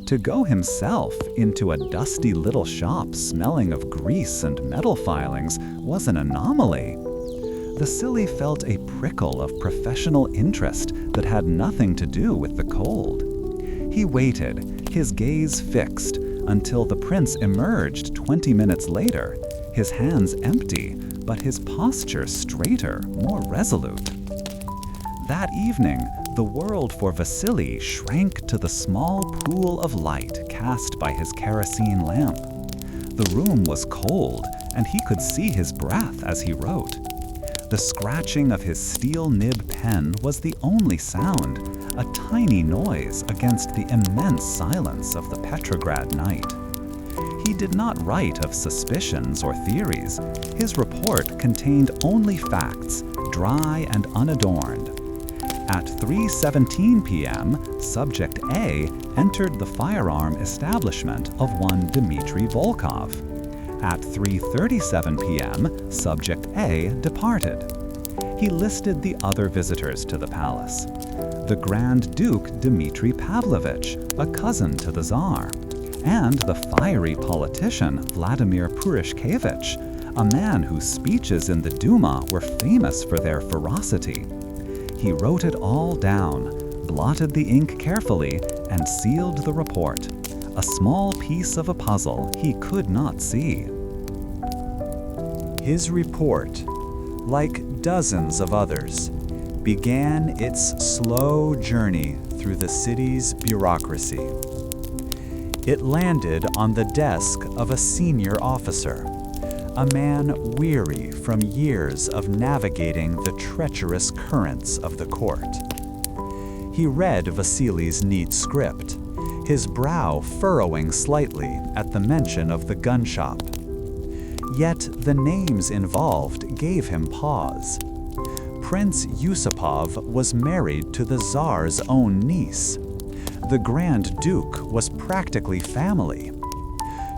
To go himself into a dusty little shop smelling of grease and metal filings was an anomaly. Vasily felt a prickle of professional interest that had nothing to do with the cold. He waited, his gaze fixed, until the prince emerged 20 minutes later, his hands empty, but his posture straighter, more resolute. That evening, The world for Vasily shrank to the small pool of light cast by his kerosene lamp. The room was cold, and he could see his breath as he wrote. The scratching of his steel nib pen was the only sound, a tiny noise against the immense silence of the Petrograd night. He did not write of suspicions or theories. His report contained only facts, dry and unadorned. At 3:17 p.m., Subject A entered the firearm establishment of one Dmitri Volkov. At 3:37 p.m., Subject A departed. He listed the other visitors to the palace. The Grand Duke Dmitri Pavlovich, a cousin to the Tsar, and the fiery politician Vladimir Purishkevich, a man whose speeches in the Duma were famous for their ferocity. He wrote it all down, blotted the ink carefully, and sealed the report, a small piece of a puzzle he could not see. His report, like dozens of others, began its slow journey through the city's bureaucracy. It landed on the desk of a senior officer, a man weary from years of navigating the treacherous currents of the court. He read Vasily's neat script, his brow furrowing slightly at the mention of the gun shop. Yet the names involved gave him pause. Prince Yusupov was married to the Tsar's own niece. The Grand Duke was practically family.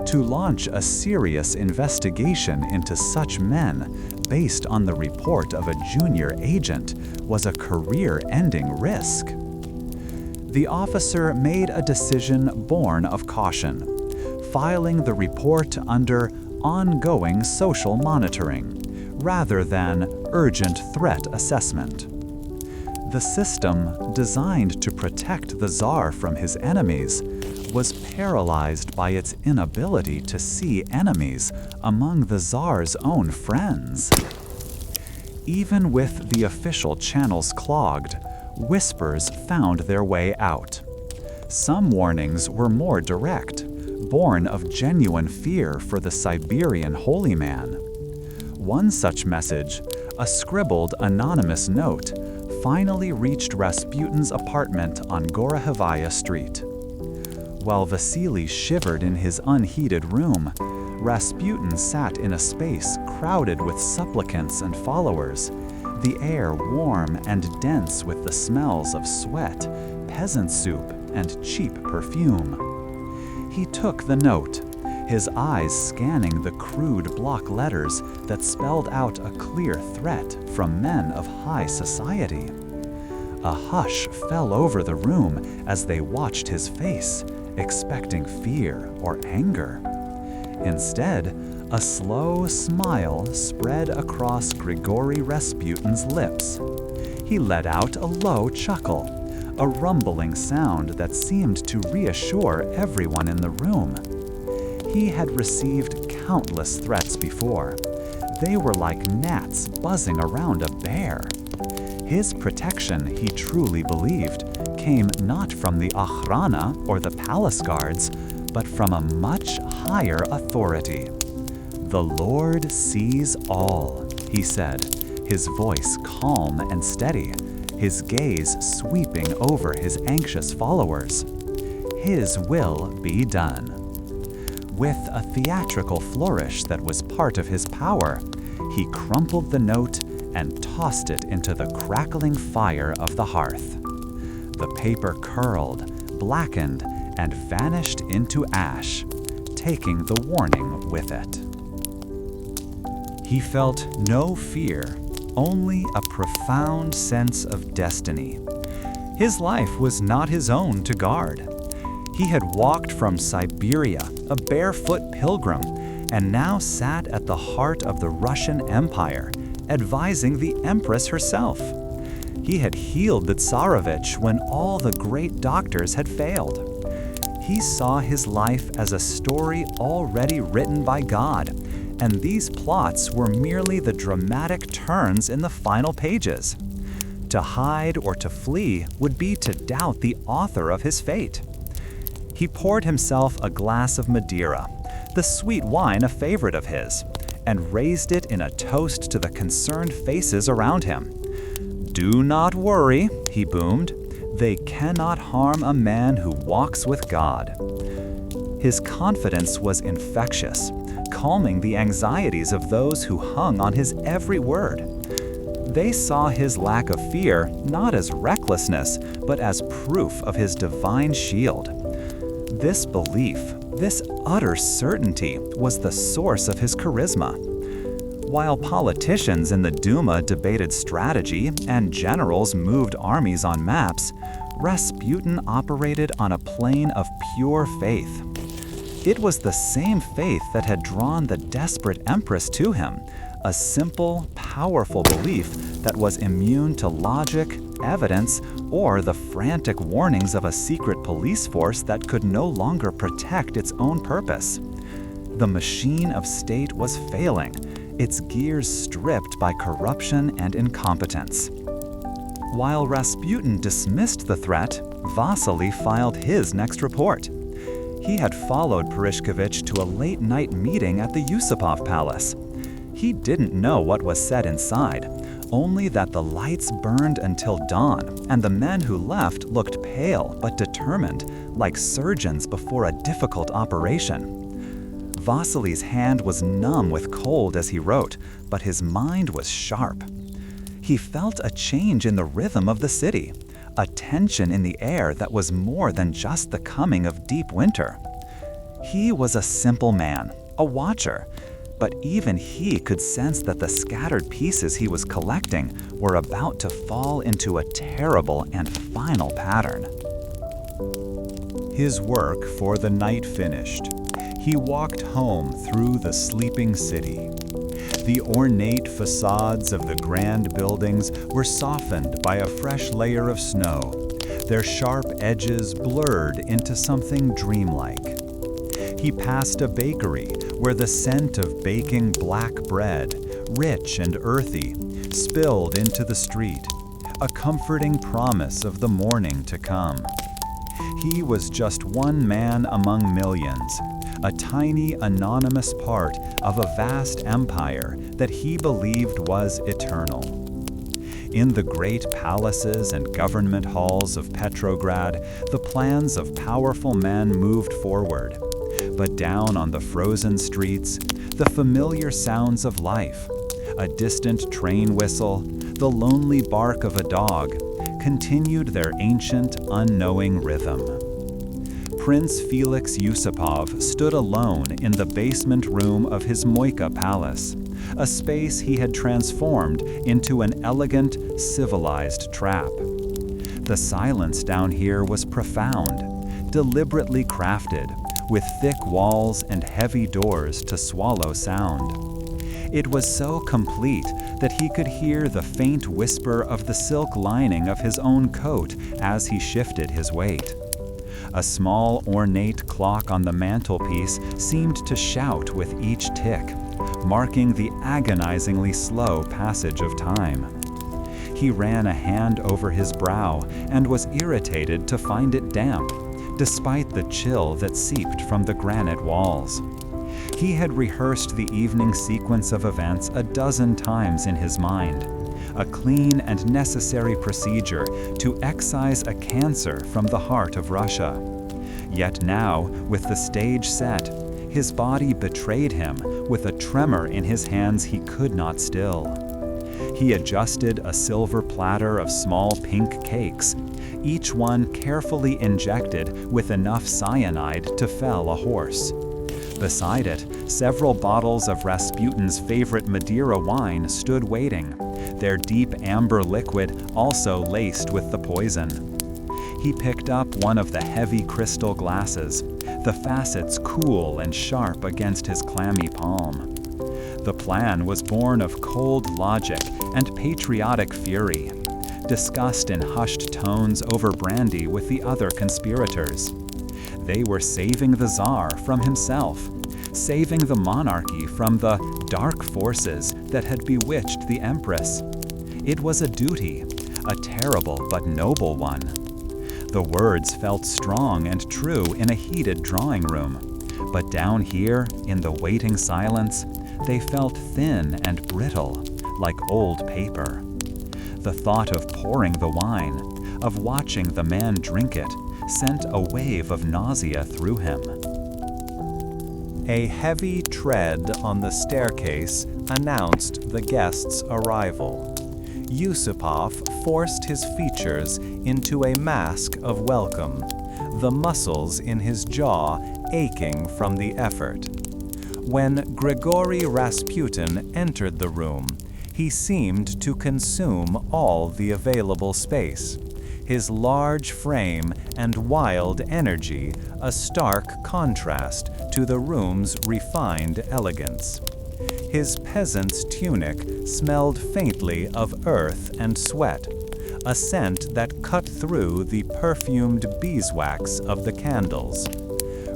To launch a serious investigation into such men based on the report of a junior agent was a career-ending risk. The officer made a decision born of caution, filing the report under ongoing social monitoring rather than urgent threat assessment. The system, designed to protect the Tsar from his enemies, was paralyzed by its inability to see enemies among the Tsar's own friends. Even with the official channels clogged, whispers found their way out. Some warnings were more direct, born of genuine fear for the Siberian holy man. One such message, a scribbled anonymous note, finally reached Rasputin's apartment on Gorokhovaya Street. While Vasily shivered in his unheated room, Rasputin sat in a space crowded with supplicants and followers, the air warm and dense with the smells of sweat, peasant soup, and cheap perfume. He took the note, his eyes scanning the crude block letters that spelled out a clear threat from men of high society. A hush fell over the room as they watched his face, expecting fear or anger. Instead, a slow smile spread across Grigori Rasputin's lips. He let out a low chuckle, a rumbling sound that seemed to reassure everyone in the room. He had received countless threats before. They were like gnats buzzing around a bear. His protection, he truly believed, came not from the Akhrana or the palace guards, but from a much higher authority. "The Lord sees all," he said, his voice calm and steady, his gaze sweeping over his anxious followers. "His will be done." With a theatrical flourish that was part of his power, he crumpled the note and tossed it into the crackling fire of the hearth. The paper curled, blackened, and vanished into ash, taking the warning with it. He felt no fear, only a profound sense of destiny. His life was not his own to guard. He had walked from Siberia, a barefoot pilgrim, and now sat at the heart of the Russian Empire, advising the Empress herself. He had healed the Tsarevich when all the great doctors had failed. He saw his life as a story already written by God, and these plots were merely the dramatic turns in the final pages. To hide or to flee would be to doubt the author of his fate. He poured himself a glass of Madeira, the sweet wine a favorite of his, and raised it in a toast to the concerned faces around him. "Do not worry," he boomed. "They cannot harm a man who walks with God." His confidence was infectious, calming the anxieties of those who hung on his every word. They saw his lack of fear not as recklessness, but as proof of his divine shield. This belief, this utter certainty, was the source of his charisma. While politicians in the Duma debated strategy and generals moved armies on maps, Rasputin operated on a plane of pure faith. It was the same faith that had drawn the desperate empress to him, a simple, powerful belief that was immune to logic, evidence, or the frantic warnings of a secret police force that could no longer protect its own purpose. The machine of state was failing, its gears stripped by corruption and incompetence. While Rasputin dismissed the threat, Vasily filed his next report. He had followed Purishkevich to a late-night meeting at the Yusupov Palace. He didn't know what was said inside, only that the lights burned until dawn, and the men who left looked pale but determined, like surgeons before a difficult operation. Vasily's hand was numb with cold as he wrote, but his mind was sharp. He felt a change in the rhythm of the city, a tension in the air that was more than just the coming of deep winter. He was a simple man, a watcher, but even he could sense that the scattered pieces he was collecting were about to fall into a terrible and final pattern. His work for the night finished, he walked home through the sleeping city. The ornate facades of the grand buildings were softened by a fresh layer of snow, their sharp edges blurred into something dreamlike. He passed a bakery where the scent of baking black bread, rich and earthy, spilled into the street, a comforting promise of the morning to come. He was just one man among millions, a tiny anonymous part of a vast empire that he believed was eternal. In the great palaces and government halls of Petrograd, the plans of powerful men moved forward. But down on the frozen streets, the familiar sounds of life, a distant train whistle, the lonely bark of a dog, continued their ancient, unknowing rhythm. Prince Felix Yusupov stood alone in the basement room of his Moika palace, a space he had transformed into an elegant, civilized trap. The silence down here was profound, deliberately crafted, with thick walls and heavy doors to swallow sound. It was so complete that he could hear the faint whisper of the silk lining of his own coat as he shifted his weight. A small ornate clock on the mantelpiece seemed to shout with each tick, marking the agonizingly slow passage of time. He ran a hand over his brow and was irritated to find it damp, despite the chill that seeped from the granite walls. He had rehearsed the evening sequence of events a dozen times in his mind, a clean and necessary procedure to excise a cancer from the heart of Russia. Yet now, with the stage set, his body betrayed him with a tremor in his hands he could not still. He adjusted a silver platter of small pink cakes, each one carefully injected with enough cyanide to fell a horse. Beside it, several bottles of Rasputin's favorite Madeira wine stood waiting, their deep amber liquid also laced with the poison. He picked up one of the heavy crystal glasses, the facets cool and sharp against his clammy palm. The plan was born of cold logic and patriotic fury, discussed in hushed tones over brandy with the other conspirators. They were saving the Tsar from himself, saving the monarchy from the dark forces that had bewitched the Empress. It was a duty, a terrible but noble one. The words felt strong and true in a heated drawing room, but down here, in the waiting silence, they felt thin and brittle, like old paper. The thought of pouring the wine, of watching the man drink it, sent a wave of nausea through him. A heavy tread on the staircase announced the guest's arrival. Yusupov forced his features into a mask of welcome, the muscles in his jaw aching from the effort. When Grigori Rasputin entered the room, he seemed to consume all the available space, his large frame and wild energy a stark contrast to the room's refined elegance. His peasant's tunic smelled faintly of earth and sweat, a scent that cut through the perfumed beeswax of the candles.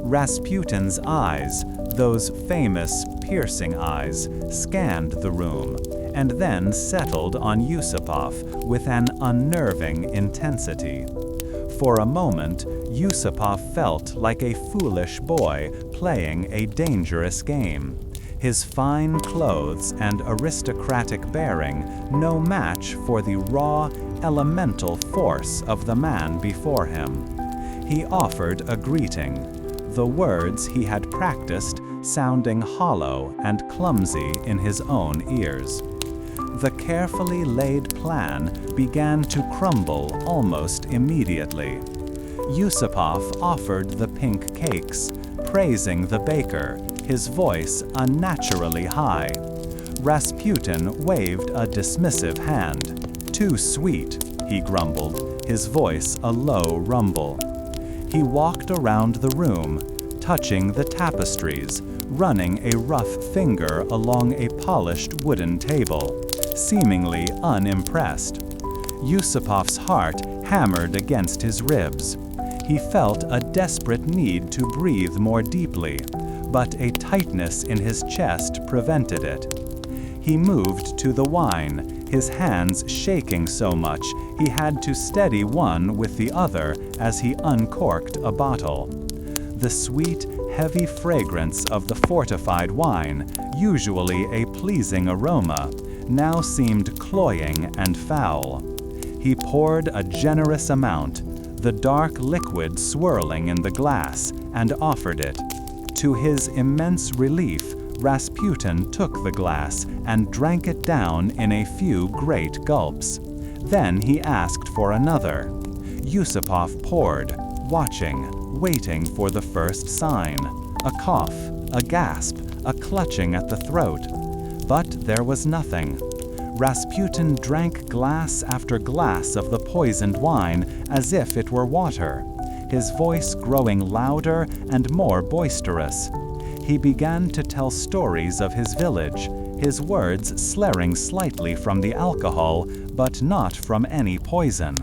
Rasputin's eyes, those famous piercing eyes, scanned the room and then settled on Yusupov with an unnerving intensity. For a moment, Yusupov felt like a foolish boy playing a dangerous game. His fine clothes and aristocratic bearing no match for the raw, elemental force of the man before him. He offered a greeting, the words he had practiced sounding hollow and clumsy in his own ears. The carefully laid plan began to crumble almost immediately. Yusupov offered the pink cakes, praising the baker, his voice unnaturally high. Rasputin waved a dismissive hand. "Too sweet," he grumbled, his voice a low rumble. He walked around the room, touching the tapestries, running a rough finger along a polished wooden table, seemingly unimpressed. Yusupov's heart hammered against his ribs. He felt a desperate need to breathe more deeply, but a tightness in his chest prevented it. He moved to the wine, his hands shaking so much he had to steady one with the other as he uncorked a bottle. The sweet, heavy fragrance of the fortified wine, usually a pleasing aroma, now seemed cloying and foul. He poured a generous amount, the dark liquid swirling in the glass, and offered it. To his immense relief, Rasputin took the glass and drank it down in a few great gulps. Then he asked for another. Yusupov poured, watching, waiting for the first sign. A cough, a gasp, a clutching at the throat. But there was nothing. Rasputin drank glass after glass of the poisoned wine as if it were water, his voice growing louder and more boisterous. He began to tell stories of his village, his words slurring slightly from the alcohol, but not from any poison.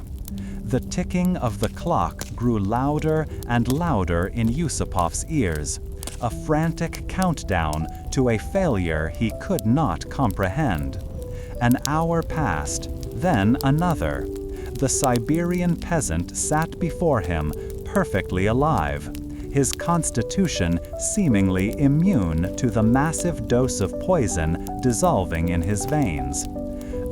The ticking of the clock grew louder and louder in Yusupov's ears, a frantic countdown to a failure he could not comprehend. An hour passed, then another. The Siberian peasant sat before him, perfectly alive, his constitution seemingly immune to the massive dose of poison dissolving in his veins.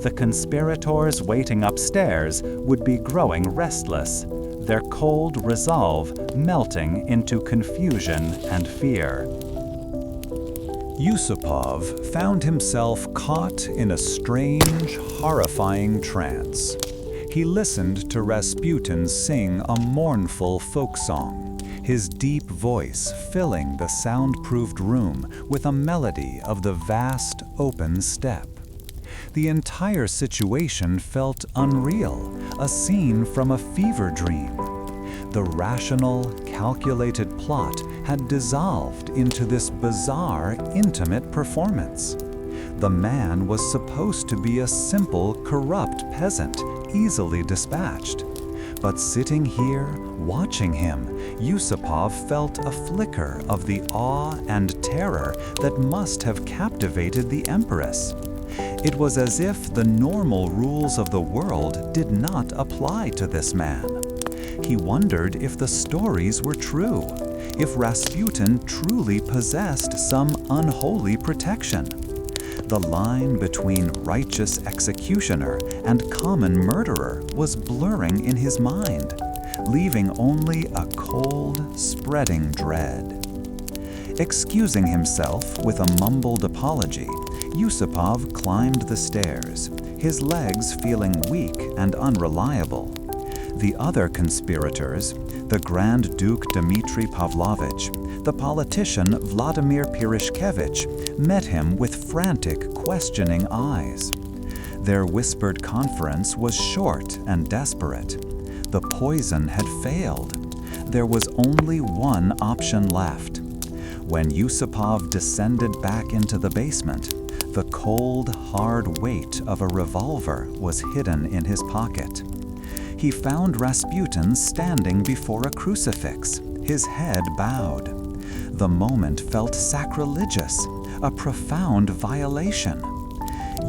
The conspirators waiting upstairs would be growing restless, their cold resolve melting into confusion and fear. Yusupov found himself caught in a strange, horrifying trance. He listened to Rasputin sing a mournful folk song, his deep voice filling the soundproofed room with a melody of the vast, open steppe. The entire situation felt unreal, a scene from a fever dream. The rational, calculated plot had dissolved into this bizarre, intimate performance. The man was supposed to be a simple, corrupt peasant, easily dispatched. But sitting here, watching him, Yusupov felt a flicker of the awe and terror that must have captivated the Empress. It was as if the normal rules of the world did not apply to this man. He wondered if the stories were true, if Rasputin truly possessed some unholy protection. The line between righteous executioner and common murderer was blurring in his mind, leaving only a cold, spreading dread. Excusing himself with a mumbled apology, Yusupov climbed the stairs, his legs feeling weak and unreliable. The other conspirators, the Grand Duke Dmitri Pavlovich, the politician Vladimir Purishkevich, met him with frantic, questioning eyes. Their whispered conference was short and desperate. The poison had failed. There was only one option left. When Yusupov descended back into the basement, the cold, hard weight of a revolver was hidden in his pocket. He found Rasputin standing before a crucifix, his head bowed. The moment felt sacrilegious, a profound violation.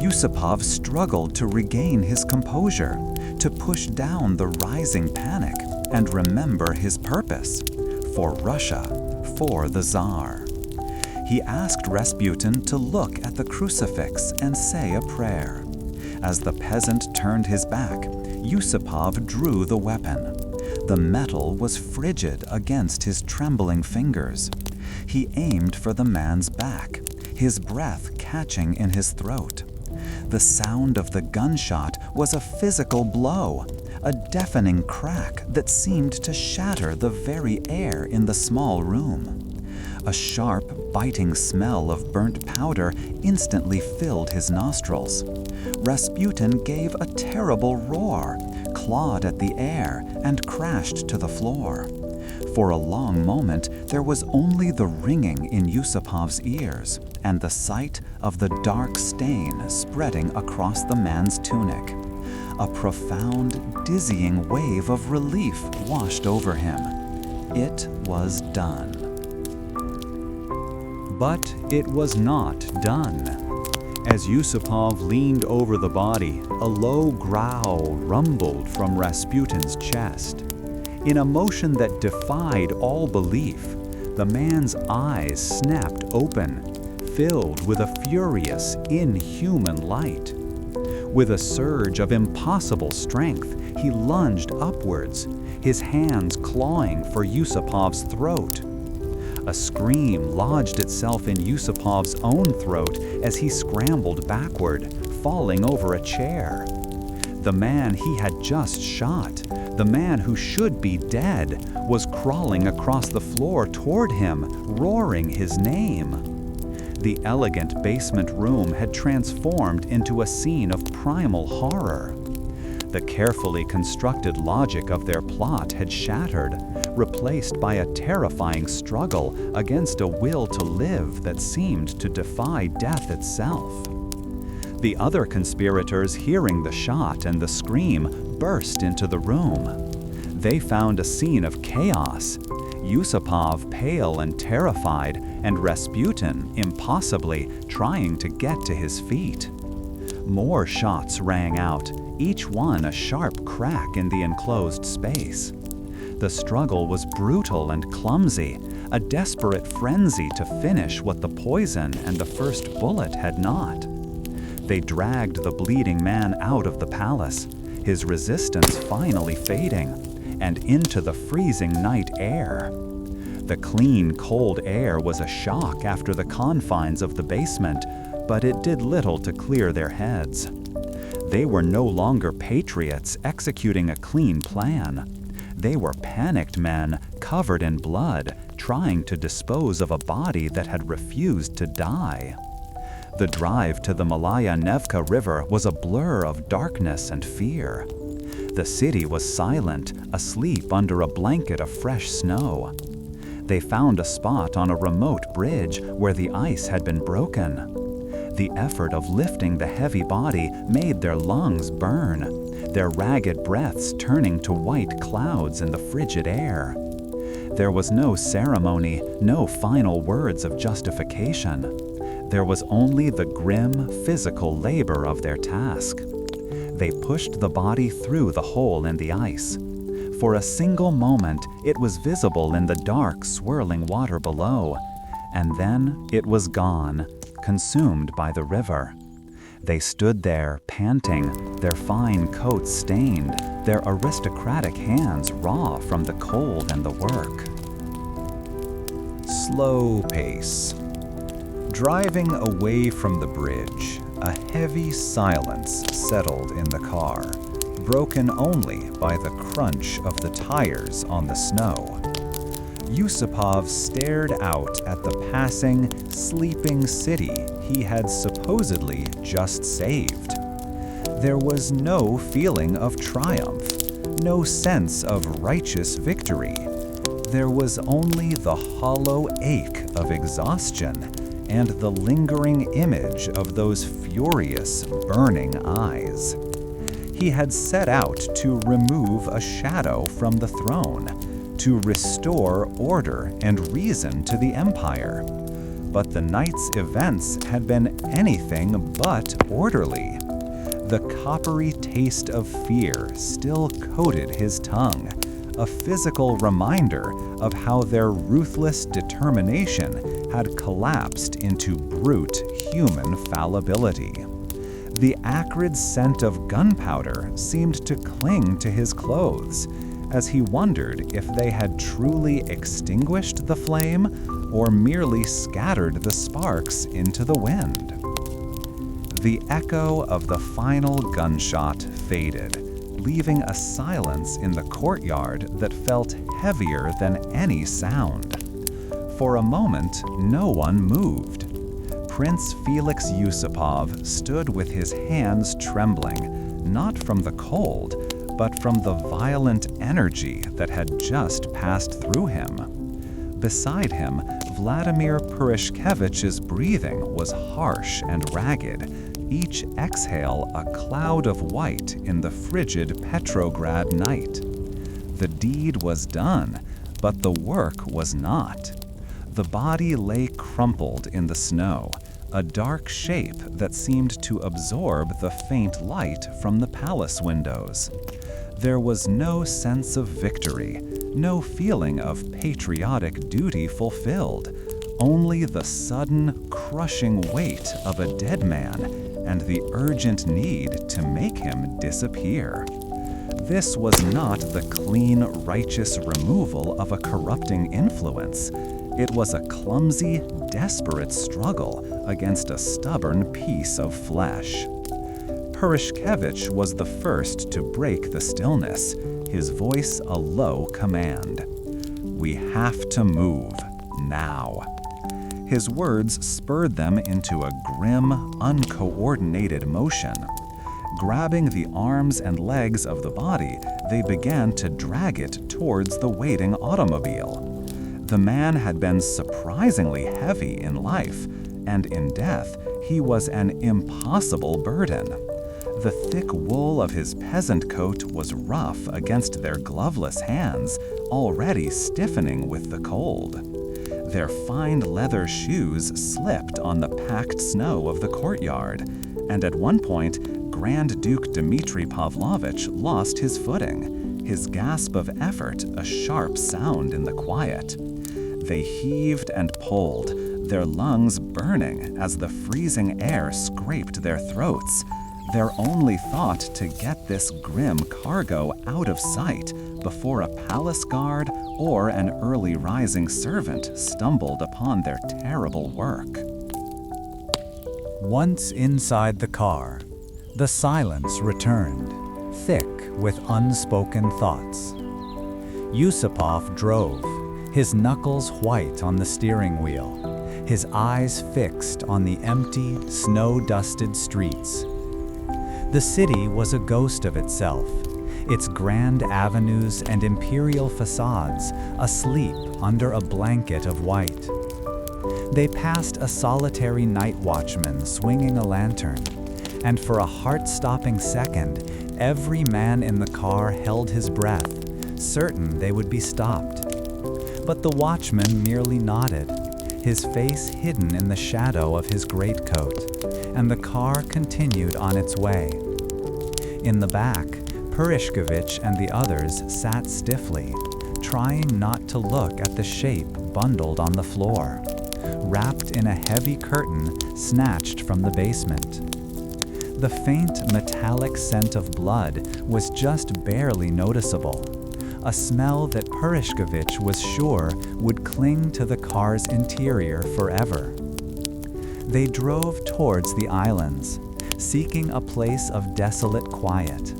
Yusupov struggled to regain his composure, to push down the rising panic and remember his purpose: for Russia, for the Tsar. He asked Rasputin to look at the crucifix and say a prayer. As the peasant turned his back, Yusupov drew the weapon. The metal was frigid against his trembling fingers. He aimed for the man's back, his breath catching in his throat. The sound of the gunshot was a physical blow, a deafening crack that seemed to shatter the very air in the small room. A sharp, biting smell of burnt powder instantly filled his nostrils. Rasputin gave a terrible roar, clawed at the air, and crashed to the floor. For a long moment, there was only the ringing in Yusupov's ears and the sight of the dark stain spreading across the man's tunic. A profound, dizzying wave of relief washed over him. It was done. But it was not done. As Yusupov leaned over the body, a low growl rumbled from Rasputin's chest. In a motion that defied all belief, the man's eyes snapped open, filled with a furious, inhuman light. With a surge of impossible strength, he lunged upwards, his hands clawing for Yusupov's throat. A scream lodged itself in Yusupov's own throat as he scrambled backward, falling over a chair. The man he had just shot, the man who should be dead, was crawling across the floor toward him, roaring his name. The elegant basement room had transformed into a scene of primal horror. The carefully constructed logic of their plot had shattered, replaced by a terrifying struggle against a will to live that seemed to defy death itself. The other conspirators, hearing the shot and the scream, burst into the room. They found a scene of chaos. Yusupov pale and terrified, and Rasputin, impossibly, trying to get to his feet. More shots rang out, each one a sharp crack in the enclosed space. The struggle was brutal and clumsy, a desperate frenzy to finish what the poison and the first bullet had not. They dragged the bleeding man out of the palace, his resistance finally fading, and into the freezing night air. The clean, cold air was a shock after the confines of the basement, but it did little to clear their heads. They were no longer patriots executing a clean plan. They were panicked men, covered in blood, trying to dispose of a body that had refused to die. The drive to the Malaya Nevka River was a blur of darkness and fear. The city was silent, asleep under a blanket of fresh snow. They found a spot on a remote bridge where the ice had been broken. The effort of lifting the heavy body made their lungs burn, their ragged breaths turning to white clouds in the frigid air. There was no ceremony, no final words of justification. There was only the grim, physical labor of their task. They pushed the body through the hole in the ice. For a single moment, it was visible in the dark, swirling water below, and then it was gone, consumed by the river. They stood there, panting, their fine coats stained, their aristocratic hands raw from the cold and the work. Slow pace. Driving away from the bridge, a heavy silence settled in the car, broken only by the crunch of the tires on the snow. Yusupov stared out at the passing, sleeping city he had supposedly just saved. There was no feeling of triumph, no sense of righteous victory. There was only the hollow ache of exhaustion and the lingering image of those furious, burning eyes. He had set out to remove a shadow from the throne, to restore order and reason to the empire. But the night's events had been anything but orderly. The coppery taste of fear still coated his tongue, a physical reminder of how their ruthless determination had collapsed into brute human fallibility. The acrid scent of gunpowder seemed to cling to his clothes, as he wondered if they had truly extinguished the flame or merely scattered the sparks into the wind. The echo of the final gunshot faded, leaving a silence in the courtyard that felt heavier than any sound. For a moment, no one moved. Prince Felix Yusupov stood with his hands trembling, not from the cold, but from the violent energy that had just passed through him. Beside him, Vladimir Purishkevich's breathing was harsh and ragged, each exhale a cloud of white in the frigid Petrograd night. The deed was done, but the work was not. The body lay crumpled in the snow, a dark shape that seemed to absorb the faint light from the palace windows. There was no sense of victory, no feeling of patriotic duty fulfilled, only the sudden, crushing weight of a dead man and the urgent need to make him disappear. This was not the clean, righteous removal of a corrupting influence. It was a clumsy, desperate struggle against a stubborn piece of flesh. Purishkevich was the first to break the stillness, his voice a low command. "We have to move, now." His words spurred them into a grim, uncoordinated motion. Grabbing the arms and legs of the body, they began to drag it towards the waiting automobile. The man had been surprisingly heavy in life, and in death, he was an impossible burden. The thick wool of his peasant coat was rough against their gloveless hands, already stiffening with the cold. Their fine leather shoes slipped on the packed snow of the courtyard, and at one point, Grand Duke Dmitri Pavlovich lost his footing, his gasp of effort a sharp sound in the quiet. They heaved and pulled, their lungs burning as the freezing air scraped their throats, their only thought to get this grim cargo out of sight before a palace guard or an early rising servant stumbled upon their terrible work. Once inside the car, the silence returned, thick with unspoken thoughts. Yusupov drove, his knuckles white on the steering wheel, his eyes fixed on the empty, snow-dusted streets. The city was a ghost of itself, its grand avenues and imperial facades asleep under a blanket of white. They passed a solitary night watchman swinging a lantern, and for a heart-stopping second, every man in the car held his breath, certain they would be stopped. But the watchman merely nodded, his face hidden in the shadow of his greatcoat, and the car continued on its way. In the back, Pokrovskoye and the others sat stiffly, trying not to look at the shape bundled on the floor, wrapped in a heavy curtain snatched from the basement. The faint metallic scent of blood was just barely noticeable, a smell that Pokrovskoye was sure would cling to the car's interior forever. They drove towards the islands, seeking a place of desolate quiet.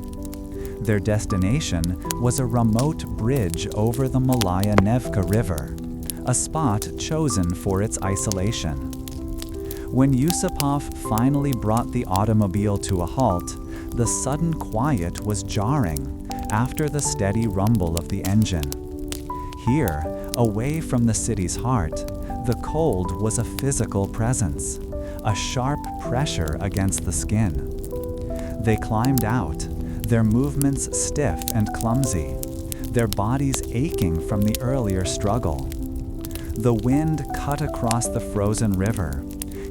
Their destination was a remote bridge over the Malaya Nevka River, a spot chosen for its isolation. When Yusupov finally brought the automobile to a halt, the sudden quiet was jarring after the steady rumble of the engine. Here, away from the city's heart, the cold was a physical presence, a sharp pressure against the skin. They climbed out, their movements stiff and clumsy, their bodies aching from the earlier struggle. The wind cut across the frozen river,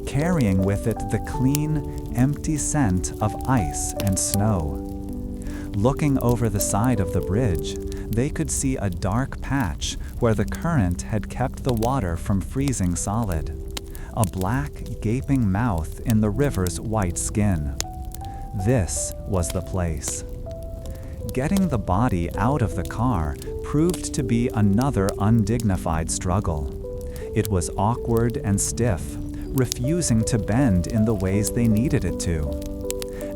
carrying with it the clean, empty scent of ice and snow. Looking over the side of the bridge, they could see a dark patch where the current had kept the water from freezing solid, a black, gaping mouth in the river's white skin. This was the place. Getting the body out of the car proved to be another undignified struggle. It was awkward and stiff, refusing to bend in the ways they needed it to.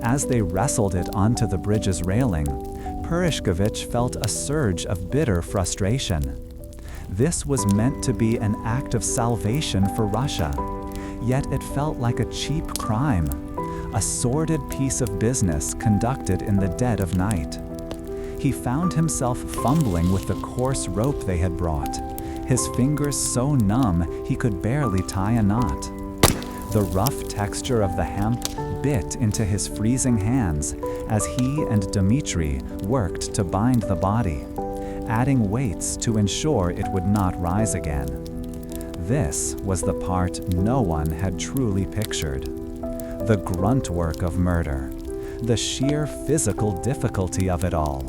As they wrestled it onto the bridge's railing, Pokrovskoye felt a surge of bitter frustration. This was meant to be an act of salvation for Russia, yet it felt like a cheap crime, a sordid piece of business conducted in the dead of night. He found himself fumbling with the coarse rope they had brought, his fingers so numb he could barely tie a knot. The rough texture of the hemp bit into his freezing hands as he and Dmitri worked to bind the body, adding weights to ensure it would not rise again. This was the part no one had truly pictured. The grunt work of murder, the sheer physical difficulty of it all.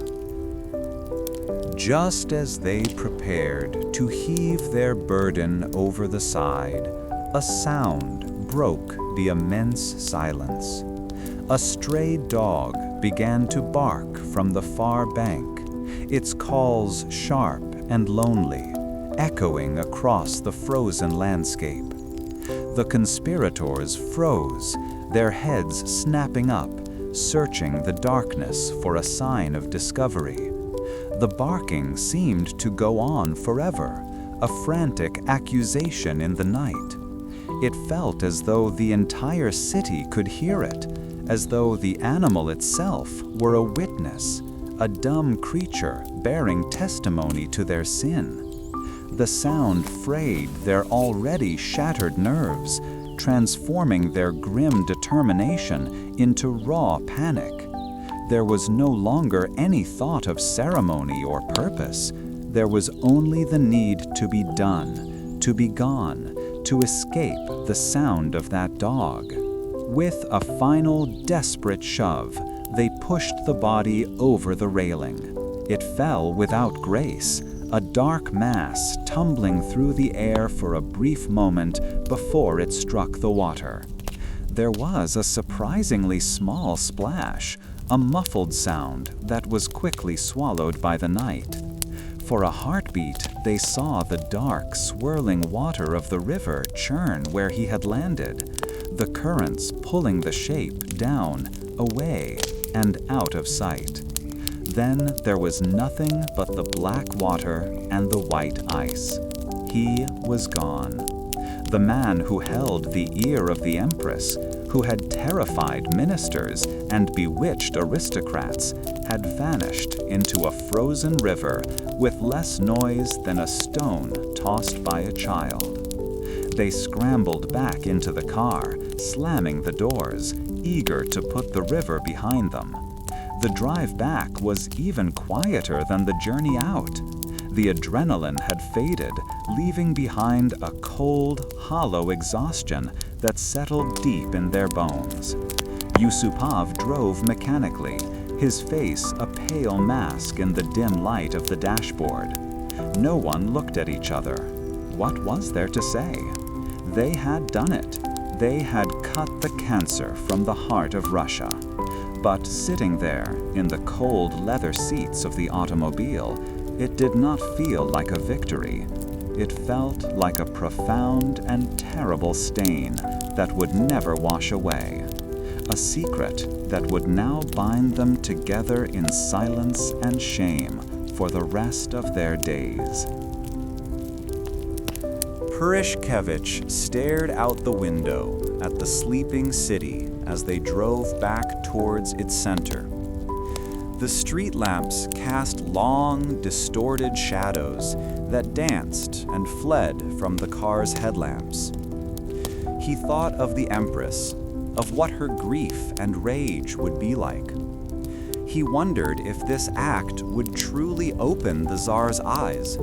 Just as they prepared to heave their burden over the side, a sound broke the immense silence. A stray dog began to bark from the far bank, its calls sharp and lonely, echoing across the frozen landscape. The conspirators froze, their heads snapping up, searching the darkness for a sign of discovery. The barking seemed to go on forever, a frantic accusation in the night. It felt as though the entire city could hear it, as though the animal itself were a witness, a dumb creature bearing testimony to their sin. The sound frayed their already shattered nerves, transforming their grim determination into raw panic. There was no longer any thought of ceremony or purpose. There was only the need to be done, to be gone, to escape the sound of that dog. With a final desperate shove, they pushed the body over the railing. It fell without grace, a dark mass tumbling through the air for a brief moment before it struck the water. There was a surprisingly small splash, a muffled sound that was quickly swallowed by the night. For a heartbeat, they saw the dark, swirling water of the river churn where he had landed, the currents pulling the shape down, away, and out of sight. Then there was nothing but the black water and the white ice. He was gone. The man who held the ear of the Empress, who had terrified ministers and bewitched aristocrats, had vanished into a frozen river with less noise than a stone tossed by a child. They scrambled back into the car, slamming the doors, eager to put the river behind them. The drive back was even quieter than the journey out. The adrenaline had faded, leaving behind a cold, hollow exhaustion that settled deep in their bones. Yusupov drove mechanically, his face a pale mask in the dim light of the dashboard. No one looked at each other. What was there to say? They had done it. They had cut the cancer from the heart of Russia. But sitting there, in the cold leather seats of the automobile, it did not feel like a victory. It felt like a profound and terrible stain that would never wash away. A secret that would now bind them together in silence and shame for the rest of their days. Purishkevich stared out the window at the sleeping city as they drove back towards its center. The street lamps cast long, distorted shadows that danced and fled from the car's headlamps. He thought of the Empress, of what her grief and rage would be like. He wondered if this act would truly open the Tsar's eyes,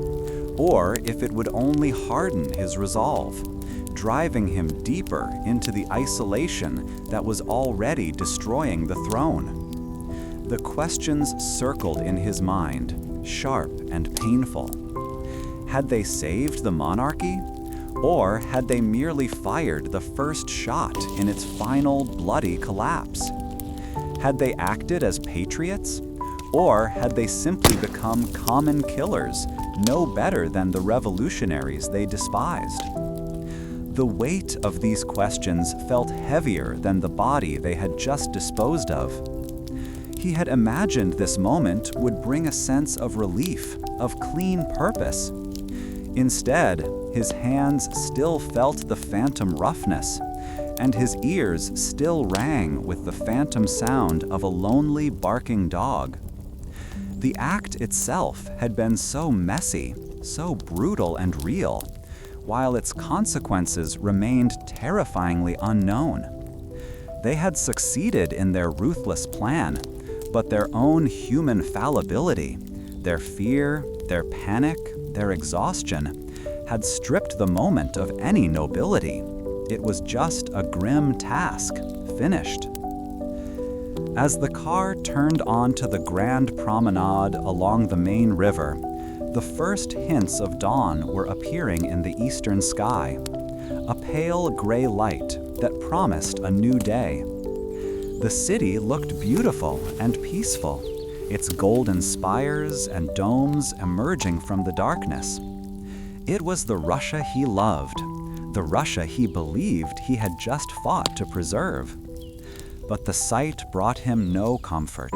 or if it would only harden his resolve, driving him deeper into the isolation that was already destroying the throne. The questions circled in his mind, sharp and painful. Had they saved the monarchy? Or had they merely fired the first shot in its final bloody collapse? Had they acted as patriots? Or had they simply become common killers, no better than the revolutionaries they despised? The weight of these questions felt heavier than the body they had just disposed of. He had imagined this moment would bring a sense of relief, of clean purpose. Instead, his hands still felt the phantom roughness, and his ears still rang with the phantom sound of a lonely barking dog. The act itself had been so messy, so brutal and real, while its consequences remained terrifyingly unknown. They had succeeded in their ruthless plan, but their own human fallibility, their fear, their panic, their exhaustion, had stripped the moment of any nobility. It was just a grim task, finished. As the car turned onto the grand promenade along the main river, the first hints of dawn were appearing in the eastern sky, a pale gray light that promised a new day. The city looked beautiful and peaceful, its golden spires and domes emerging from the darkness. It was the Russia he loved, the Russia he believed he had just fought to preserve. But the sight brought him no comfort.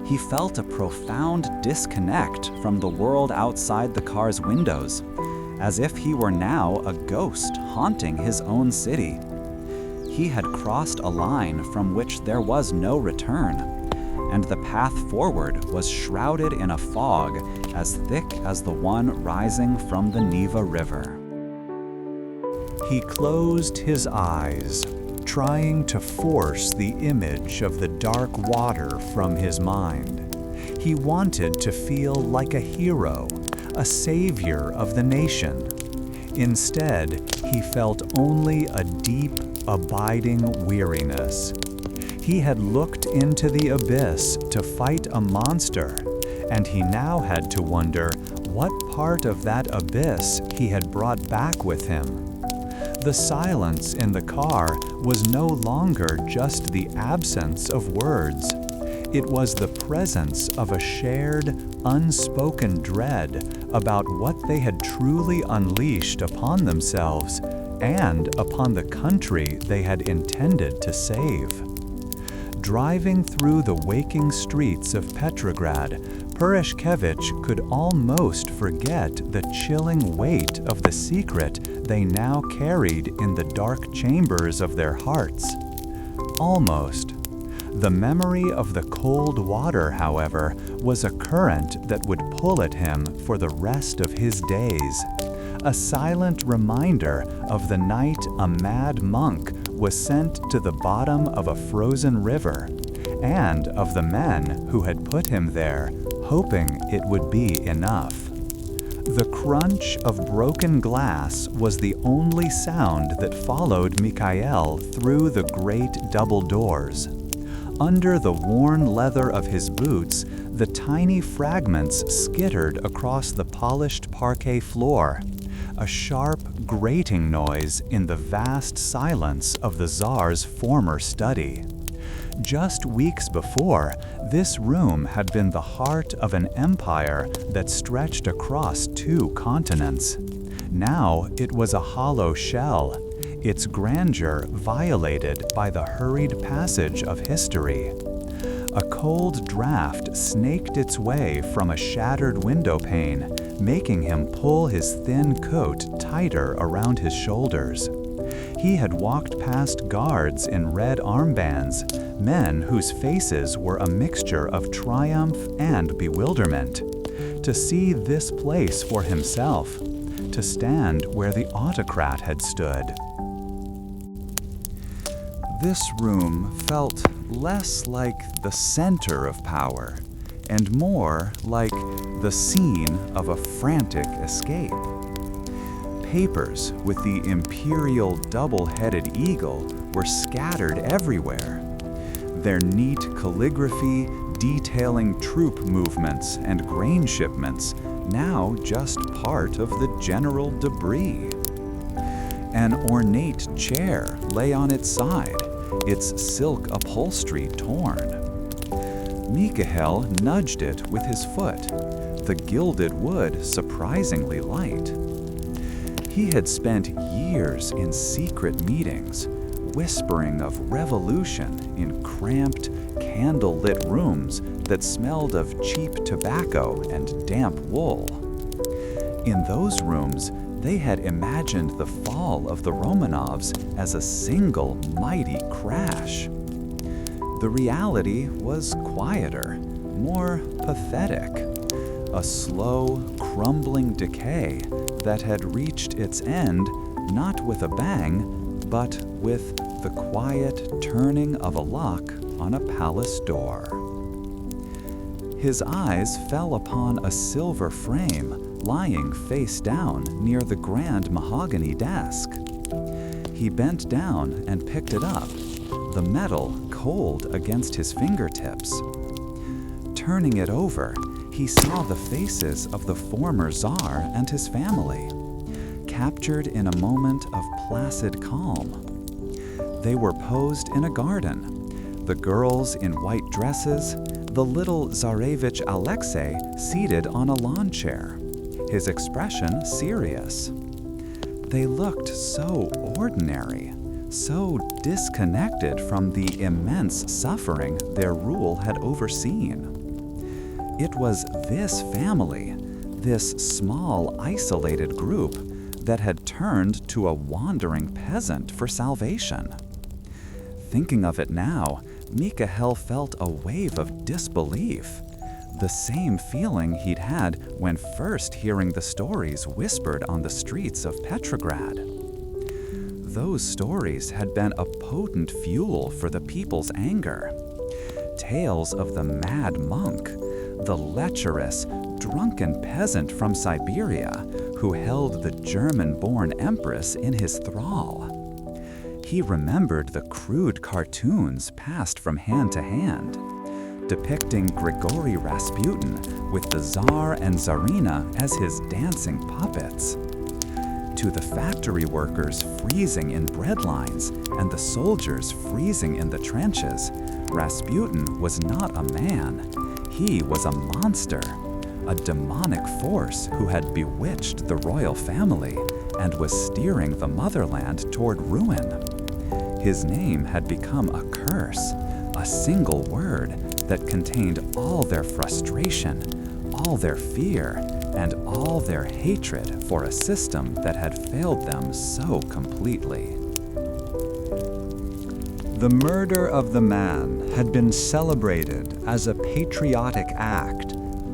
He felt a profound disconnect from the world outside the car's windows, as if he were now a ghost haunting his own city. He had crossed a line from which there was no return, and the path forward was shrouded in a fog as thick as the one rising from the Neva River. He closed his eyes, trying to force the image of the dark water from his mind. He wanted to feel like a hero, a savior of the nation. Instead, he felt only a deep, abiding weariness. He had looked into the abyss to fight a monster, and he now had to wonder what part of that abyss he had brought back with him. The silence in the car was no longer just the absence of words. It was the presence of a shared, unspoken dread about what they had truly unleashed upon themselves and upon the country they had intended to save. Driving through the waking streets of Petrograd, Purishkevich could almost forget the chilling weight of the secret they now carried in the dark chambers of their hearts. Almost. The memory of the cold water, however, was a current that would pull at him for the rest of his days. A silent reminder of the night a mad monk was sent to the bottom of a frozen river, and of the men who had put him there, hoping it would be enough. The crunch of broken glass was the only sound that followed Mikhail through the great double doors. Under the worn leather of his boots, the tiny fragments skittered across the polished parquet floor, a sharp, grating noise in the vast silence of the Tsar's former study. Just weeks before, this room had been the heart of an empire that stretched across 2 continents. Now it was a hollow shell, its grandeur violated by the hurried passage of history. A cold draft snaked its way from a shattered window pane, making him pull his thin coat tighter around his shoulders. He had walked past guards in red armbands, men whose faces were a mixture of triumph and bewilderment, to see this place for himself, to stand where the autocrat had stood. This room felt less like the center of power and more like the scene of a frantic escape. Papers with the imperial double-headed eagle were scattered everywhere, their neat calligraphy detailing troop movements and grain shipments now just part of the general debris. An ornate chair lay on its side, its silk upholstery torn. Mikhail nudged it with his foot, the gilded wood surprisingly light. He had spent years in secret meetings, whispering of revolution in cramped, candle-lit rooms that smelled of cheap tobacco and damp wool. In those rooms, they had imagined the fall of the Romanovs as a single mighty crash. The reality was quieter, more pathetic, a slow, crumbling decay that had reached its end not with a bang, but with the quiet turning of a lock on a palace door. His eyes fell upon a silver frame lying face down near the grand mahogany desk. He bent down and picked it up, the metal cold against his fingertips. Turning it over, he saw the faces of the former Tsar and his family, captured in a moment of placid calm. They were posed in a garden, the girls in white dresses, the little Tsarevich Alexei seated on a lawn chair, his expression serious. They looked so ordinary, so disconnected from the immense suffering their rule had overseen. It was this family, this small, isolated group, that had turned to a wandering peasant for salvation. Thinking of it now, Mikhail felt a wave of disbelief, the same feeling he'd had when first hearing the stories whispered on the streets of Petrograd. Those stories had been a potent fuel for the people's anger. Tales of the mad monk, the lecherous, drunken peasant from Siberia who held the German-born empress in his thrall. He remembered the crude cartoons passed from hand to hand, depicting Grigori Rasputin with the Tsar and Tsarina as his dancing puppets. To the factory workers freezing in bread lines and the soldiers freezing in the trenches, Rasputin was not a man. He was a monster, a demonic force who had bewitched the royal family and was steering the motherland toward ruin. His name had become a curse, a single word that contained all their frustration, all their fear, and all their hatred for a system that had failed them so completely. The murder of the man had been celebrated as a patriotic act,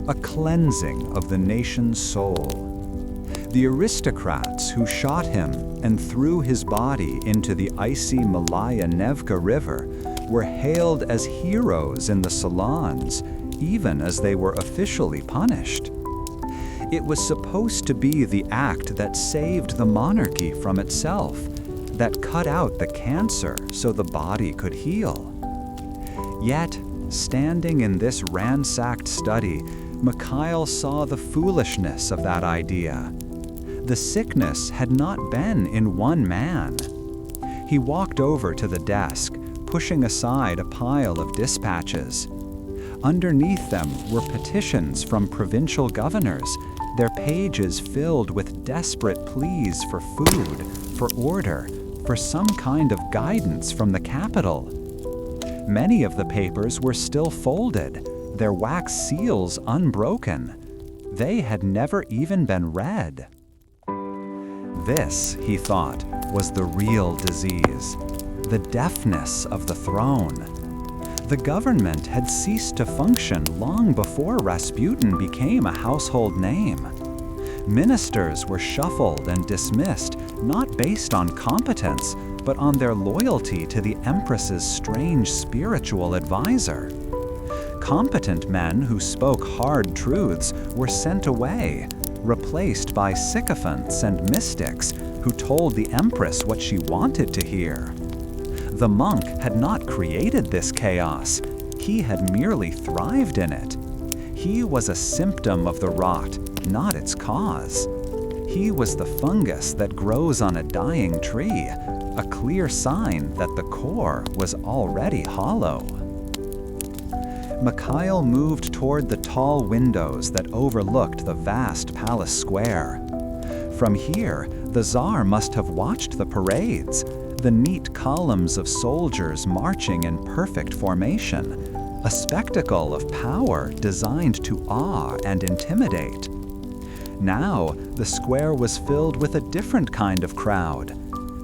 a cleansing of the nation's soul. The aristocrats who shot him and threw his body into the icy Malaya Nevka River were hailed as heroes in the salons, even as they were officially punished. It was supposed to be the act that saved the monarchy from itself, that cut out the cancer so the body could heal. Yet, standing in this ransacked study, Mikhail saw the foolishness of that idea. The sickness had not been in one man. He walked over to the desk, pushing aside a pile of dispatches. Underneath them were petitions from provincial governors, their pages filled with desperate pleas for food, for order, for some kind of guidance from the capital. Many of the papers were still folded, their wax seals unbroken. They had never even been read. This, he thought, was the real disease, the deafness of the throne. The government had ceased to function long before Rasputin became a household name. Ministers were shuffled and dismissed, not based on competence, but on their loyalty to the Empress's strange spiritual advisor. Competent men who spoke hard truths were sent away, replaced by sycophants and mystics who told the Empress what she wanted to hear. The monk had not created this chaos, he had merely thrived in it. He was a symptom of the rot, not its cause. He was the fungus that grows on a dying tree, a clear sign that the core was already hollow. Mikhail moved toward the tall windows that overlooked the vast palace square. From here, the Tsar must have watched the parades, the neat columns of soldiers marching in perfect formation, a spectacle of power designed to awe and intimidate. Now, the square was filled with a different kind of crowd.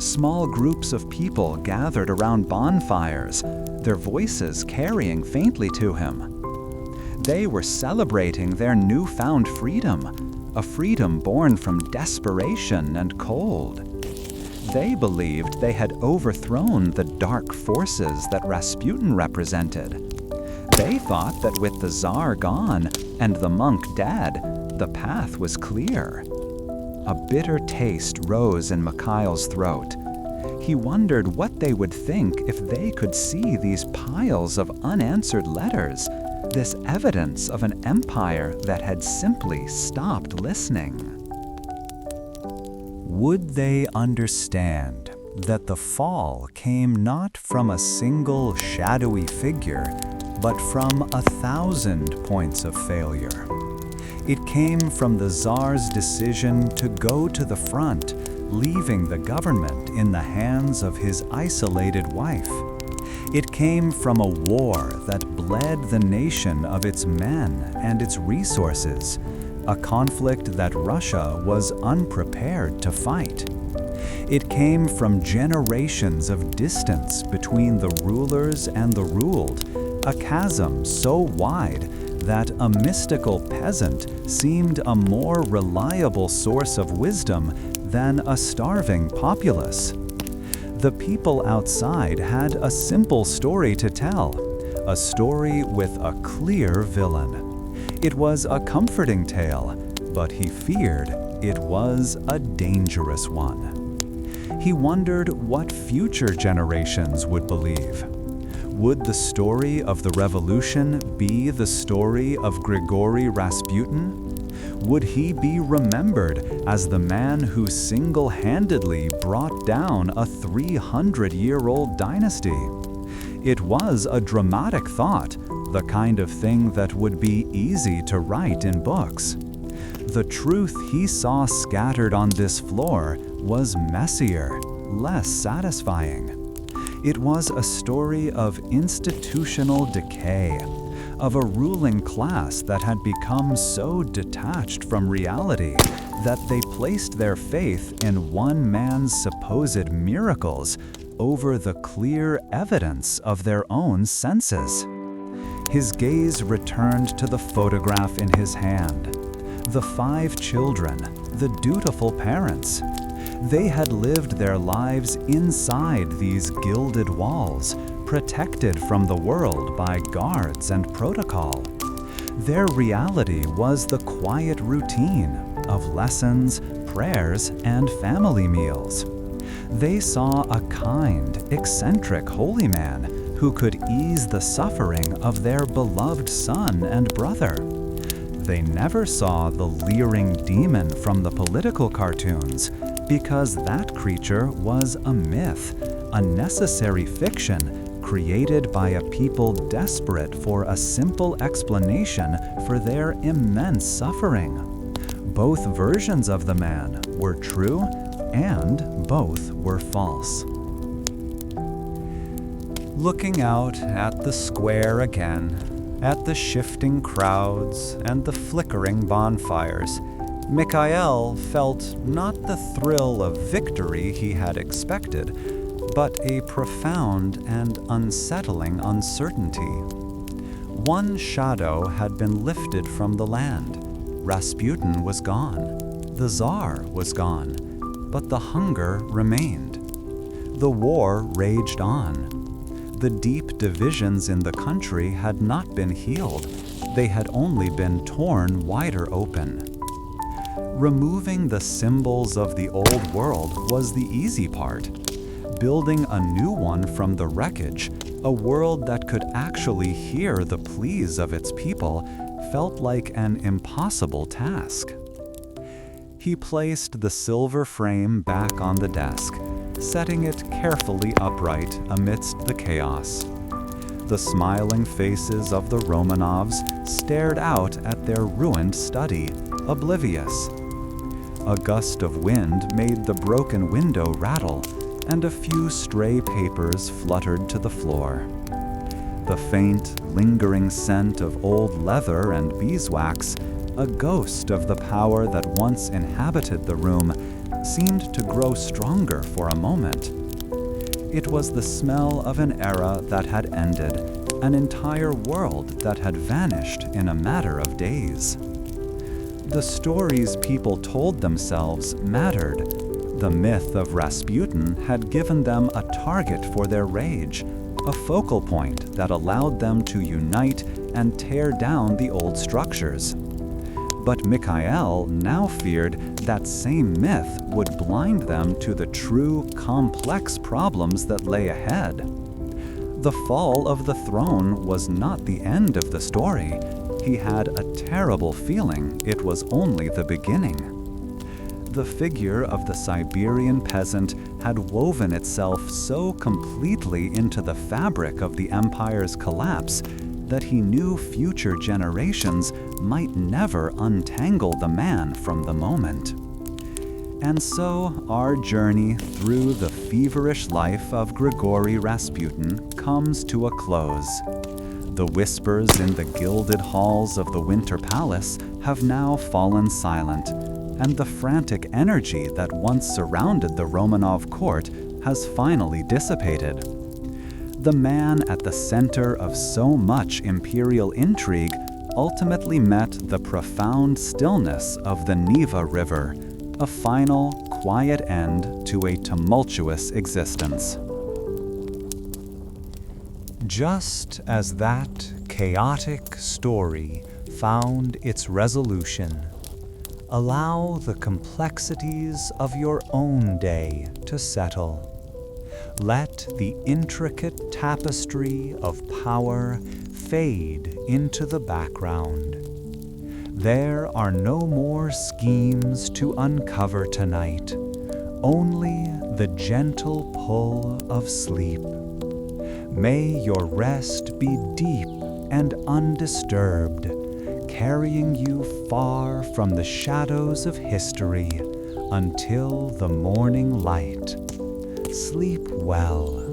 Small groups of people gathered around bonfires, their voices carrying faintly to him. They were celebrating their newfound freedom, a freedom born from desperation and cold. They believed they had overthrown the dark forces that Rasputin represented. They thought that with the Tsar gone and the monk dead, the path was clear. A bitter taste rose in Mikhail's throat. He wondered what they would think if they could see these piles of unanswered letters, this evidence of an empire that had simply stopped listening. Would they understand that the fall came not from a single shadowy figure, but from 1,000 points of failure? It came from the Tsar's decision to go to the front, leaving the government in the hands of his isolated wife. It came from a war that bled the nation of its men and its resources, a conflict that Russia was unprepared to fight. It came from generations of distance between the rulers and the ruled, a chasm so wide that a mystical peasant seemed a more reliable source of wisdom than a starving populace. The people outside had a simple story to tell, a story with a clear villain. It was a comforting tale, but he feared it was a dangerous one. He wondered what future generations would believe. Would the story of the revolution be the story of Grigori Rasputin? Would he be remembered as the man who single-handedly brought down a 300-year-old dynasty? It was a dramatic thought, the kind of thing that would be easy to write in books. The truth he saw scattered on this floor was messier, less satisfying. It was a story of institutional decay, of a ruling class that had become so detached from reality that they placed their faith in one man's supposed miracles over the clear evidence of their own senses. His gaze returned to the photograph in his hand. The 5 children, the dutiful parents. They had lived their lives inside these gilded walls, protected from the world by guards and protocol. Their reality was the quiet routine of lessons, prayers, and family meals. They saw a kind, eccentric holy man who could ease the suffering of their beloved son and brother. They never saw the leering demon from the political cartoons, because that creature was a myth, a necessary fiction created by a people desperate for a simple explanation for their immense suffering. Both versions of the man were true, and both were false. Looking out at the square again, at the shifting crowds and the flickering bonfires, Mikhail felt not the thrill of victory he had expected, but a profound and unsettling uncertainty. One shadow had been lifted from the land. Rasputin was gone. The Tsar was gone. But the hunger remained. The war raged on. The deep divisions in the country had not been healed. They had only been torn wider open. Removing the symbols of the old world was the easy part. Building a new one from the wreckage, a world that could actually hear the pleas of its people, felt like an impossible task. He placed the silver frame back on the desk, setting it carefully upright amidst the chaos. The smiling faces of the Romanovs stared out at their ruined study, oblivious. A gust of wind made the broken window rattle, and a few stray papers fluttered to the floor. The faint, lingering scent of old leather and beeswax, a ghost of the power that once inhabited the room, seemed to grow stronger for a moment. It was the smell of an era that had ended, an entire world that had vanished in a matter of days. The stories people told themselves mattered. The myth of Rasputin had given them a target for their rage, a focal point that allowed them to unite and tear down the old structures. But Mikhail now feared that same myth would blind them to the true, complex problems that lay ahead. The fall of the throne was not the end of the story. He had a terrible feeling it was only the beginning. The figure of the Siberian peasant had woven itself so completely into the fabric of the empire's collapse that he knew future generations might never untangle the man from the moment. And so our journey through the feverish life of Grigori Rasputin comes to a close. The whispers in the gilded halls of the Winter Palace have now fallen silent, and the frantic energy that once surrounded the Romanov court has finally dissipated. The man at the center of so much imperial intrigue ultimately met the profound stillness of the Neva River, a final, quiet end to a tumultuous existence. Just as that chaotic story found its resolution, allow the complexities of your own day to settle. Let the intricate tapestry of power fade into the background. There are no more schemes to uncover tonight, only the gentle pull of sleep. May your rest be deep and undisturbed, carrying you far from the shadows of history until the morning light. Sleep well.